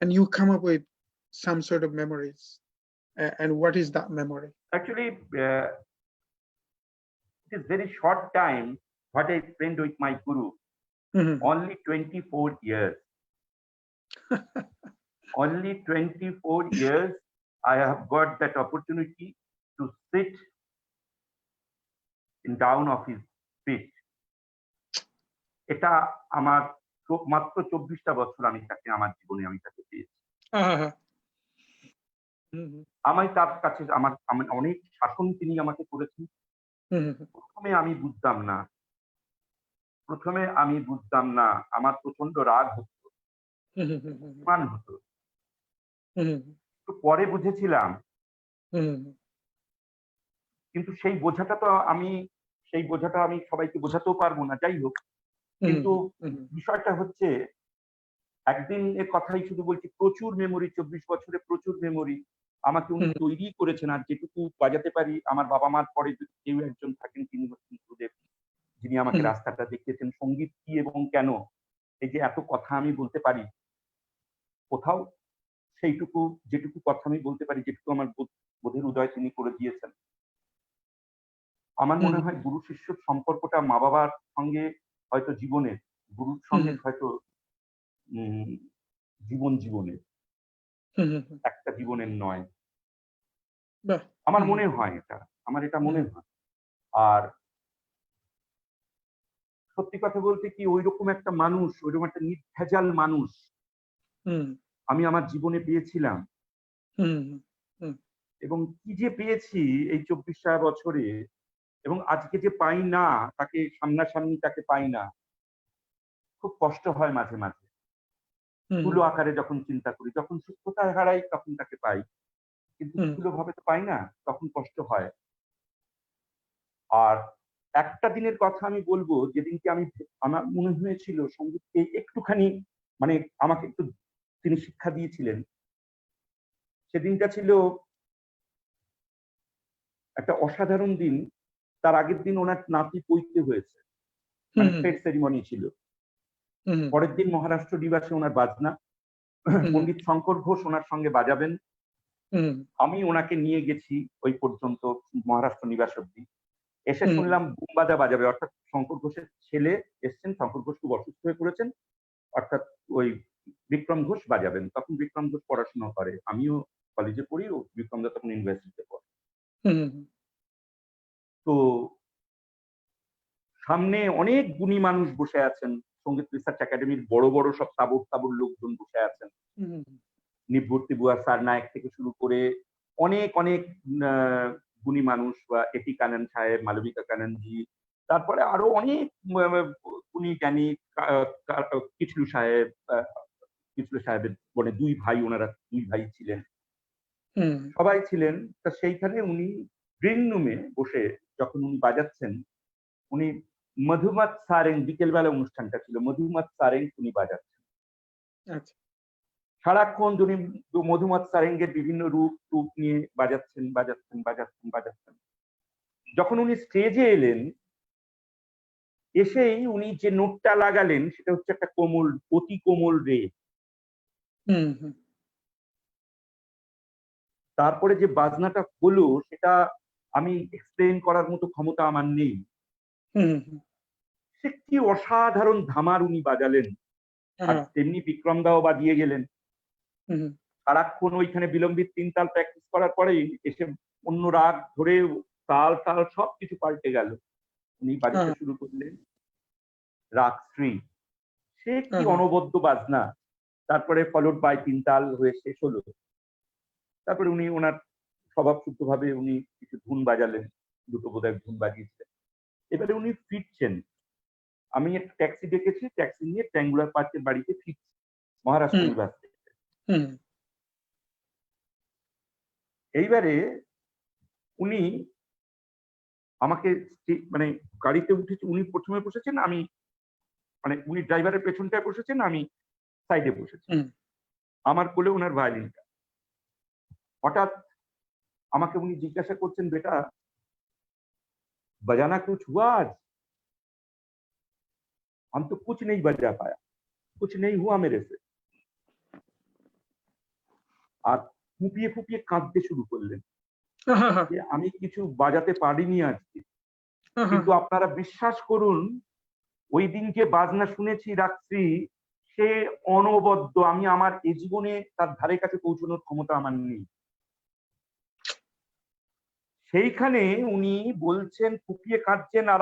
and you come up with some sort of memories. And what is that memory? Actually, it is very short time what I spent with my guru. Only 24 years. Only 24 years I have got that opportunity to sit in down of his feet. এটা আমার মাত্র 24টা বছর আমি তাকে আমার জীবনে আমি তাকে পেয়েছি। আমি তার কাছে আমার অনেক শাসন তিনি আমাকে করেছেন। প্রথমে আমি বুঝতাম না, আমার প্রচন্ড রাগ হতো, মান হতো, তো পরে বুঝেছিলাম। কিন্তু সেই বোঝাটা আমি সবাইকে বোঝাতেও পারবো না, যাই হোক। কিন্তু বিষয়টা হচ্ছে, একদিন এ কথাই শুধু বলছি, প্রচুর মেমোরি, 24 বছরে প্রচুর মেমোরি আমাকে উনি তৈরি করেছেন। আর যেটুকু বাজাতে পারি, আমার বাবা মার পরে যদি কেউ একজন থাকেন, তিনি হচ্ছেন গুরুদেব, যিনি আমাকে রাস্তাটা দেখিয়েছেন। সঙ্গীত কি এবং কেন, এই যে এত কথা আমি বলতে পারি, কোথাও যেটুকু কথা আমি বলতে পারি, যেটুকু আমার বোধের উদয় তিনি করে দিয়েছেন। আমার মনে হয় গুরু শিষ্যর সম্পর্কটা মা বাবার সঙ্গে হয়তো জীবনের, গুরুর সঙ্গে হয়তো জীবনের একটা জীবনের নয়। আমার মনে হয় আমার এটা মনে হয়। আর সত্যি কথা বলতে কি, ওইরকম একটা মানুষ, ওইরকম একটা নির্ভেজাল মানুষ আমি আমার জীবনে পেয়েছিলাম। এবং কি যে পেয়েছি এই 24 বছরে, এবং আজকে যে পাই না, তাকে সামনাসামনি তাকে পাই না, খুব কষ্ট হয় মাঝে মাঝে। স্থূল আকারে যখন চিন্তা করি, যখন সূক্ষ্মতায় হারাই তখন তাকে পাই, কিন্তু স্থূল ভাবে তো পাই না, তখন কষ্ট হয়। আর একটা দিনের কথা আমি বলবো, যেদিনকে আমার মনে হয়েছিল সঙ্গীতকে একটুখানি মানে আমাকে একটু তিনি শিক্ষা দিয়েছিলেন। সেদিনটা ছিল একটা অসাধারণ দিন। তার আগের দিন ওনার নাতি পৈতে হয়েছে, মানে ফেট সেরিমনি ছিল। পরের দিন মহারাষ্ট্র নিবাসে ওনার বাজনা, পণ্ডিত শঙ্কর ঘোষ ওনার সঙ্গে বাজাবেন। আমি ওনাকে নিয়ে গেছি ওই পর্যন্ত, মহারাষ্ট্র নিবাস অব্দি। এসে শুনলাম বুমবাজা বাজাবে, অর্থাৎ শঙ্কর ঘোষের ছেলে এসছেন, শঙ্কর ঘোষ খুব অসুস্থ হয়ে পড়েছেন, অর্থাৎ ওই বিক্রম ঘোষ বাজাবেন। তখন বিক্রম ঘোষ পড়াশোনা করে, আমিও কলেজে পড়ি, ও বিক্রম দা তখন ইউনিভার্সিটিতে পড়ে। তো সামনে অনেক গুণী মানুষ বসে আছেন, সঙ্গীত রিসার্চ একাডেমির বড় বড় সব তাবর লোকজন বসে আছেন। নিবর্তি বুয়া স্যার নায়ক থেকে শুরু করে অনেক অনেক গুণী মানুষ, বা এটি কানন সাহেব, মালবিকা কাননজি, তারপরে আরো অনেক গুণী জ্ঞানী, কিচলু সাহেবের মানে দুই ভাই, ওনারা দুই ভাই ছিলেন, সবাই ছিলেন। তা সেইখানে উনি গ্রিন রুমে বসে যখন উনি বাজাচ্ছেন, উনি মধুমত সারেং, বিকেলবেলা অনুষ্ঠানটা ছিল, মধুমত সারেং উনি বাজাচ্ছেন। সারাক্ষণ উনি মধুমত সারেঙ্গের বিভিন্ন রূপ নিয়ে বাজাচ্ছেন। যখন উনি স্টেজে এলেন, এসেই উনি যে নোটটা লাগালেন সেটা হচ্ছে একটা কোমল, অতি কোমল রে। তারপরে যে বাজনাটা হলো সেটা আমি এক্সপ্লেন করার মতো ক্ষমতা আমার নেই। সে কি অসাধারণ ধামার উনি বাজালেন, আর তেমনি বিক্রম দাও বাজিয়ে গেলেন। সারাক্ষণ ওইখানে বিলম্বিত 3 তাল প্র্যাকটিস করার পরেই এসে অন্য রাগ ধরে তাল সবকিছু পাল্টে গেল। উনি বাজাতে শুরু করলেন রাগ শ্রী, সে কি অনবদ্য বাজনা। তারপরে ফলোড বাই 3 তাল হয়ে শেষ হলো। তারপরে উনি ওনার স্বভাবসুদ্ধ ভাবে উনি কিছু ধুন বাজালেন, দুটো বোধহয় ধুন বাজিয়েছিলেন। এবারে উনি ফিরছেন, আমি একটা ট্যাক্সি ডেকেছি, ট্যাক্সি নিয়ে ট্যাঙ্গুলার পার্কের বাড়িতে ফিরছি মহারাষ্ট্র ইউনিভার্সিটি। এইবারে উনি আমাকে মানে গাড়িতে উঠেছে, উনি প্রথমে বসেছেন, আমি মানে উনি ড্রাইভারের পেছনটায় বসেছেন, আমি সাইডে বসেছি, আমার কোলে ওনার ভায়োলিনটা। হঠাৎ আমাকে উনি জিজ্ঞাসা করছেন, বেটা बजाना कुछ हुआ आज? हम तो कुछ नहीं बजा पाया, कुछ नहीं हुआ मेरे से। আর ফুপিয়ে ফুপিয়ে কাঁদতে শুরু করলেন যে আমি কিছু বাজাতে পারিনি আজকে। কিন্তু আপনারা বিশ্বাস করুন, ওই দিন যে বাজনা শুনেছি রাত্রি, সে অনবদ্য। আমি আমার এই জীবনে তার ধারে কাছে পৌঁছানোর ক্ষমতা আমার নেই। সেইখানে উনি বলছেন, ফুপিয়ে কাঁদছেন, আর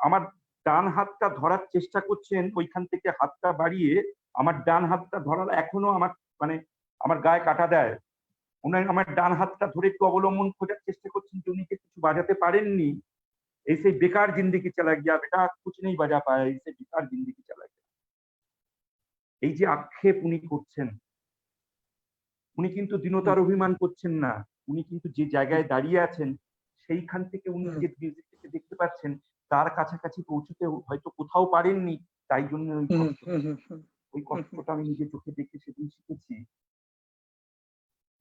আমার ডান হাতটা ধরার চেষ্টা করছেন, ওইখান থেকে হাতটা বাড়িয়ে আমার ডান হাতটা ধরার এখনো আমার মানে আমার গায়ে কাটা দেয়। উনি আমার ডান হাতটা ধরে একটু অবলম্বন খোঁজার চেষ্টা করছেন যে উনি যে কিছু বাজাতে পারেননি, ऐसे बेकार जिंदगी चला गया, बेटा कुछ नहीं बजा पाया, ऐसे बेकार जिंदगी चला गया। এই যে আক্ষেপ উনি করছেন, উনি কিন্তু দীনতার অভিমান করছেন না, উনি কিন্তু যে জায়গায় দাঁড়িয়ে আছেন সেইখান থেকে উনি যে মিউজিকটাকে দেখতে পাচ্ছেন, তার কাছাকাছি পৌঁছতে হয়তো কোথাও পারেননি, তাই জন্য ওই কষ্টটা আমি নিজের চোখে দেখে সেদিন শিখেছি।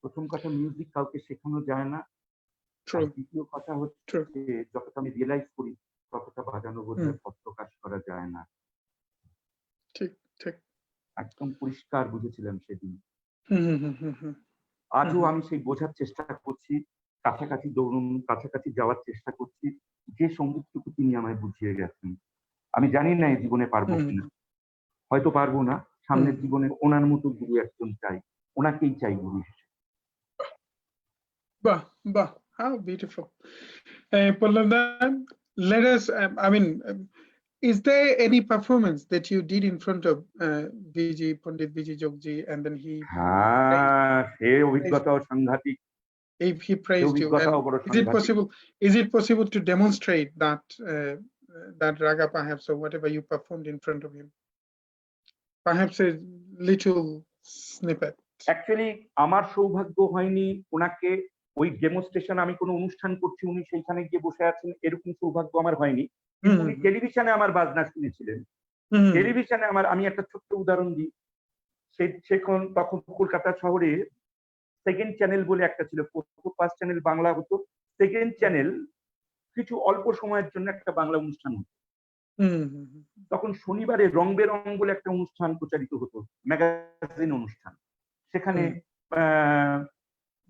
প্রথম কথা, মিউজিক কাউকে শেখানো যায় না। দ্বিতীয় কথা হচ্ছে, যতটা আমি রিয়েলাইজ করি ততটা বাজানো বোধহয় পথ প্রকাশ করা যায় না। ঠিক ঠিক একদম পরিষ্কার বুঝেছিলাম সেদিন। আজও আমি সেই বোঝার চেষ্টা করছি, কাছাকাছি দৌড়ুন, কাছাকাছি যাওয়ার চেষ্টা করছি, যে সঙ্গীতটুকু তিনি আমায় বুঝিয়ে গেছেন, আমি জানি না এই জীবনে পারবো কিনা, হয়তো পারবো না, সামনের জীবনে ওনার মতো গুরু একজন চাই, ওনাকেই চাই গুরু হিসেবে। Bah, bah, how beautiful. Pallab, let us, I mean, is there any performance that you did in front of VG, Pandit VG Jogji, and then he হ্যাঁ, সে অভিজ্ঞতাও সাংঘাতিক, he praised you? অভিজ্ঞতাও And বড় is it সাংঘাতিক। possible to demonstrate that that raga perhaps, or whatever you performed in front of him? Perhaps a little snippet. Actually আমার সৌভাগ্য হয়নি ওনাকে ওই ডেমনস্ট্রেশন, আমি কোনো অনুষ্ঠান করছি উনি সেইখানে গিয়ে বসে আছেন, এরকম সৌভাগ্য আমার হয়নি। কিন্তু উনি টেলিভিশনে আমার বাজনা শুনেছিলেন। টেলিভিশনে আমি একটা ছোট্ট উদাহরণ দিই। তখন কলকাতা শহরে সেকেন্ড চ্যানেল বলে একটা ছিল, ফার্স্ট চ্যানেল বাংলা হতো, সেকেন্ড চ্যানেল কিছু অল্প সময়ের জন্য একটা বাংলা অনুষ্ঠান হতো। তখন শনিবারে রং বেরং বলে একটা অনুষ্ঠান প্রচারিত হতো, ম্যাগাজিন অনুষ্ঠান। সেখানে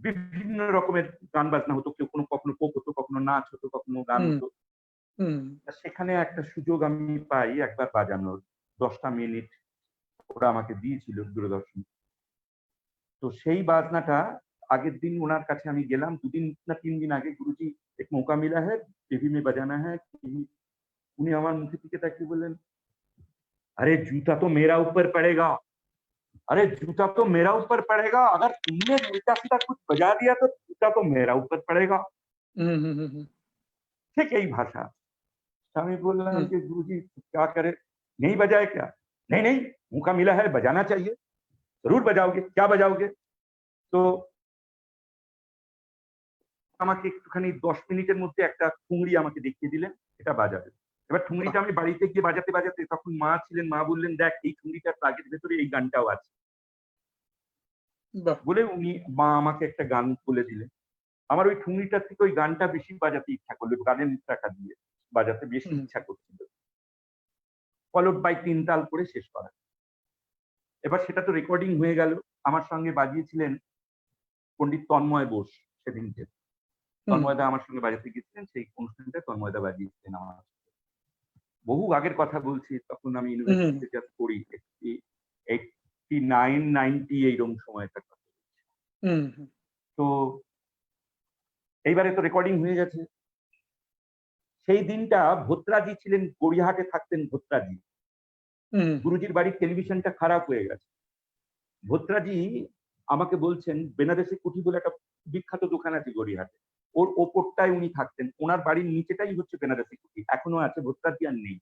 বিভিন্ন রকমের গান বাজনা হতো, কেউ কখনো পোক হতো, কখনো নাচ হতো, কখনো গান হতো। সেখানে একটা সুযোগ আমি পাই একবার বাজানোর, 10টা মিনিট ওরা আমাকে দিয়েছিল দূরদর্শন। তো সেই বাজনাটা আগের দিন ওনার কাছে আমি গেলাম, 2 দিন না 3 दिन আগে, গুরুজি এক মৌকা মিলা है टीवी में बजाना है। উনি আমার মুখের দিকে তাকিয়ে বললেন, अरे जूता तो मेरा ऊपर पड़ेगा, अरे जूता तो मेरा ऊपर पड़ेगा, अगर तुमने उल्टा सीधा कुछ बजा दिया तो जूता तो मेरा ऊपर पड़ेगा। ठीक यही भाषा। আমি বললাম कि गुरुजी क्या करे, नहीं बजाए क्या? नहीं नहीं, मौका मिला है, बजाना चाहिए, जरूर बजाओगे, क्या बजाओगे? তো আমাকে একটুখানি 10 মিনিটের মধ্যে একটা ঠুংরি আমাকে দেখিয়ে দিলেন, এটা বাজাবে। এবার ঠুংরিটা আমি বাড়িতে গিয়ে বাজাতে বাজাতে, তখন মা ছিলেন, মা বললেন, দেখ এই ঠুংরিটার প্লাগের ভেতরে এই গানটাও আছে বলে মা আমাকে একটা গান বলে দিলেন। আমার ওই ঠুংরিটার থেকে ওই গানটা বেশি বাজাতে ইচ্ছা করলো, গানের টাকা দিয়ে বাজাতে বেশি ইচ্ছা করছিল, ফলোড বাই 3 তাল করে শেষ করা। এবার সেটা তো রেকর্ডিং হয়ে গেল। আমার সঙ্গে বাজিয়েছিলেন পণ্ডিত তন্ময় বোস। সেদিনকে তন্ময়দা আমার সঙ্গে বাজাতে গেছিলেন, সেই অনুষ্ঠানটা তন্ময়দা বাজিয়েছিলেন আমার। বহু আগের কথা বলছি, তখন আমি ইউনিভার্সিটিতে জাস্ট পড়ি, 89, 90 এইরকম সময়টার কথা। তো এইবারে তো রেকর্ডিং হয়ে গেছে। সেই দিনটা ভোত্রাজি ছিলেন, গড়িয়াহাটে থাকতেন ভোত্রাজি। গুরুজির বাড়ির টেলিভিশনটা খারাপ হয়ে গেছে। ভোত্রাজি আমাকে বলছেন, বেনারসি কুঠি বলে একটা বিখ্যাত দোকান আছে গড়িয়াহাটে, ওর ওপরটায় উনি থাকতেন, ওনার বাড়ির নিচেটাই হচ্ছে বেনারসি কুঠি, এখনো আছে, ভোত্রাজি আর নেই।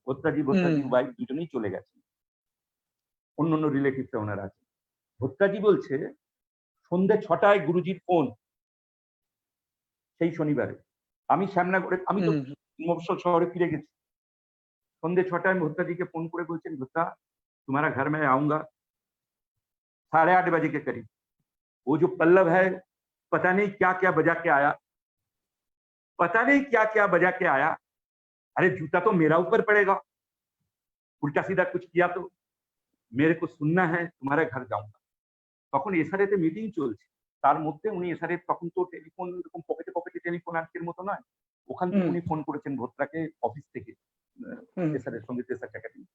ভোত্রাজি ওয়াইফ দুজনেই চলে গেছেন, অন্য অন্য রিলেটিভসরা ওনার আছে। ভোত্রাজি বলছে, সন্ধ্যে 6টায় গুরুজির ফোন, সেই শনিবারে। আমি শ্যামনগরে, আমি তো মফস্বল শহরে ফিরে গেছি। সন্ধ্যে 6টায় ভোত্রাজিকে ফোন করে বলছেন, भोत्रा तुम्हारा घर में आऊंगा 8:30 बजे के करीब, वो जो पल्लव है पता नहीं क्या क्या बजा के आया, पता नहीं क्या क्या बजा के आया, अरे जूता तो मेरा ऊपर पड़ेगा, उल्टा सीधा कुछ किया तो मेरे को सुनना है, तुम्हारे घर जाऊंगा। তখন এসআরএতে মিটিং চলছে, তার মধ্যে উনি এসআরএ, তখন তো টেলিফোন এরকম পকেটে পকেটে টেলিফোন আজকের মতো নয়, ওখান থেকে উনি ফোন করেছেন ভোত্রাকে অফিস থেকে, এসআরএর সঙ্গে এসআর একাডেমি।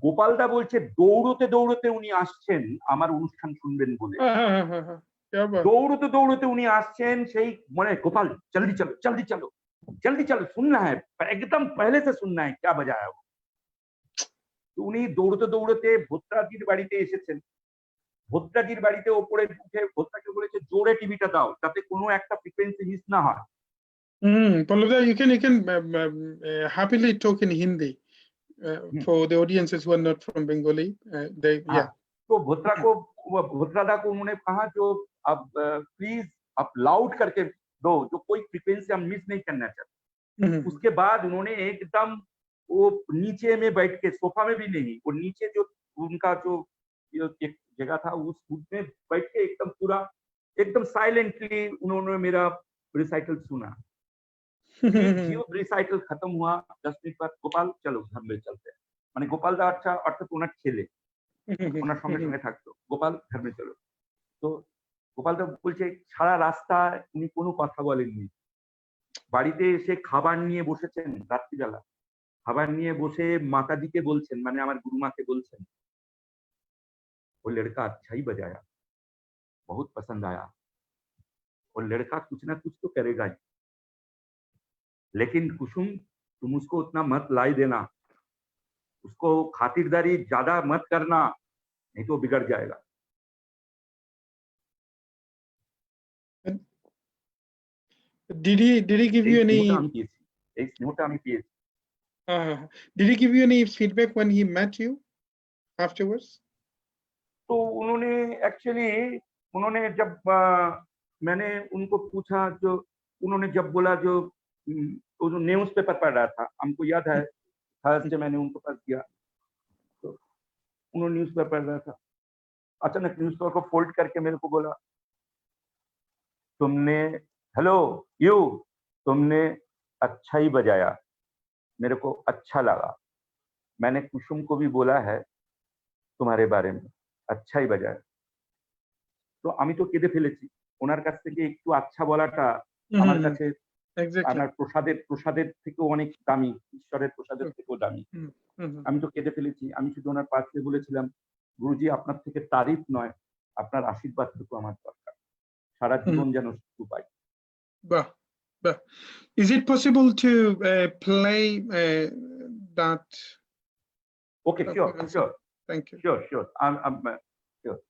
গোপালদা বলছে দৌড়তে দৌড়তে উনি আসছেন আমার অনুষ্ঠান শুনবেন বলে, দৌড়তে দৌড়তে উনি আসছেন, সেই মানে গোপাল জলদি চলো জলদি চলো জলদি চলো, सुनना है एकदम पहले से सुनना है क्या बजाया वो। উনি দৌড়তে দৌড়তে ভোত্রাজির বাড়িতে এসেছেন। ভোত্রাজির বাড়িতে ওপরে উঠে ভোত্রাকে বলেছে, জোরে টিভিটা দাও যাতে কোনো একটা ফ্রিকোয়েন্সি মিস না হয়। Pallab, you can happily talk in Hindi for the audiences who are not from Bengali. Yeah. तो भोत्रादा को उन्होंने कहा, जो अब प्लीज आप लाउड करके दो, जो कोई फ्रीक्वेंसी हम मिस नहीं करना चाहते। उसके बाद उन्होंने एकदम वो नीचे में बैठ के, सोफा में भी नहीं, वो नीचे जो उनका जो एक जगह था उसमें बैठ के एकदम पूरा एकदम साइलेंटली उन्होंने मेरा रिसाइटल सुना। जीव रिसाइटल खत्म हुआ 10 मिनट बाद, गोपाल चलो घर में चलते हैं, মানে গোপাল দা অর্থাৎ ওনার ছেলে, ওনার সঙ্গে সঙ্গে থাকতো, গোপাল ঘর में চলো। তো গোপাল দা বলছে, সারা রাস্তা উনি কোনো কথা বলেননি, বাড়িতে এসে খাবার নিয়ে বসেছেন রাত্রিবেলা, খাবার নিয়ে বসে মাতাদিকে বলছেন, মানে আমার গুরুমাকে বলছেন, वो लड़का अच्छा ही बजाया, बहुत पसंद आया, वो लड़का कुछ ना कुछ तो करेगा ही, लेकिन कुसुम तुम उसको उतना मत लाई देना, उसको खातिरदारी ज्यादा मत करना, नहीं तो बिगड़ जाएगा। Did he give you any? Did he give you any feedback when he met you afterwards? तो उन्होंने एक्चुअली जब मैंने उनको पूछा, जो उन्होंने जब बोला, जो न्यूज़पेपर पढ़ रहा था, हमको याद है थर्सडे मैंने उनको पास किया, तो उन्होंने न्यूज़पेपर पढ़ रहा था, अचानक न्यूज़पेपर को फोल्ड करके मेरे को बोला, तुमने हेलो यू तुमने अच्छा ही बजाया, मेरे को अच्छा लगा, मैंने कुसुम को भी बोला है तुम्हारे बारे में, अच्छा ही बजाया। তো আমি তো কেঁদে ফেলেছি, ওনার কাছ থেকে একটু আচ্ছা বলাটা আমার কাছে আমার প্রসাদের থেকেও অনেক দামি, ঈশ্বরের প্রসাদের থেকেও দামি। আমি তো কেঁদে ফেলেছি, আমি শুধু ওনার পাশে বলেছিলাম, গুরুজি আপনার থেকে তারিফ নয়, আপনার আশীর্বাদটুকু আমার দরকার, সারা জীবন যেন সুখ পাই। Bah, bah. Is it possible to play that? Okay, sure. Thank you. Sure. I'm sure.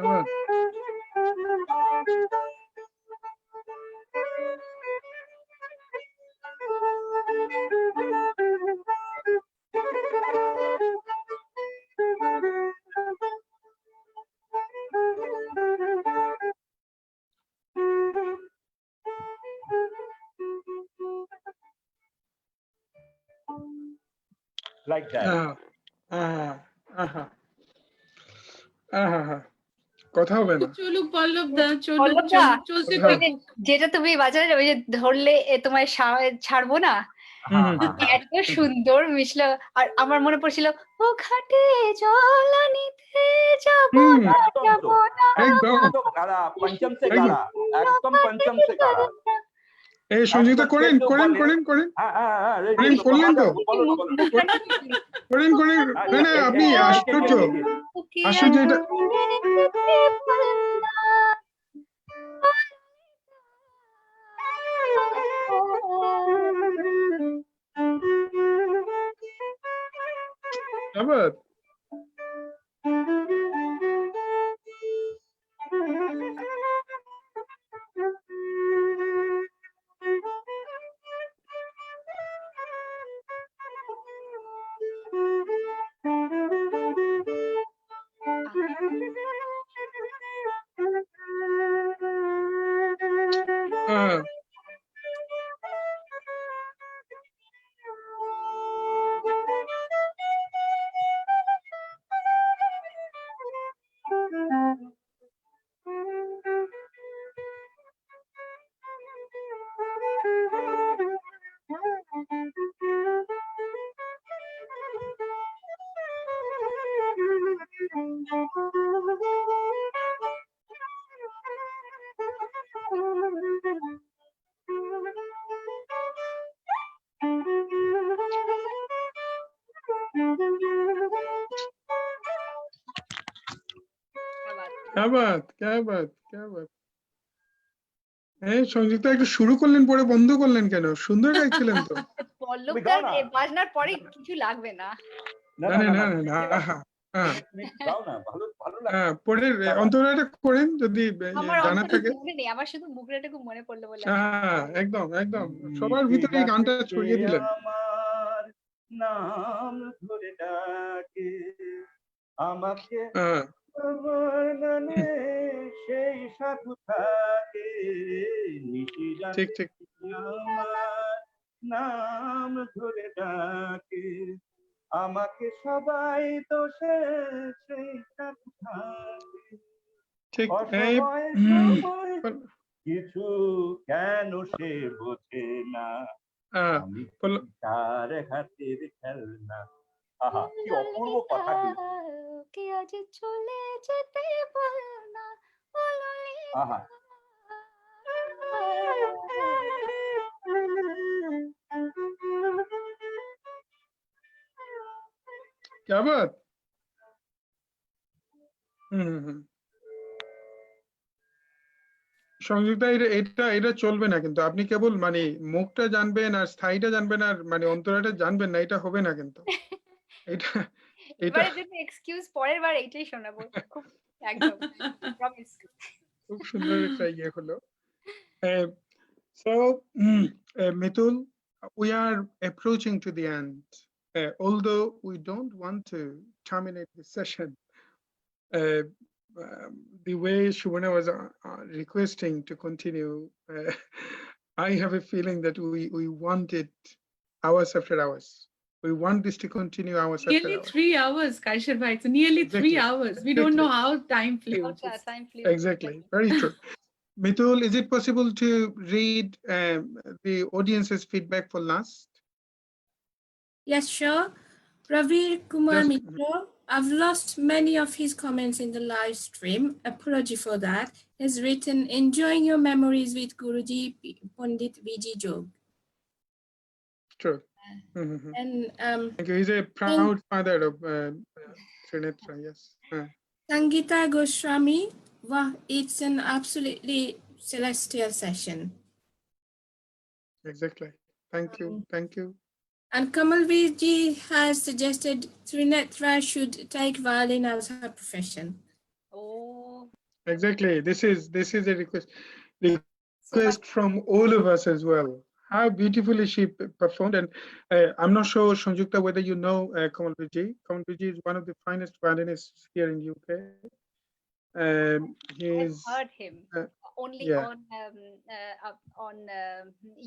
Come on. Like that. কথা হবে না। চলুক পল্লব দা, চলুক, পল্লব দা, চলতে হ্যাঁ। থাকুক। যেটা তুমি বাজালে ওই যে ধরলে তোমায় ছাড়বো না, এত সুন্দর মিশলো। আর আমার মনে পড়ছিল, ও ঘাটে জল আনিতে যাবো হুম, না, একদম তো। যাবো না। একদম। একদম গাড়া, পঞ্চম সে একদম। গাড়া, একদম পঞ্চম সে গাড়া। এই সঞ্জিতা একদম করেন কেউ করেন বলে- করেন করেন ready, করেন, করলেন তো? বলো না, বলো না। মুখখানা কি? করেন করেন। না না, আপনি আশ্চর্য আশ্চর্য এটা। আবার হ্যাঁ। क्या बात क्या बात क्या बात। এই সঞ্জিতা একটু শুরু করলেন পরে বন্ধ করলেন কেন? সুন্দর গাইছিলেন তো। পল্লব তুমি গাও দার না। বাজনার পরে কিছু লাগবে না। না না না না না না না না, আহা, হ্যাঁ তুমি গাও না, ভালো ভালো লাগে। হ্যাঁ, পরের অন্তরাটা করেন যদি আমার জানা অন্তত থাকে। মনে নেই, আমার শুধু মুখটাটুকু মনে পড়লো বলে। হ্যাঁ একদম একদম সবার ভিতরে এই গানটা ছড়িয়ে দিলেন। আমার নাম ধরে ডাকে, আমাকে হ্যাঁ আমার নামে সেই সাধু থাকে, ঠিক ঠিক। আমার নাম ধরে ডাকে, আমাকে সবাই তো সেই সাধু থাকে। ঠিক এই অসময় হুম, সময় কিছু কেন সে বোঝে না, হ্যাঁ, আমি পল্লব- তার হাতের খেলনা। আহা কি অপূর্ব কথা কিন্তু। কে আজ চলে যেতে পারো না, বলো আহা क्या बात। হুম। সংযুক্তা এটা এটা চলবে না কিন্তু আপনি কেবল মানে মুখটা জানবেন আর স্থায়ীটা জানবেন আর মানে অন্তরাটা জানবেন না, এটা হবে না কিন্তু। এটা এটা এবারে যদি এক্সকিউজ পরের বার এইটাই শোনাবো, খুব একদম প্রমিস। খুব সুন্দর একটা ইয়ে হলো। So, Mitul, we are approaching to the end. Although we don't want to terminate the session, the way Shubhana was requesting to continue, I have a feeling that we want it hours after hours. We want this to continue hours after Nearly hours. 3 hours, Kaishar bhai. It's nearly 3 Exactly. hours. We don't know Exactly. how time flew. Time flew. Exactly. Very true. Mitul, is it possible to read the audience's feedback for last? Yes, sure. Ravir Kumar Just- Mitra, I've lost many of his comments in the live stream. Apology for that. He's written, enjoying your memories with Guruji Pandit VG Jog. True. Mhm. And Thank you. He's a proud father of Trinetra, yes. Sangeeta Goswami, wow, it's an absolutely celestial session. Exactly. Thank you. Thank you. And Kamalveerji has suggested Trinetra should take violin as her profession. Oh, Exactly. This is a request from all of us as well. How beautifully she performed, and I'm not sure, Sanjukta, whether you know Kamal Vijay. Kamal Vijay is one of the finest violinists here in UK. I've He's heard him only yeah. on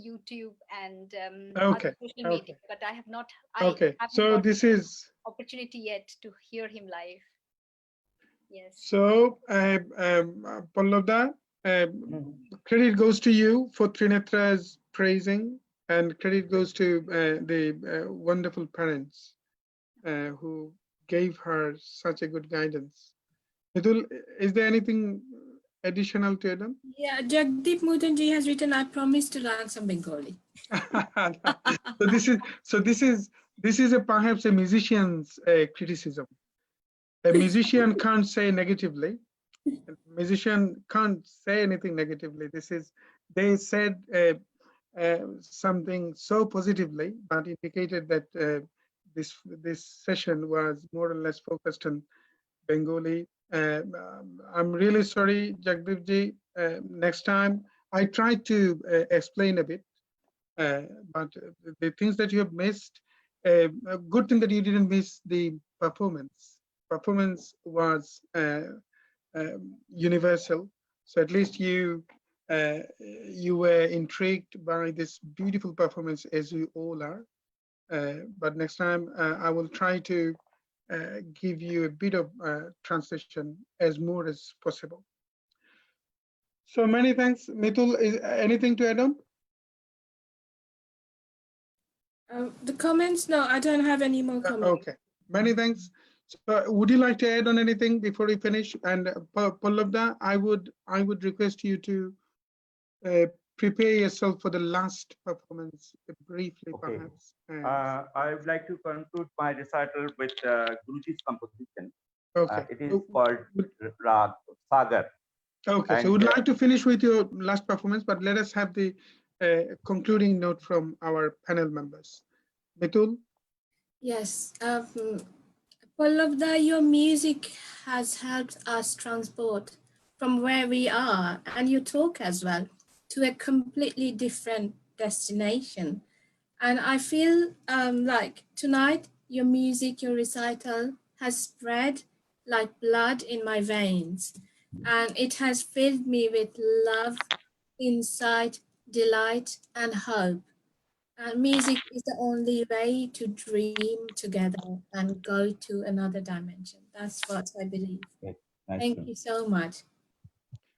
YouTube and Okay. other social media, but I have not. Okay. haven't So got this is opportunity yet to hear him live. Yes. so Pallabda, credit goes to you for Trinetra's praising, and credit goes to the wonderful parents who gave her such a good guidance. Midul, is there anything additional to Adam? Yeah, Jagdeep Mutanji has written, I promise to learn some Bengali. so this is perhaps a musician's criticism. A musician can't say negatively. A musician can't say anything negatively. They said something so positively, but indicated that this session was more or less focused on Bengali. I'm really sorry, Jagdeepji. Next time, I tried to explain a bit, but the things that you have missed, a good thing that you didn't miss the performance. Performance was universal. So at least you were intrigued by this beautiful performance, as you all are. But next time, I will try to give you a bit of translation as more as possible. So many thanks. Mitul, is anything to add on? The comments, no, I don't have any more comments. Okay, many thanks. So, would you like to add on anything before we finish? And Pallabda, I would request you to prepare yourself for the last performance briefly, Okay. perhaps. I would like to conclude my recital with Guruji's composition. Okay. It is called Raaga, Sagar. Okay, And, so would like to finish with your last performance, but let us have the concluding note from our panel members. Mitul? Yes, Pallabda, your music has helped us transport from where we are, and you talk as well, to a completely different destination. And I feel like tonight, your music, your recital has spread like blood in my veins. And it has filled me with love, insight, delight, and hope. And music is the only way to dream together and go to another dimension. That's what I believe. Yes, nice. Thank you so much.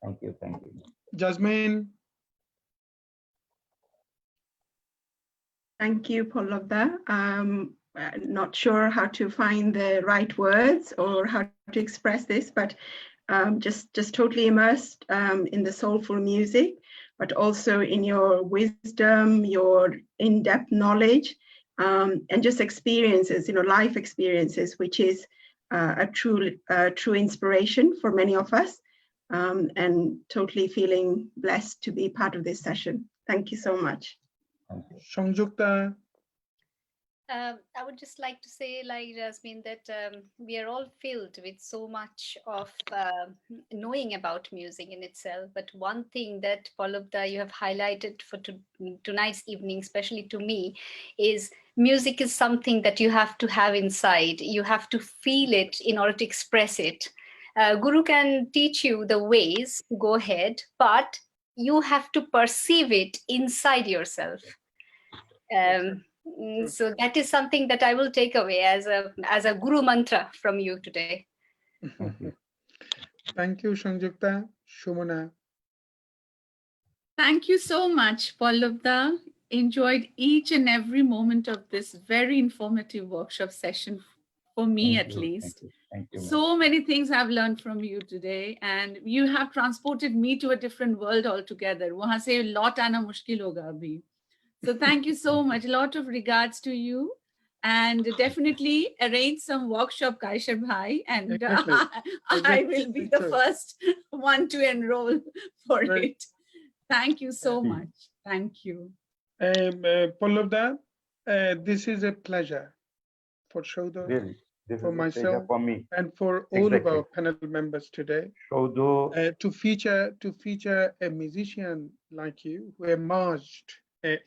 Thank you. Thank you. Jasmine? Thank you, Pallabda. Not sure how to find the right words or how to express this, but just totally immersed in the soulful music, but also in your wisdom, your in-depth knowledge, and just experiences, life experiences, which is a true inspiration for many of us, and totally feeling blessed to be part of this session. Thank you so much. Sanjukta? I would just like to say, like Jasmine, that we are all filled with so much of knowing about music in itself. But one thing that Pallabda you have highlighted for tonight's evening, especially to me, is music is something that you have to have inside. You have to feel it in order to express it. Guru can teach you the ways to go ahead, but you have to perceive it inside yourself. So that is something that I will take away as a guru mantra from you today. Thank you, Sanjukta. Shumana? Thank you so much, Pallabda. Enjoyed each and every moment of this very informative workshop session, for me at least. Thank you. So many things I've learned from you today, and you have transported me to a different world altogether. Wahan se laut aana mushkil hoga abhi. So thank you so much. A lot of regards to you, and definitely arrange some workshop, Kaishar Bhai, and Exactly. I will be the first one to enroll for it. Thank you so much. Thank you. Pallabda, this is a pleasure for Saudha. Really? This for is a pleasure myself for me. and for all of Exactly. our panel members today Saudha, to feature a musician like you who emerged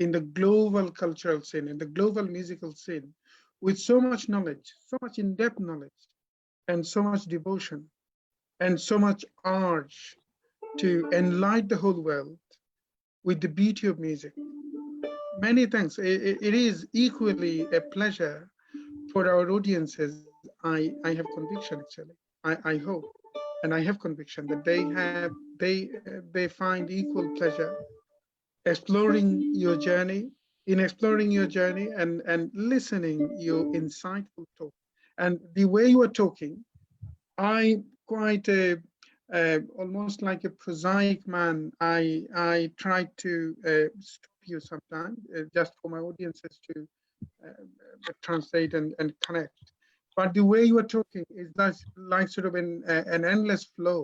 in the global cultural scene, in the global musical scene, with so much knowledge, so much in-depth knowledge, and so much devotion, and so much urge to enlighten the whole world with the beauty of music. Many thanks. It is equally a pleasure for our audiences. I have conviction, actually. I hope, and I have conviction that they find equal pleasure exploring your journey, and listening your insightful talk. And the way you are talking, I quite almost like a prosaic man. I try to stop you sometimes just for my audiences to translate and connect. But the way you are talking is like sort of an endless flow,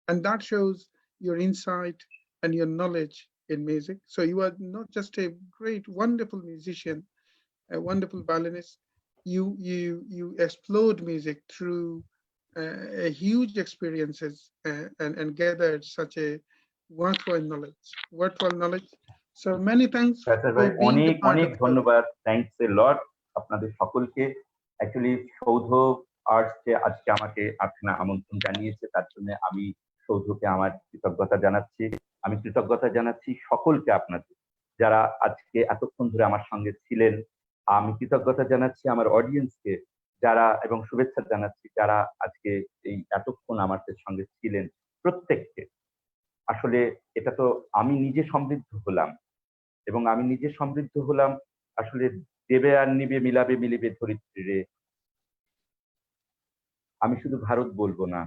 and that shows your insight and your knowledge in music. So you are not just a great, wonderful musician, a wonderful violinist. You explored music through a huge experiences and gathered such a worthwhile knowledge. So many thanks Kaisar for ভাই being the অনেক part অনেক of the ধন্যবাদ, thanks a লট আপনাদের সকলকে। Actually সৌধ arts যে আজকে আমাকে আপনার আমন্ত্রণ জানিয়েছে তার জন্য আমি সৌধকে আমার কৃতজ্ঞতা জানাচ্ছি। আমি কৃতজ্ঞতা জানাচ্ছি সকলকে আপনাদের যারা আজকে এতক্ষণ ধরে আমার সঙ্গে ছিলেন। আমি কৃতজ্ঞতা জানাচ্ছি আমার অডিয়েন্সকে যারা, এবং শুভেচ্ছা জানাচ্ছি যারা আজকে এই এতক্ষণ আমাদের সঙ্গে ছিলেন প্রত্যেককে। আসলে এটা তো আমি নিজে সমৃদ্ধ হলাম, এবং আমি নিজে সমৃদ্ধ হলাম। আসলে দেবে আর নিবে মিলাবে মিলিবে ধরিত্রী রে। আমি শুধু ভারত বলবো না,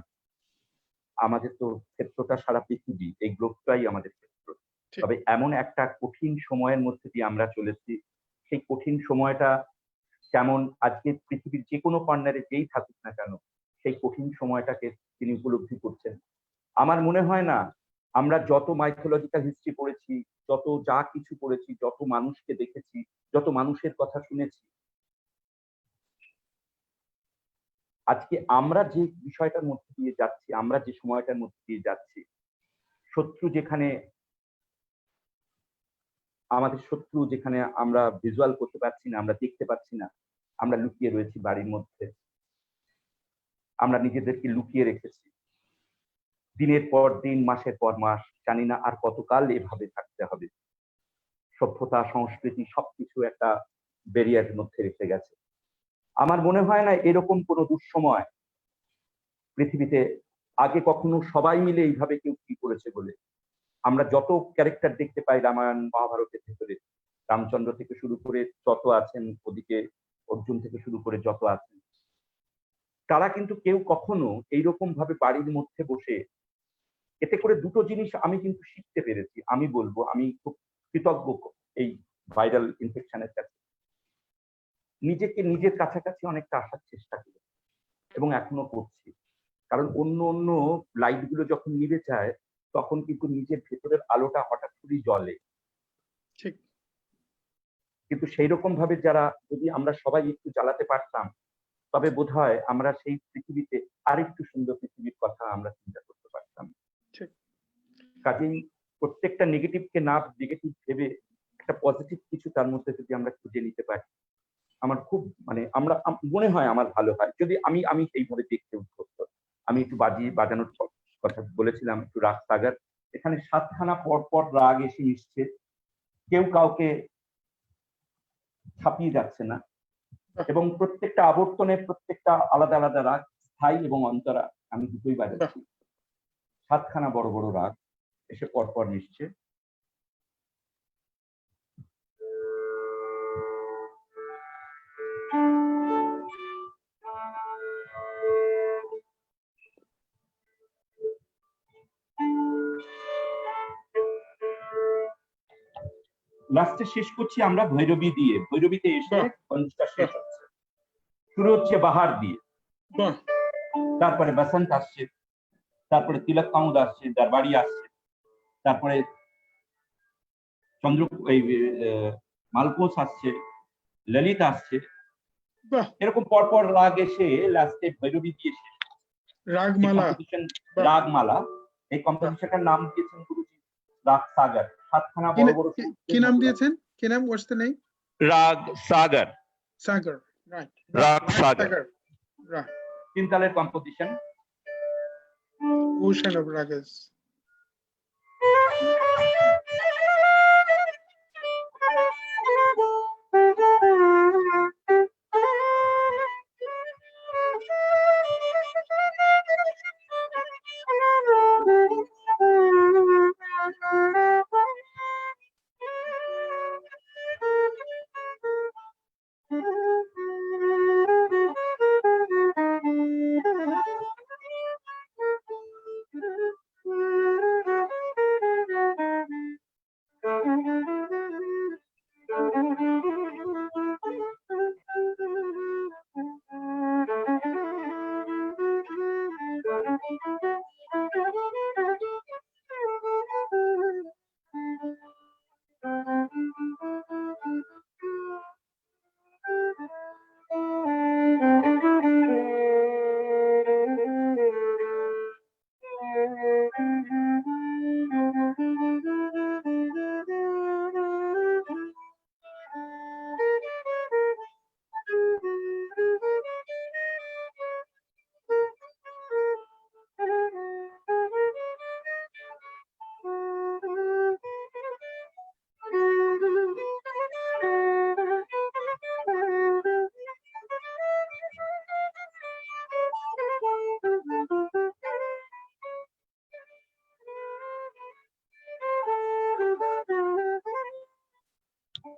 আমাদের তো ক্ষেত্রটা সারা পৃথিবী, এই গ্লোবটাই আমাদের ক্ষেত্র। তবে এমন একটা কঠিন সময়ের মধ্যে দিয়ে আমরা চলেছি, সেই কঠিন সময়টা কেমন আজকে পৃথিবীর যে কোনো কর্নারে যেই থাকুক না কেন, সেই কঠিন সময়টাকে তিনি উপলব্ধি করছেন। আমার মনে হয় না আমরা যত মাইথোলজিক্যাল হিস্ট্রি পড়েছি, যত যা কিছু পড়েছি, যত মানুষকে দেখেছি, যত মানুষের কথা শুনেছি, আজকে আমরা যে বিষয়টার মধ্যে দিয়ে যাচ্ছি, আমরা যে সময়টার মধ্যে দিয়ে যাচ্ছি, শত্রু যেখানে আমাদের শত্রু যেখানে আমরা ভিজুয়াল করতে পারছি না, আমরা দেখতে পাচ্ছি না, আমরা লুকিয়ে রয়েছি বাড়ির মধ্যে, আমরা নিজেদেরকে লুকিয়ে রেখেছি। দিনের পর দিন, মাসের পর মাস, জানি না আর কতকাল এভাবে থাকতে হবে। সভ্যতা, সংস্কৃতি সবকিছু একটা ব্যারিয়ারের মধ্যে রেখে গেছে। আমার মনে হয় না এরকম কোনো দুঃসময় পৃথিবীতে আগে কখনো সবাই মিলে এইভাবে কেউ কি করেছে বলে। আমরা যত ক্যারেক্টার দেখতে পাই রামায়ণ মহাভারতের ভেতরে, রামচন্দ্র থেকে শুরু করে যত আছেন, ওদিকে অর্জুন থেকে শুরু করে যত আছেন, তারা কিন্তু কেউ কখনো এইরকম ভাবে বাড়ির মধ্যে বসে, এতে করে দুটো জিনিস আমি কিন্তু শিখতে পেরেছি। আমি বলবো আমি খুব কৃতজ্ঞ এই ভাইরাল ইনফেকশনের কাছে। নিজেকে নিজের কাছাকাছি অনেকটা আসার চেষ্টা করি এবং এখনো করছি, কারণ অন্য অন্য লাইট গুলো যখন নিভে যায় তখন কিন্তু নিজের ভেতরের আলোটা হঠাৎ করেই জ্বলে। কিন্তু সেই রকম ভাবে যারা যদি আমরা সবাই একটু জ্বালাতে পারতাম, তবে বোধহয় আমরা সেই পৃথিবীতে আরেকটু সুন্দর পৃথিবীর কথা আমরা চিন্তা করতে পারতাম। কাজেই প্রত্যেকটা নেগেটিভকে না নেগেটিভ ভেবে একটা পজিটিভ কিছু তার মধ্যে যদি আমরা খুঁজে নিতে পারি, আমার খুব আমরা মনে হয় আমার ভালো হয়। যদি আমি এইভাবে দেখতে উদ্বুদ্ধ। আমি একটু বাজানোর কথা বলেছিলাম, একটু রাগ সাগার, এখানে 7খানা পর রাগ এসে মিশছে, কেউ কাউকে ছাপিয়ে যাচ্ছে না, এবং প্রত্যেকটা আবর্তনে প্রত্যেকটা আলাদা আলাদা রাগ, স্থায়ী এবং অন্তরা, আমি দুটোই বাজাচ্ছি। 7খানা বড় বড় রাগ এসে পর মিশছে। লাস্টে শেষ করছি আমরা ভৈরবী দিয়ে। ভৈরবীতে এসে কঞ্জটা শেষ হচ্ছে, শুরু হচ্ছে বাহার দিয়ে, তারপরে বসন্ত আসছে, তারপরে তিলক কামুদ আসছে, দরবারি আসছে, তারপরে চন্দ্র মালকোষ আসছে, ললিত আসছে, বাহ, এরকম পরপর রাগ এসে লাস্টে ভৈরবী দিয়ে শেষ। রাগমালা। কম্পোজিশন বাহ, রাগমালা, এই কম্পোজিশনটার নাম দিয়েছেন গুরুজি রাগ সাগর। সাতখানা বড় বড় কি নাম দিয়েছেন? কি নাম? What's the name? রাগ সাগর। Sagar, right. রাগ সাগর, Sagar, right. তিন তালের কম্পোজিশন। Ocean of ragas.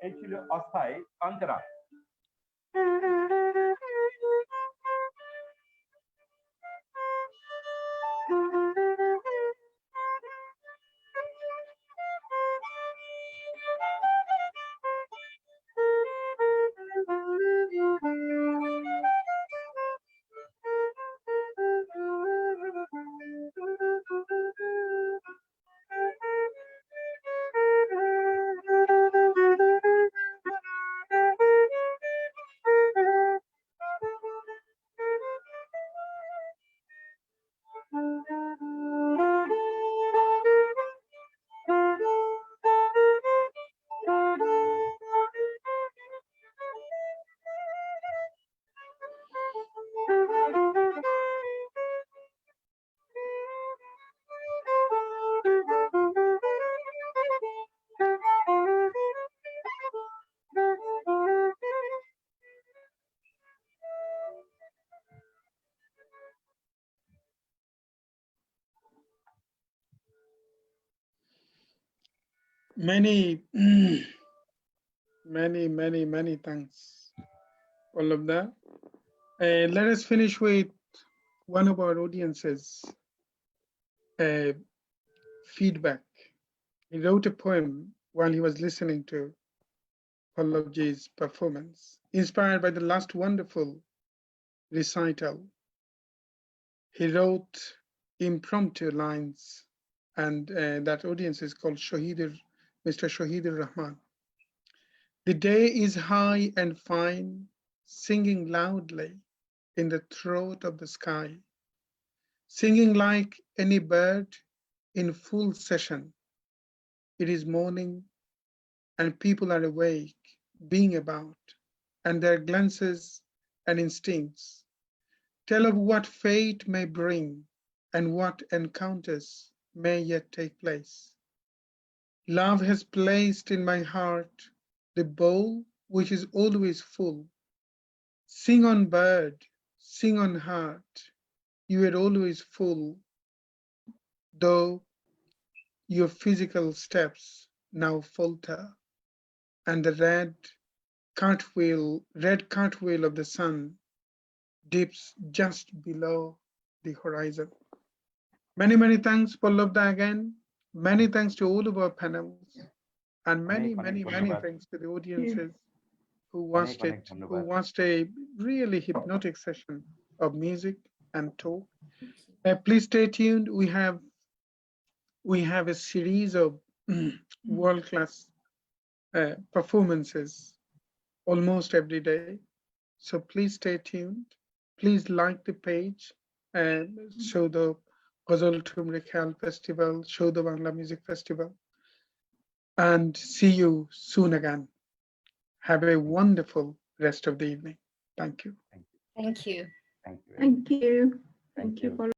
এই ছিল অস্থায়ী Antara. Many, many thanks, Pallabda. Let us finish with one of our audience's feedback. He wrote a poem while he was listening to Pallabji's performance, inspired by the last wonderful recital. He wrote impromptu lines, and that audience is called Mr. Shahidur Rahman. The day is high and fine, singing loudly in the throat of the sky, singing like any bird in full session. It is morning and people are awake, being about, and their glances and instincts tell of what fate may bring and what encounters may yet take place. Love has placed in my heart the bowl which is always full. Sing on bird, sing on heart, you are always full, though your physical steps now falter, and the red cartwheel of the sun dips just below the horizon. Many thanks, Pallabda, again. Many thanks to all of our panels, and many thanks to the audiences who watched a really hypnotic session of music and talk. Please stay tuned. We have a series of world-class performances almost every day. So please stay tuned. Please like the page and show the Ghazal Tumre Khayal Festival, show the Bangla Music Festival, and see you soon again. Have a wonderful rest of the evening. Thank you. Thank you. Thank you. Thank you. Thank Thank you, you. Pallab.